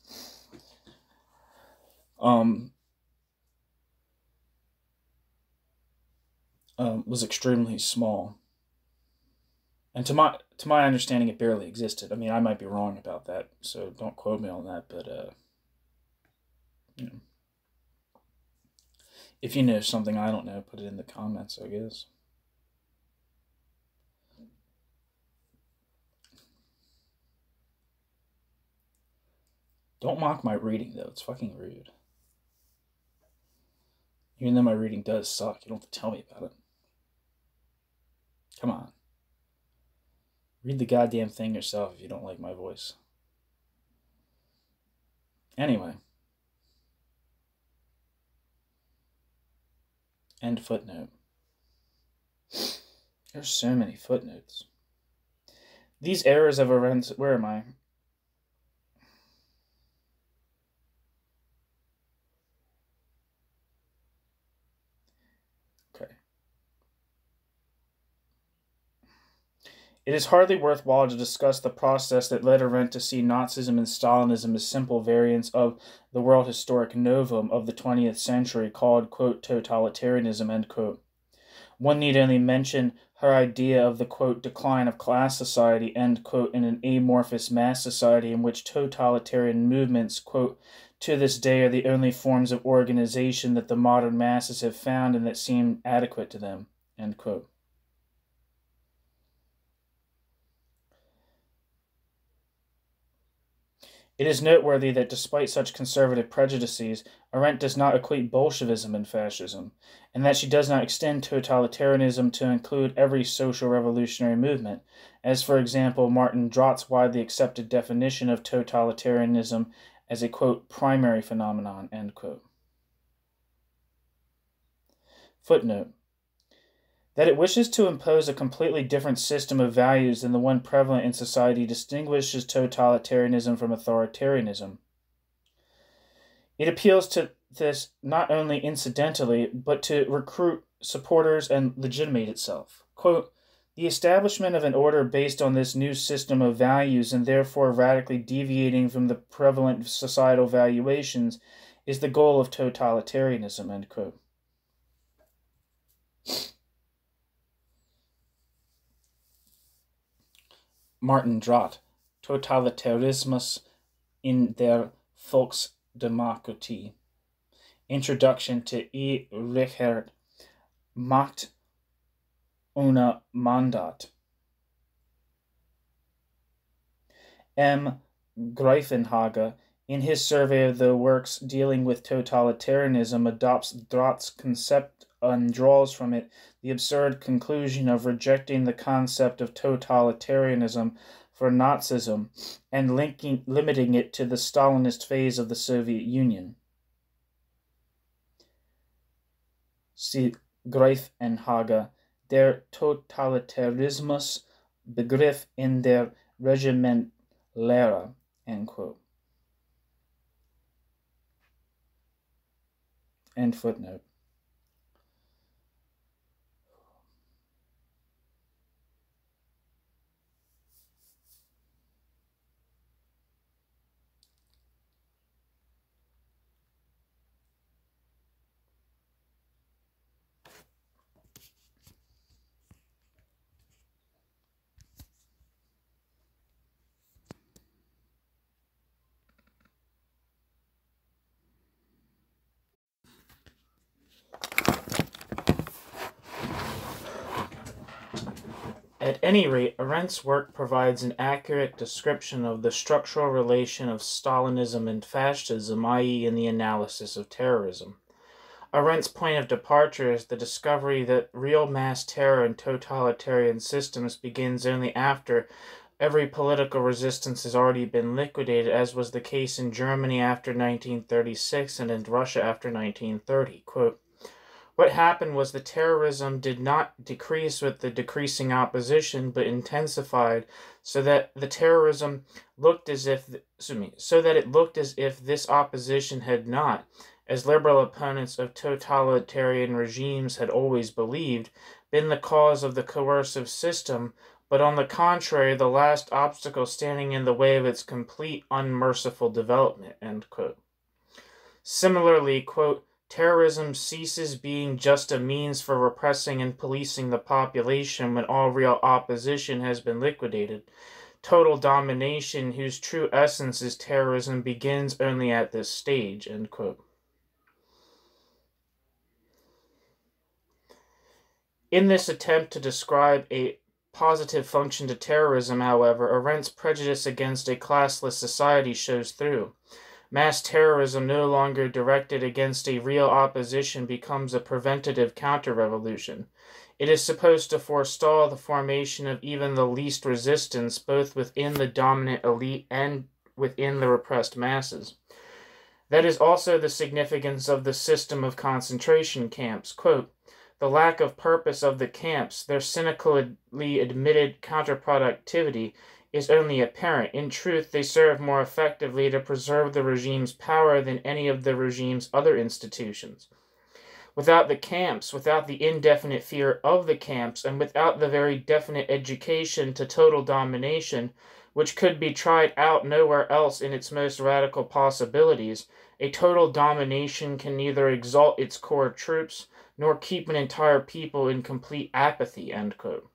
was extremely small. And to my understanding, it barely existed. I mean, I might be wrong about that, so don't quote me on that. But you know, if you know something I don't know, put it in the comments, I guess. Don't mock my reading, though. It's fucking rude. Even though my reading does suck, you don't have to tell me about it. Come on. Read the goddamn thing yourself if you don't like my voice. Anyway. End footnote. There's so many footnotes. These errors of Arendt's... Where am I? Okay. It is hardly worthwhile to discuss the process that led Arendt to see Nazism and Stalinism as simple variants of the world historic novum of the 20th century called, quote, totalitarianism, end quote. One need only mention her idea of the, quote, decline of class society, end quote, in an amorphous mass society in which totalitarian movements, quote, to this day are the only forms of organization that the modern masses have found and that seem adequate to them, end quote. It is noteworthy that despite such conservative prejudices, Arendt does not equate Bolshevism and fascism, and that she does not extend totalitarianism to include every social revolutionary movement, as for example Martin Drott's widely accepted definition of totalitarianism as a, quote, primary phenomenon, end quote. Footnote. That it wishes to impose a completely different system of values than the one prevalent in society distinguishes totalitarianism from authoritarianism. It appeals to this not only incidentally, but to recruit supporters and legitimate itself. Quote, the establishment of an order based on this new system of values and therefore radically deviating from the prevalent societal valuations is the goal of totalitarianism, end quote. Martin Drott, Totalitarismus in der Volksdemokratie. Introduction to E. Richard Macht ohne Mandat. M. Greifenhager, in his survey of the works dealing with totalitarianism, adopts Drott's concept and draws from it the absurd conclusion of rejecting the concept of totalitarianism for Nazism and limiting it to the Stalinist phase of the Soviet Union. See Greifenhager, der Totalitarismus Begriff in der Regimentlehre, end quote. End footnote. At any rate, Arendt's work provides an accurate description of the structural relation of Stalinism and fascism, i.e., in the analysis of terrorism. Arendt's point of departure is the discovery that real mass terror in totalitarian systems begins only after every political resistance has already been liquidated, as was the case in Germany after 1936 and in Russia after 1930. Quote, "What happened was the terrorism did not decrease with the decreasing opposition, but intensified, so that the terrorism looked as if, it looked as if this opposition had not, as liberal opponents of totalitarian regimes had always believed, been the cause of the coercive system, but on the contrary, the last obstacle standing in the way of its complete unmerciful development." End quote. Similarly, quote, "Terrorism ceases being just a means for repressing and policing the population when all real opposition has been liquidated. Total domination, whose true essence is terrorism, begins only at this stage." End quote. In this attempt to describe a positive function to terrorism, however, Arendt's prejudice against a classless society shows through. Mass terrorism, no longer directed against a real opposition, becomes a preventative counter-revolution. It is supposed to forestall the formation of even the least resistance, both within the dominant elite and within the repressed masses. That is also the significance of the system of concentration camps. Quote, "The lack of purpose of the camps, their cynically admitted counterproductivity, is only apparent. In truth, they serve more effectively to preserve the regime's power than any of the regime's other institutions. Without the camps, without the indefinite fear of the camps, and without the very definite education to total domination, which could be tried out nowhere else in its most radical possibilities, a total domination can neither exalt its core troops nor keep an entire people in complete apathy." End quote.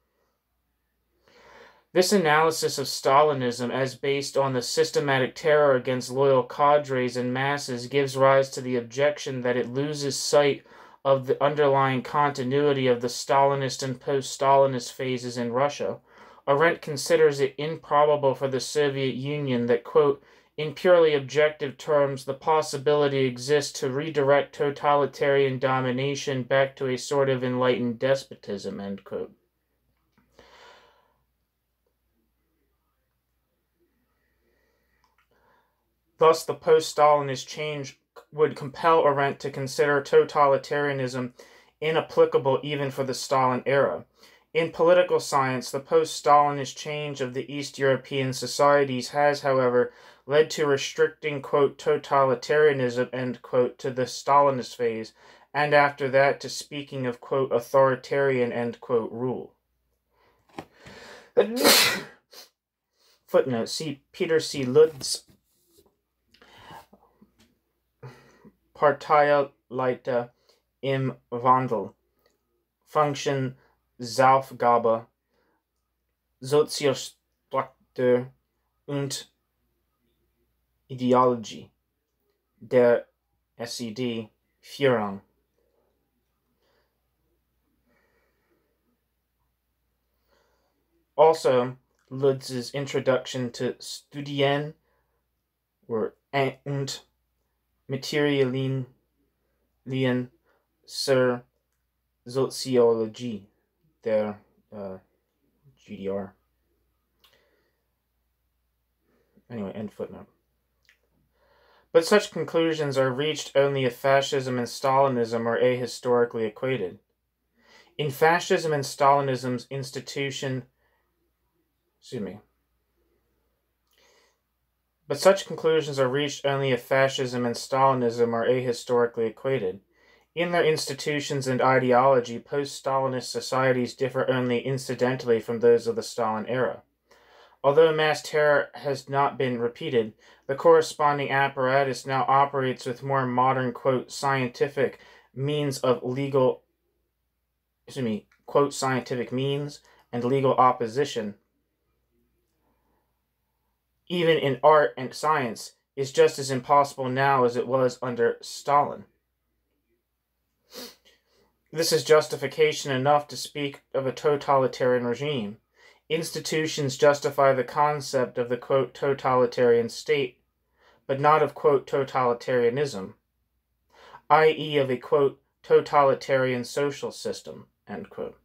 This analysis of Stalinism as based on the systematic terror against loyal cadres and masses gives rise to the objection that it loses sight of the underlying continuity of the Stalinist and post-Stalinist phases in Russia. Arendt considers it improbable for the Soviet Union that, quote, "in purely objective terms, the possibility exists to redirect totalitarian domination back to a sort of enlightened despotism," end quote. Thus, the post-Stalinist change would compel Arendt to consider totalitarianism inapplicable even for the Stalin era. In political science, the post-Stalinist change of the East European societies has, however, led to restricting, quote, totalitarianism, end quote, to the Stalinist phase, and after that to speaking of, quote, authoritarian, end quote, rule. Footnote, see Peter C. Lutz's Parteileiter im Wandel, Function, Aufgabe, Sozialstruktur und Ideologie der SED Führung. Also, Lutz's introduction to Studien und Materialien zur Soziologie der GDR. Anyway, end footnote. But such conclusions are reached only if fascism and Stalinism are ahistorically equated. In fascism and Stalinism's But such conclusions are reached only if fascism and Stalinism are ahistorically equated. In their institutions and ideology, post-Stalinist societies differ only incidentally from those of the Stalin era. Although mass terror has not been repeated, the corresponding apparatus now operates with more modern, quote, scientific means of quote, scientific means and legal opposition, even in art and science, is just as impossible now as it was under Stalin. This is justification enough to speak of a totalitarian regime. Institutions justify the concept of the, quote, totalitarian state, but not of, quote, totalitarianism, i.e. of a, quote, totalitarian social system, end quote.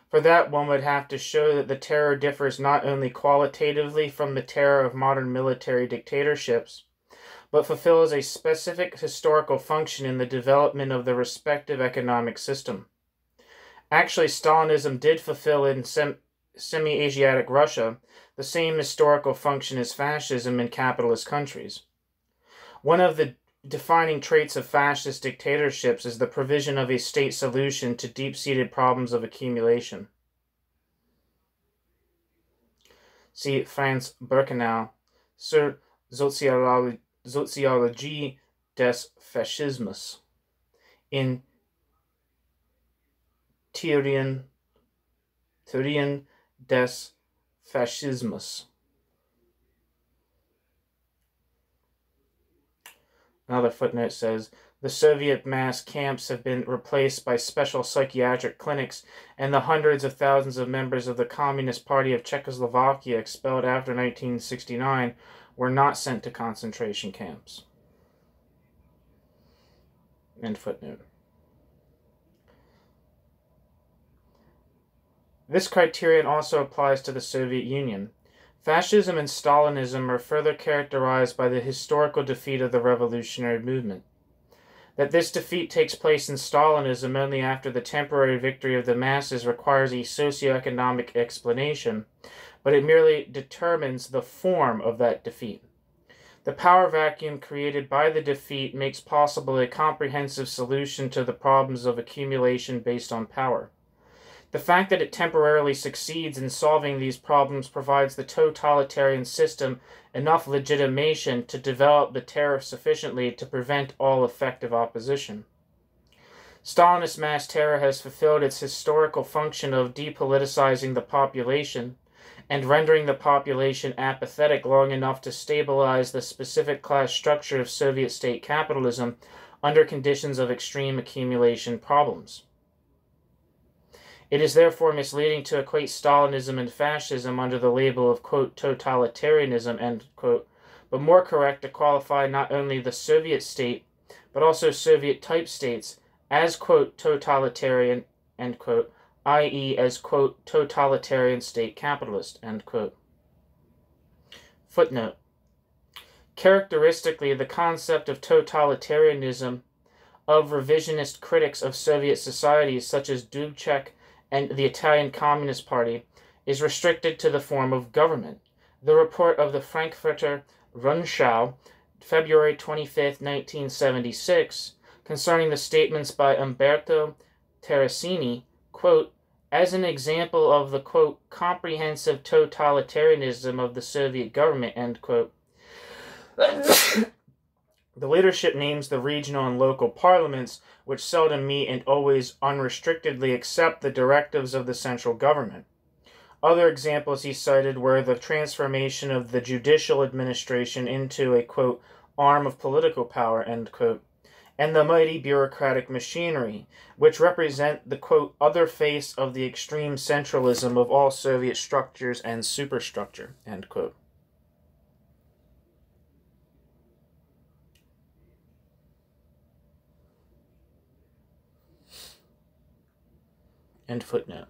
For that, one would have to show that the terror differs not only qualitatively from the terror of modern military dictatorships, but fulfills a specific historical function in the development of the respective economic system. Actually, Stalinism did fulfill in semi-Asiatic Russia the same historical function as fascism in capitalist countries. One of the defining traits of fascist dictatorships is the provision of a state solution to deep-seated problems of accumulation. See Franz Birkenau, Sur Soziologie des Faschismus, in Theorien des Faschismus. Another footnote says, the Soviet mass camps have been replaced by special psychiatric clinics, and the hundreds of thousands of members of the Communist Party of Czechoslovakia expelled after 1969 were not sent to concentration camps. End footnote. This criterion also applies to the Soviet Union. Fascism and Stalinism are further characterized by the historical defeat of the revolutionary movement. That this defeat takes place in Stalinism only after the temporary victory of the masses requires a socioeconomic explanation, but it merely determines the form of that defeat. The power vacuum created by the defeat makes possible a comprehensive solution to the problems of accumulation based on power. The fact that it temporarily succeeds in solving these problems provides the totalitarian system enough legitimation to develop the terror sufficiently to prevent all effective opposition. Stalinist mass terror has fulfilled its historical function of depoliticizing the population and rendering the population apathetic long enough to stabilize the specific class structure of Soviet state capitalism under conditions of extreme accumulation problems. It is therefore misleading to equate Stalinism and fascism under the label of, quote, totalitarianism, end quote, but more correct to qualify not only the Soviet state, but also Soviet-type states as, quote, totalitarian, end quote, i.e. as, quote, totalitarian state capitalist, end quote. Footnote. Characteristically, the concept of totalitarianism of revisionist critics of Soviet societies such as Dubček and the Italian Communist Party is restricted to the form of government. The report of the Frankfurter Rundschau, February 25, 1976, concerning the statements by Umberto Terracini, quote, as an example of the, quote, comprehensive totalitarianism of the Soviet government, end quote. The leadership names the regional and local parliaments, which seldom meet and always unrestrictedly accept the directives of the central government. Other examples he cited were the transformation of the judicial administration into a, quote, arm of political power, end quote, and the mighty bureaucratic machinery, which represent the, quote, other face of the extreme centralism of all Soviet structures and superstructure, end quote. End footnote.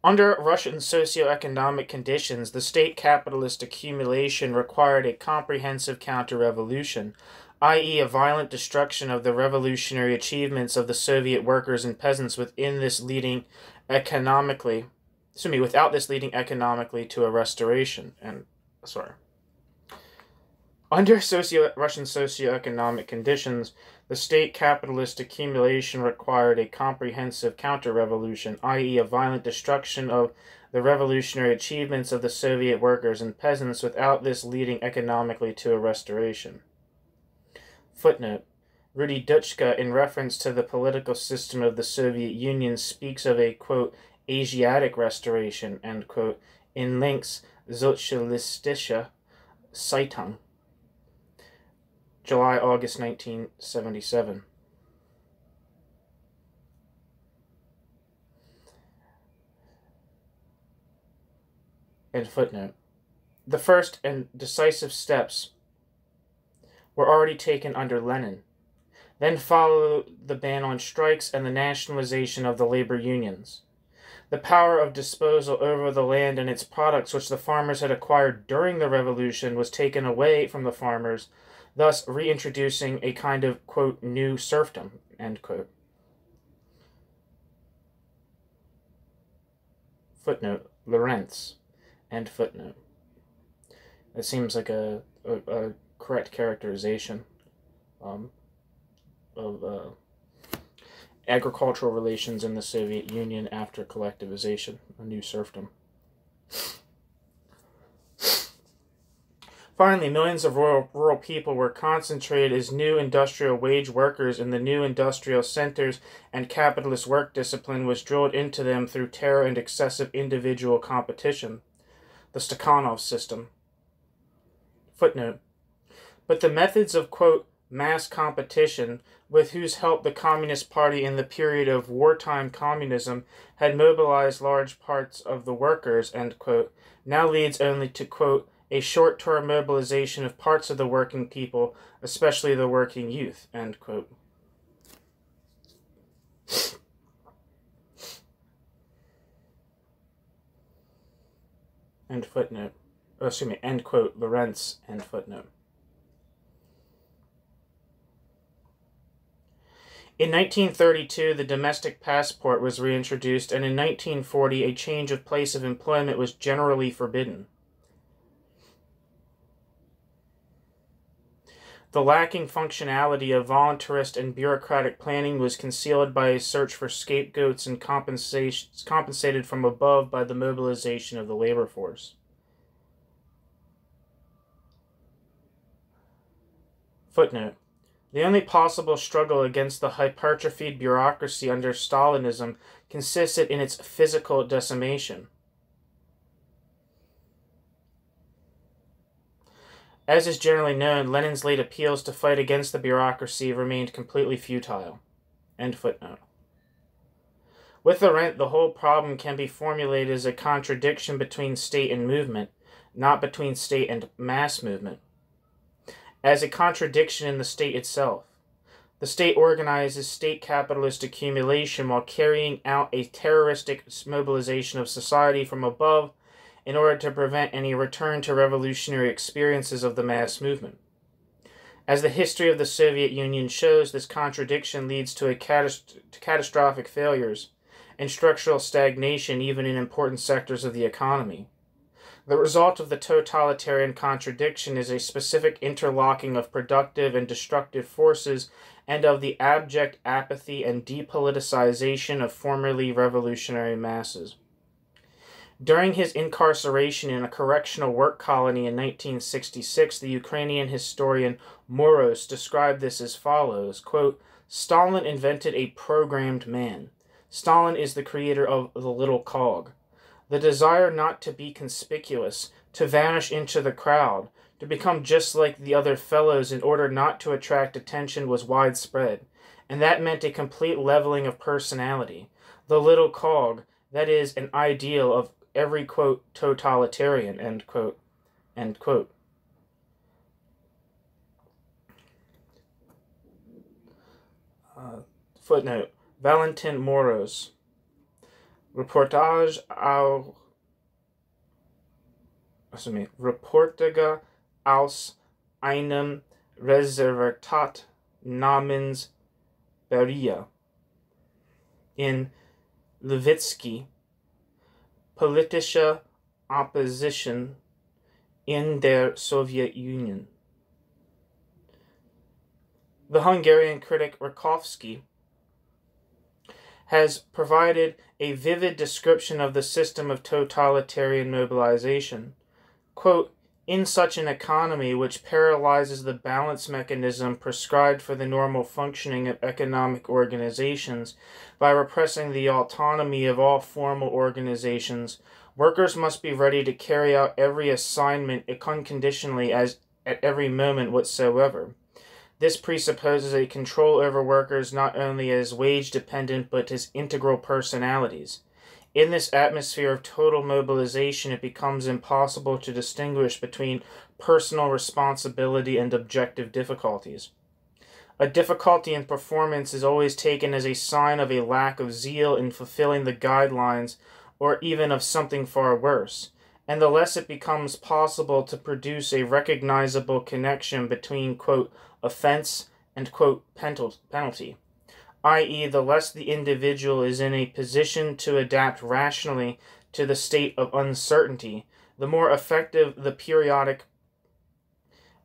Under Russian socio-economic conditions, the state capitalist accumulation required a comprehensive counter-revolution, i.e. a violent destruction of the revolutionary achievements of the Soviet workers and peasants without this leading economically to a restoration. Under Russian socio-economic conditions, the state capitalist accumulation required a comprehensive counter-revolution, i.e. a violent destruction of the revolutionary achievements of the Soviet workers and peasants without this leading economically to a restoration. Footnote. Rudi Dutschke, in reference to the political system of the Soviet Union, speaks of a, quote, Asiatic restoration, end quote, in Links Sozialistische Zeitung, July-August 1977. End footnote. The first and decisive steps were already taken under Lenin. Then followed the ban on strikes and the nationalization of the labor unions. The power of disposal over the land and its products which the farmers had acquired during the revolution was taken away from the farmers, thus reintroducing a kind of, quote, new serfdom, end quote. Footnote, Lorentz, end footnote. It seems like a correct characterization of agricultural relations in the Soviet Union after collectivization, a new serfdom. Finally, millions of rural people were concentrated as new industrial wage workers in the new industrial centers, and capitalist work discipline was drilled into them through terror and excessive individual competition, the Stakhanov system. Footnote. But the methods of, quote, mass competition, with whose help the Communist Party in the period of wartime communism had mobilized large parts of the workers, end quote, now leads only to, quote, a short-term mobilization of parts of the working people, especially the working youth, end quote. End footnote. Oh, excuse me, end quote, Lorentz, end footnote. In 1932, the domestic passport was reintroduced, and in 1940, a change of place of employment was generally forbidden. The lacking functionality of voluntarist and bureaucratic planning was concealed by a search for scapegoats and compensated from above by the mobilization of the labor force. Footnote. The only possible struggle against the hypertrophied bureaucracy under Stalinism consisted in its physical decimation. As is generally known, Lenin's late appeals to fight against the bureaucracy remained completely futile. End footnote. With Arendt, the whole problem can be formulated as a contradiction between state and movement, not between state and mass movement. As a contradiction in the state itself. The state organizes state capitalist accumulation while carrying out a terroristic mobilization of society from above in order to prevent any return to revolutionary experiences of the mass movement. As the history of the Soviet Union shows, this contradiction leads to catastrophic failures and structural stagnation even in important sectors of the economy. The result of the totalitarian contradiction is a specific interlocking of productive and destructive forces and of the abject apathy and depoliticization of formerly revolutionary masses. During his incarceration in a correctional work colony in 1966, the Ukrainian historian Moros described this as follows, quote, Stalin invented a programmed man. Stalin is the creator of the little cog. The desire not to be conspicuous, to vanish into the crowd, to become just like the other fellows in order not to attract attention was widespread, and that meant a complete leveling of personality. The little cog, that is, an ideal of every, quote, totalitarian, end quote, end quote. Footnote, Valentin Moros. Reportage aus einem Reservatat namens Beria in Levitsky, Politische Opposition in der Sowjetunion. The Hungarian critic Rakovsky has provided a vivid description of the system of totalitarian mobilization. Quote, in such an economy which paralyzes the balance mechanism prescribed for the normal functioning of economic organizations by repressing the autonomy of all formal organizations, workers must be ready to carry out every assignment unconditionally as at every moment whatsoever. This presupposes a control over workers not only as wage-dependent but as integral personalities. In this atmosphere of total mobilization, it becomes impossible to distinguish between personal responsibility and objective difficulties. A difficulty in performance is always taken as a sign of a lack of zeal in fulfilling the guidelines, or even of something far worse, and the less it becomes possible to produce a recognizable connection between, quote, offense and, quote, penalty, i.e., the less the individual is in a position to adapt rationally to the state of uncertainty, the more effective the periodic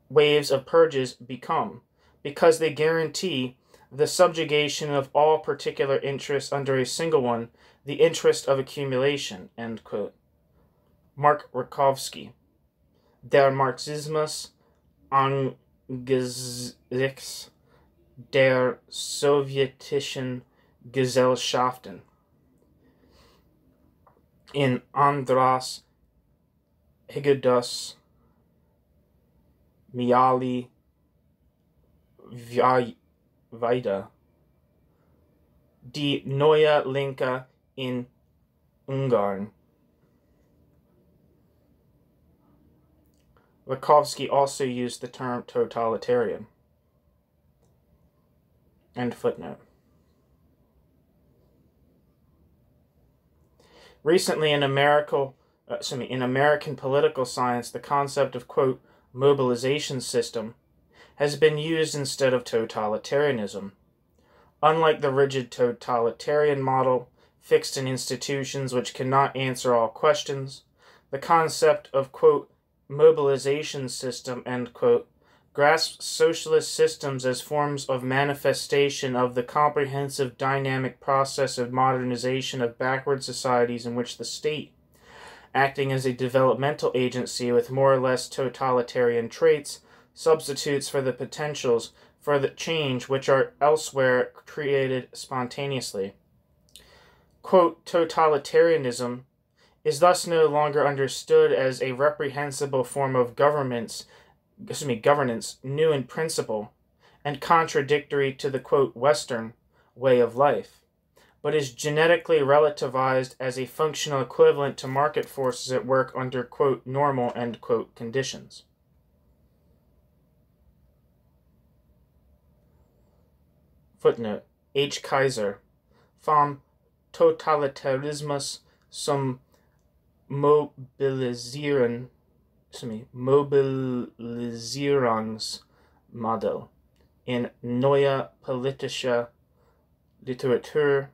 waves of purges become, because they guarantee the subjugation of all particular interests under a single one, the interest of accumulation, end quote. Mark Rakowski, Der Marxismus angesichts der sowjetischen Gesellschaften, in Andras Hegedus Miali Weiter, Die Neue Linke in Ungarn. Rakowski also used the term totalitarian. End footnote. Recently, in American political science, the concept of, quote, mobilization system has been used instead of totalitarianism. Unlike the rigid totalitarian model, fixed in institutions which cannot answer all questions, the concept of, quote, mobilization system, end quote, grasps socialist systems as forms of manifestation of the comprehensive dynamic process of modernization of backward societies in which the state, acting as a developmental agency with more or less totalitarian traits, substitutes for the potentials for the change which are elsewhere created spontaneously. Quote, totalitarianism is thus no longer understood as a reprehensible form of governance new in principle and contradictory to the, quote, Western way of life, but is genetically relativized as a functional equivalent to market forces at work under, quote, normal, end quote, conditions. Footnote. H. Kaiser, vom Totalitarismus zum Mobilisierungsmodell in Neue Politische Literatur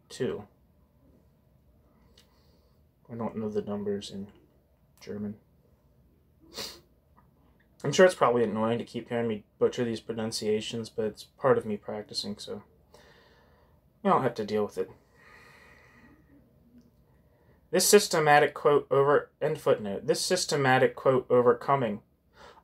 2. I don't know the numbers in German. I'm sure it's probably annoying to keep hearing me butcher these pronunciations, but it's part of me practicing, so I don't have to deal with it. This systematic quote this systematic quote overcoming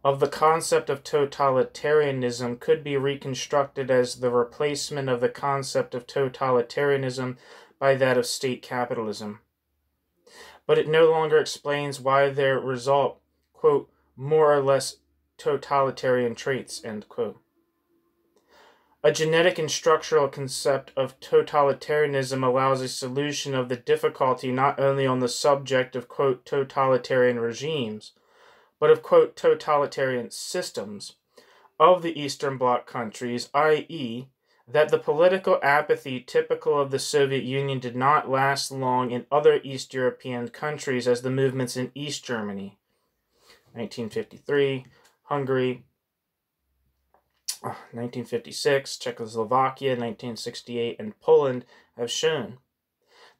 of the concept of totalitarianism could be reconstructed as the replacement of the concept of totalitarianism by that of state capitalism. But it no longer explains why there result, quote, more or less totalitarian traits, end quote. A genetic and structural concept of totalitarianism allows a solution of the difficulty not only on the subject of, quote, totalitarian regimes, but of, quote, totalitarian systems of the Eastern Bloc countries, i.e., that the political apathy typical of the Soviet Union did not last long in other East European countries as the movements in East Germany, 1953, Hungary, 1956, Czechoslovakia, 1968, and Poland have shown.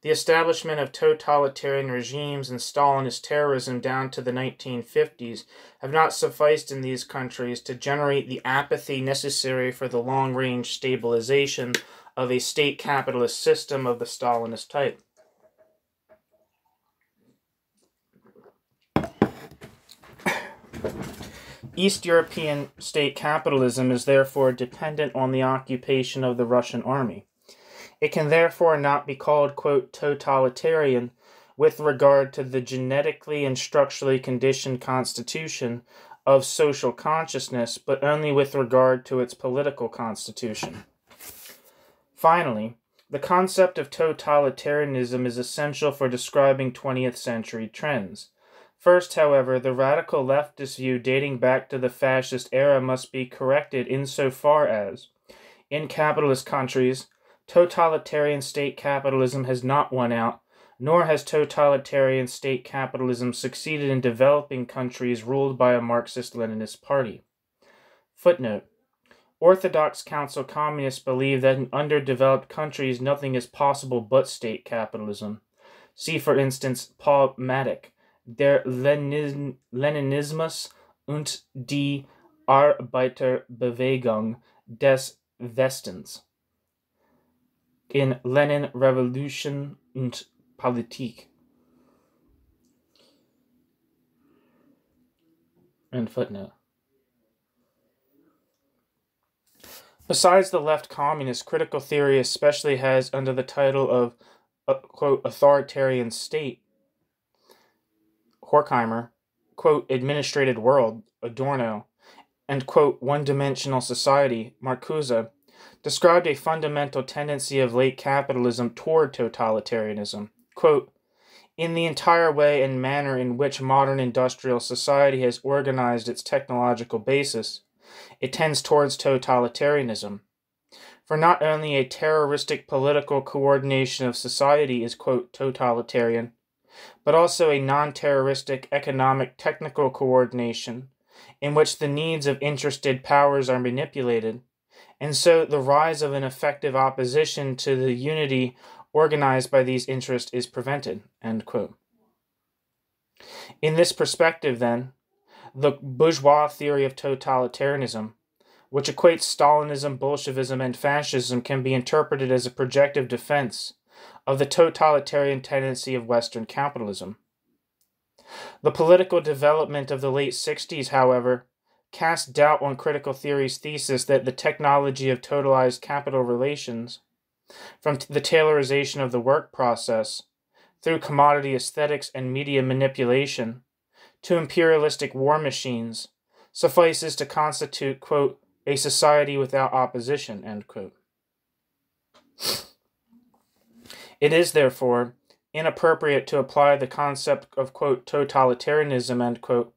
The establishment of totalitarian regimes and Stalinist terrorism down to the 1950s have not sufficed in these countries to generate the apathy necessary for the long-range stabilization of a state capitalist system of the Stalinist type. East European state capitalism is therefore dependent on the occupation of the Russian army. It can therefore not be called, quote, totalitarian with regard to the genetically and structurally conditioned constitution of social consciousness, but only with regard to its political constitution. Finally, the concept of totalitarianism is essential for describing 20th century trends. First, however, the radical leftist view dating back to the fascist era must be corrected insofar as, in capitalist countries, totalitarian state capitalism has not won out, nor has totalitarian state capitalism succeeded in developing countries ruled by a Marxist-Leninist party. Footnote: Orthodox Council communists believe that in underdeveloped countries nothing is possible but state capitalism. See, for instance, Paul Matic, Der Leninismus und die Arbeiterbewegung des Westens, in Lenin, Revolution und Politik. End footnote. Besides the left communist, critical theory especially has, under the title of, quote, authoritarian state, Horkheimer, quote, administrated world, Adorno, and, quote, one-dimensional society, Marcuse, described a fundamental tendency of late capitalism toward totalitarianism. Quote, in the entire way and manner in which modern industrial society has organized its technological basis, it tends towards totalitarianism. For not only a terroristic political coordination of society is, quote, totalitarian, but also a non-terroristic economic technical coordination in which the needs of interested powers are manipulated, and so the rise of an effective opposition to the unity organized by these interests is prevented, end quote. In this perspective, then, the bourgeois theory of totalitarianism, which equates Stalinism, Bolshevism, and fascism, can be interpreted as a projective defense of the totalitarian tendency of Western capitalism. The political development of the late 60s, however, cast doubt on critical theory's thesis that the technology of totalized capital relations, from the taylorization of the work process, through commodity aesthetics and media manipulation, to imperialistic war machines, suffices to constitute, quote, a society without opposition, end quote. It is, therefore, inappropriate to apply the concept of, quote, totalitarianism, end quote,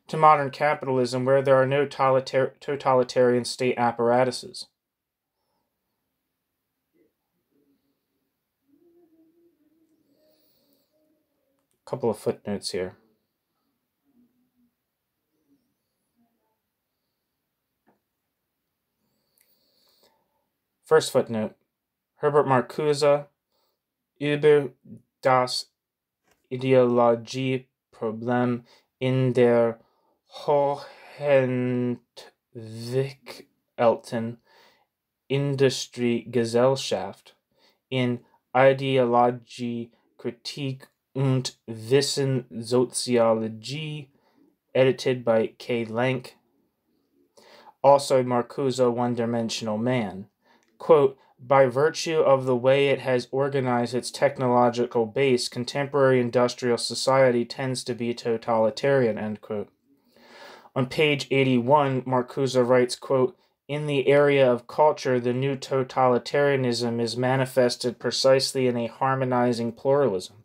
to modern capitalism where there are no totalitarian state apparatuses. A couple of footnotes here. First footnote, Herbert Marcuse über das Ideologieproblem in der hochentwickelten Industriegesellschaft in Ideologie, Kritik und Wissenssoziologie, edited by K. Lenk. Also Marcuse, One-Dimensional Man. Quote, by virtue of the way it has organized its technological base, contemporary industrial society tends to be totalitarian, end quote. On page 81, Marcuse writes, quote, in the area of culture, the new totalitarianism is manifested precisely in a harmonizing pluralism,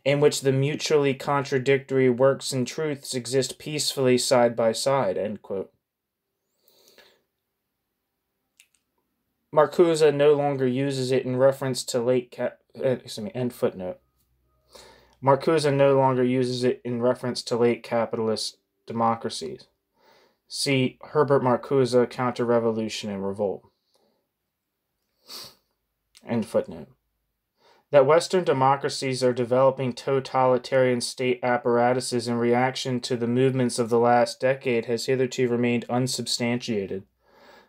in which the mutually contradictory works and truths exist peacefully side by side, end quote. Marcuse no longer uses it in reference to end footnote. Marcuse no longer uses it in reference to late capitalist democracies. See Herbert Marcuse, Counter-Revolution and Revolt. End footnote. That Western democracies are developing totalitarian state apparatuses in reaction to the movements of the last decade has hitherto remained unsubstantiated.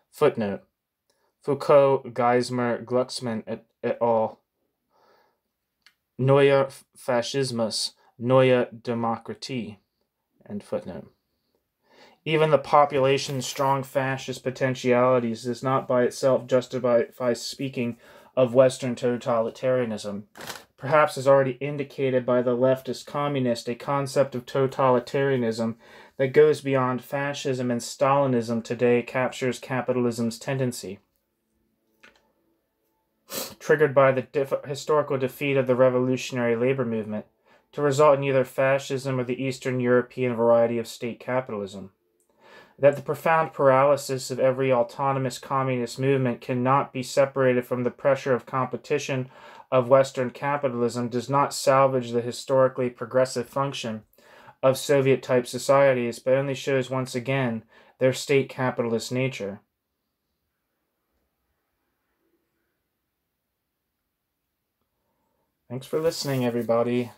Footnote. Foucault, Geismar, Glucksmann et al. Neuer Faschismus, Neue Demokratie. End footnote. Even the population's strong fascist potentialities does not by itself justify speaking of Western totalitarianism. Perhaps as already indicated by the leftist communist, a concept of totalitarianism that goes beyond fascism and Stalinism today captures capitalism's tendency. triggered by the historical defeat of the revolutionary labor movement, to result in either fascism or the Eastern European variety of state capitalism. That the profound paralysis of every autonomous communist movement cannot be separated from the pressure of competition of Western capitalism does not salvage the historically progressive function of Soviet-type societies, but only shows once again their state capitalist nature. Thanks for listening, everybody.